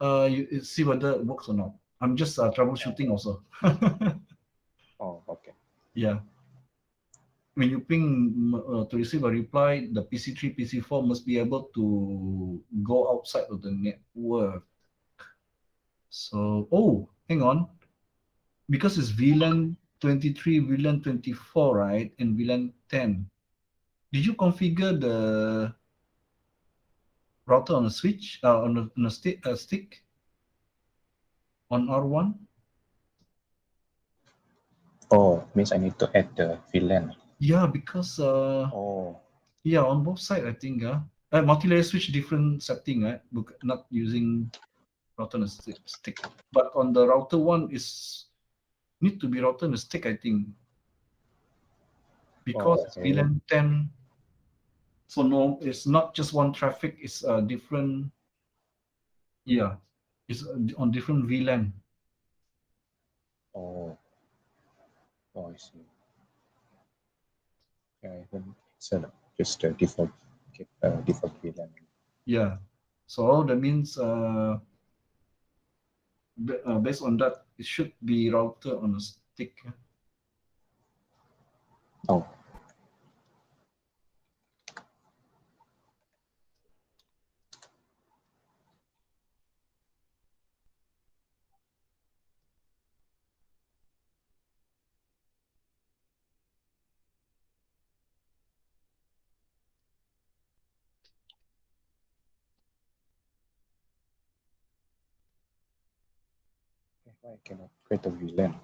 You see whether it works or not. I'm just troubleshooting also. Oh, okay. Yeah. When you ping to receive a reply, the PC3, PC4 must be able to go outside of the network. So, oh, hang on. Because it's VLAN 23, VLAN 24, right? And VLAN 10. Did you configure the router on a switch, on a stick on R1? Oh, means I need to add the VLAN. Yeah, because yeah, on both sides, I think. Multi-layer switch, different setting, right? Not using router on a stick. But on the router one is need to be router on a stick, I think. Because it's VLAN 10. So no, it's not just one traffic, it's different. Yeah, it's on different VLAN. Oh, I see. Yeah, even set up just the default VLAN. Yeah, so that means based on that, it should be router on a stick. Oh, why I cannot create a VLAN?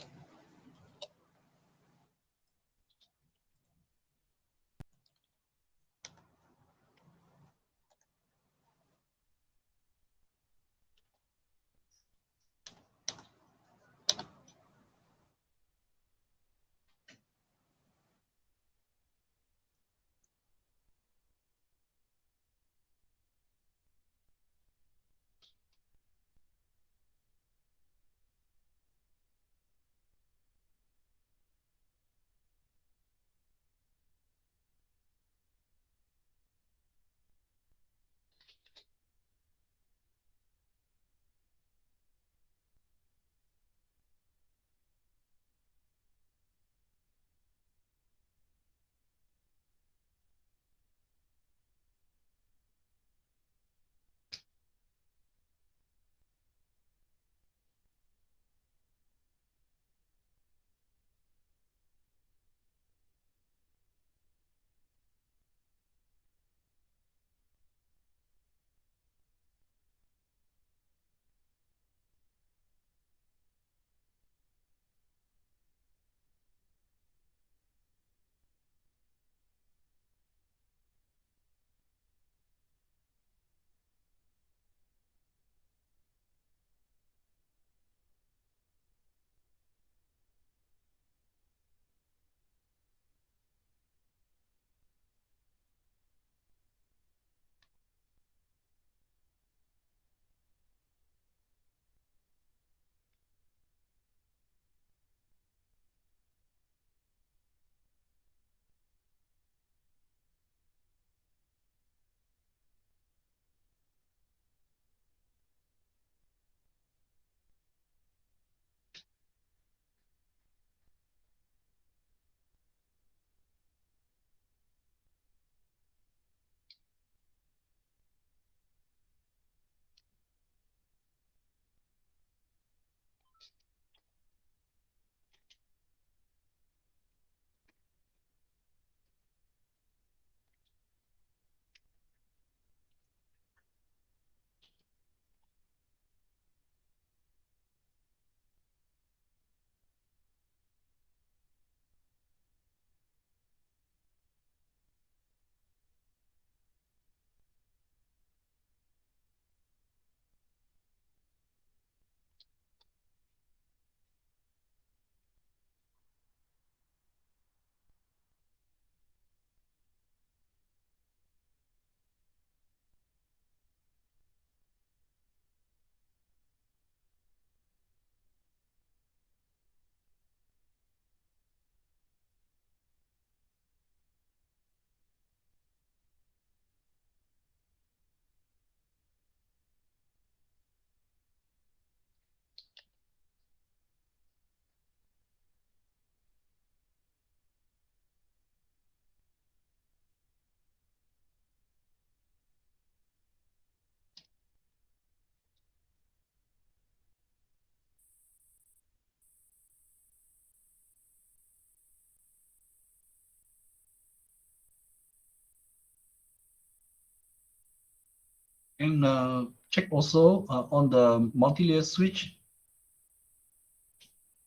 And check also on the multi-layer switch,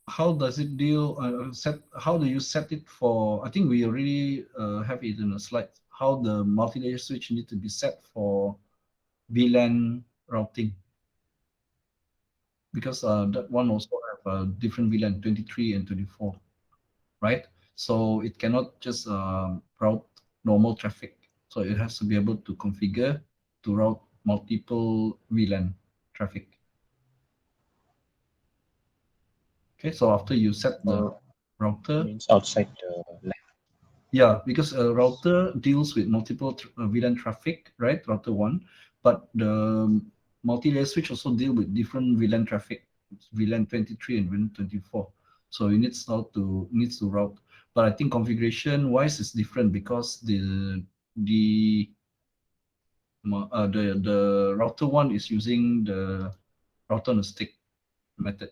how does it deal, how do you set it for, I think we already have it in a slide, how the multi-layer switch need to be set for VLAN routing. Because that one also have a different VLAN 23 and 24, right? So it cannot just route normal traffic. So it has to be able to configure to route multiple VLAN traffic. Okay, so after you set the router, Means outside the LAN. yeah, because a router deals with multiple VLAN traffic, right? Router one, but the multi-layer switch also deal with different VLAN traffic, VLAN 23 and VLAN 24. So it needs to route. But I think configuration wise is different because the router one is using the router on a stick method.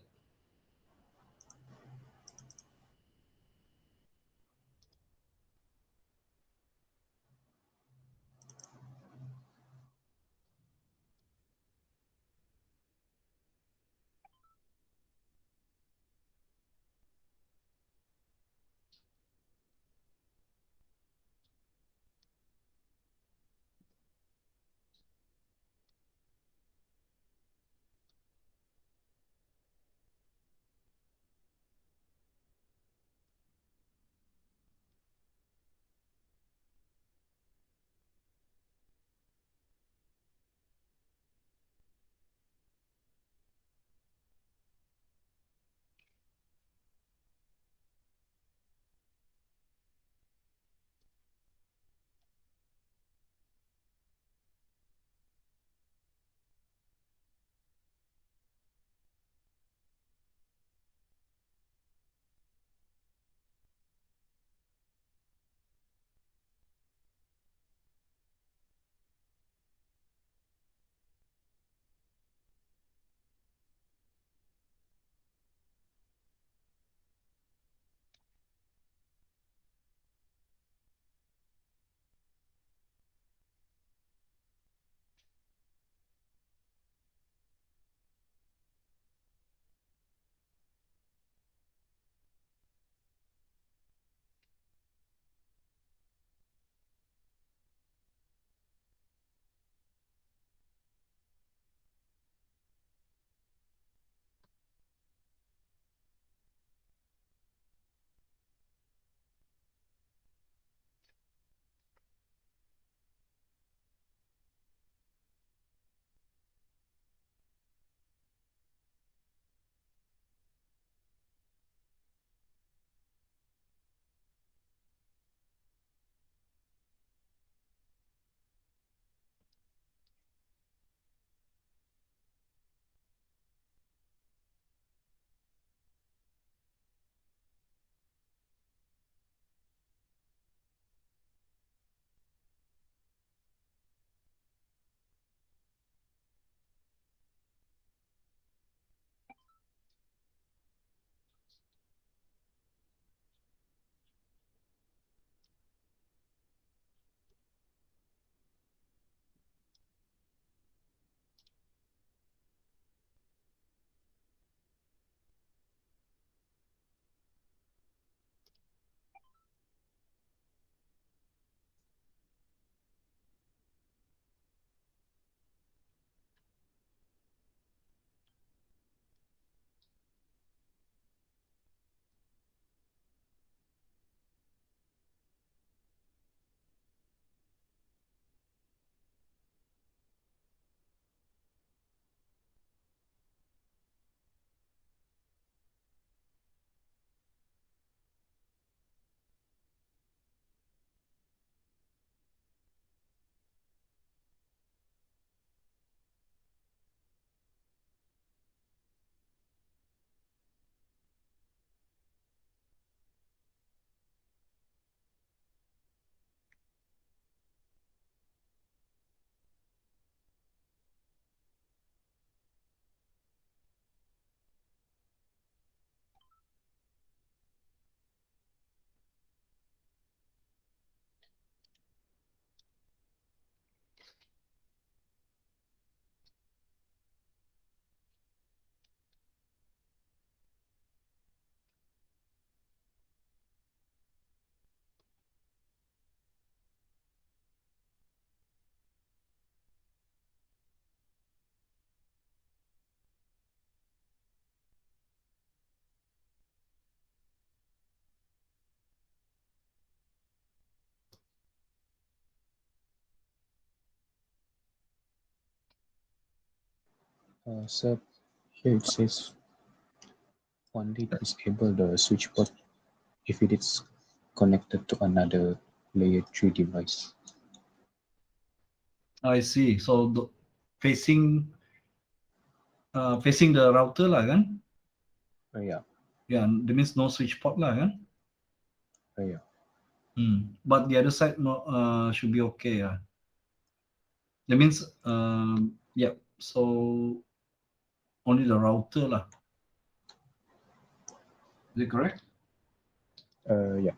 So here it says only disable the switch port if it is connected to another layer 3 device. I see. So facing facing the router lah kan? Yeah. Yeah, that means no switch port lah kan? Yeah. But the other side should be okay. That means yeah. So only the router lah. Is it correct? Yeah.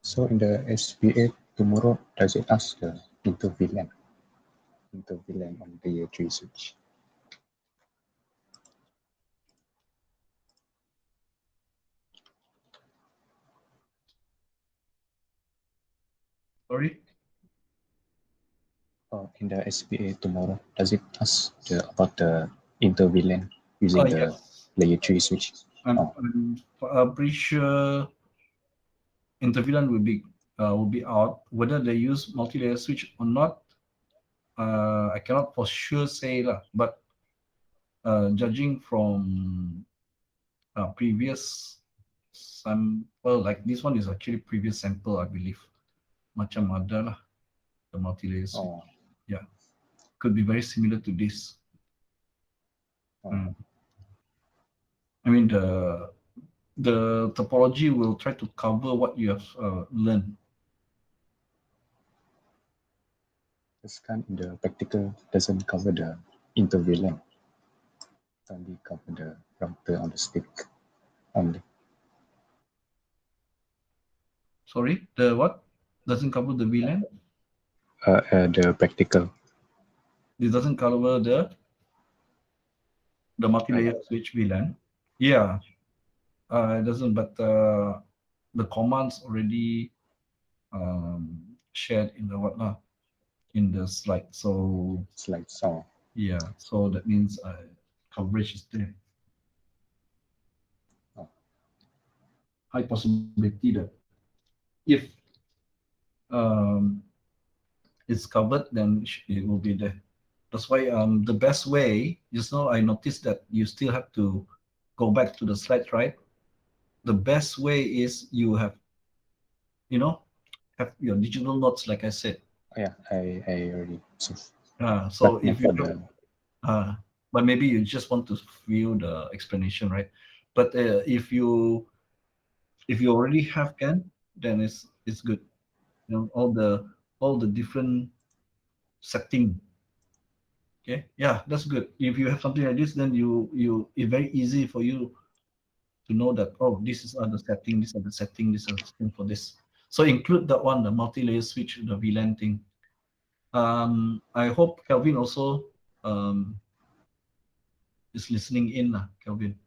So in the SPA tomorrow, does it ask the inter-VLAN on layer 3 switch? Sorry. In the SPA tomorrow, does it ask about the inter-VLAN using the Yes. layer 3 switch? I'm pretty sure inter-VLAN will be out. Whether they use multi-layer switch or not, I cannot for sure say lah. But judging from previous sample, like this one is actually previous sample, I believe. Macam ada lah, the multi-layer switch. Yeah, could be very similar to this. I mean, the topology will try to cover what you have learned. This kind in the practical doesn't cover the inter-VLAN. Only cover the router on the stick only. Sorry, the what? Doesn't cover the VLAN? The practical. This doesn't cover the multi-layer switch VLAN. Yeah, it doesn't, but the commands already shared in the whatnot in the slide. So yeah, so that means coverage is there. High possibility that if it's covered, then it will be there. That's why the best way, just now I noticed that you still have to go back to the slide, right? The best way is you have your digital notes, like I said. Yeah, I already. So if you but maybe you just want to view the explanation, right? But if you already have can, then it's good. All the different setting. Okay, yeah, that's good. If you have something like this, then it's very easy for you to know that, oh, this is the setting, this is the setting, this is the setting for this. So include that one, the multi-layer switch, the VLAN thing. I hope Kelvin also is listening in, Kelvin.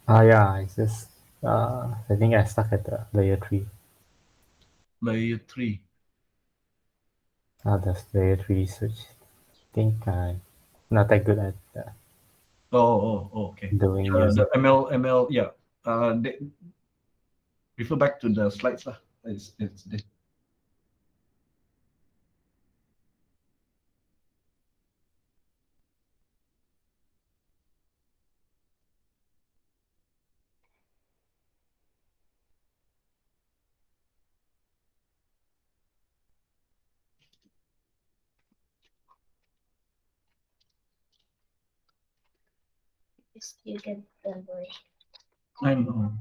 Yeah, it's just I think I stuck at the layer 3. Layer 3. The layer 3 switch. I think I'm not that good at Okay. doing The ML, yeah. Refer back to the slides lah. It's there. You get the word. I know.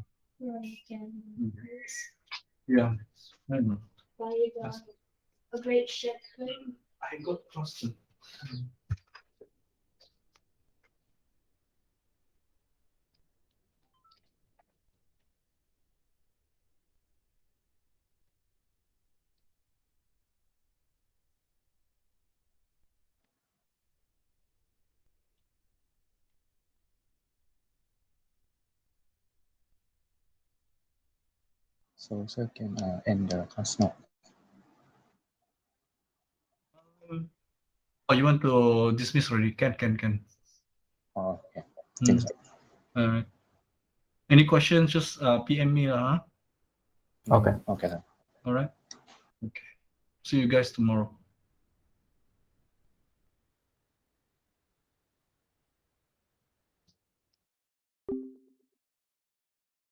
Yeah, I know. A great ship. I got trusted. So can end the class now. Oh, you want to dismiss already? Can. Oh, okay. Hmm. Thanks. All right. Any questions? Just PM me, huh? Okay. Okay then. All right. Okay. See you guys tomorrow.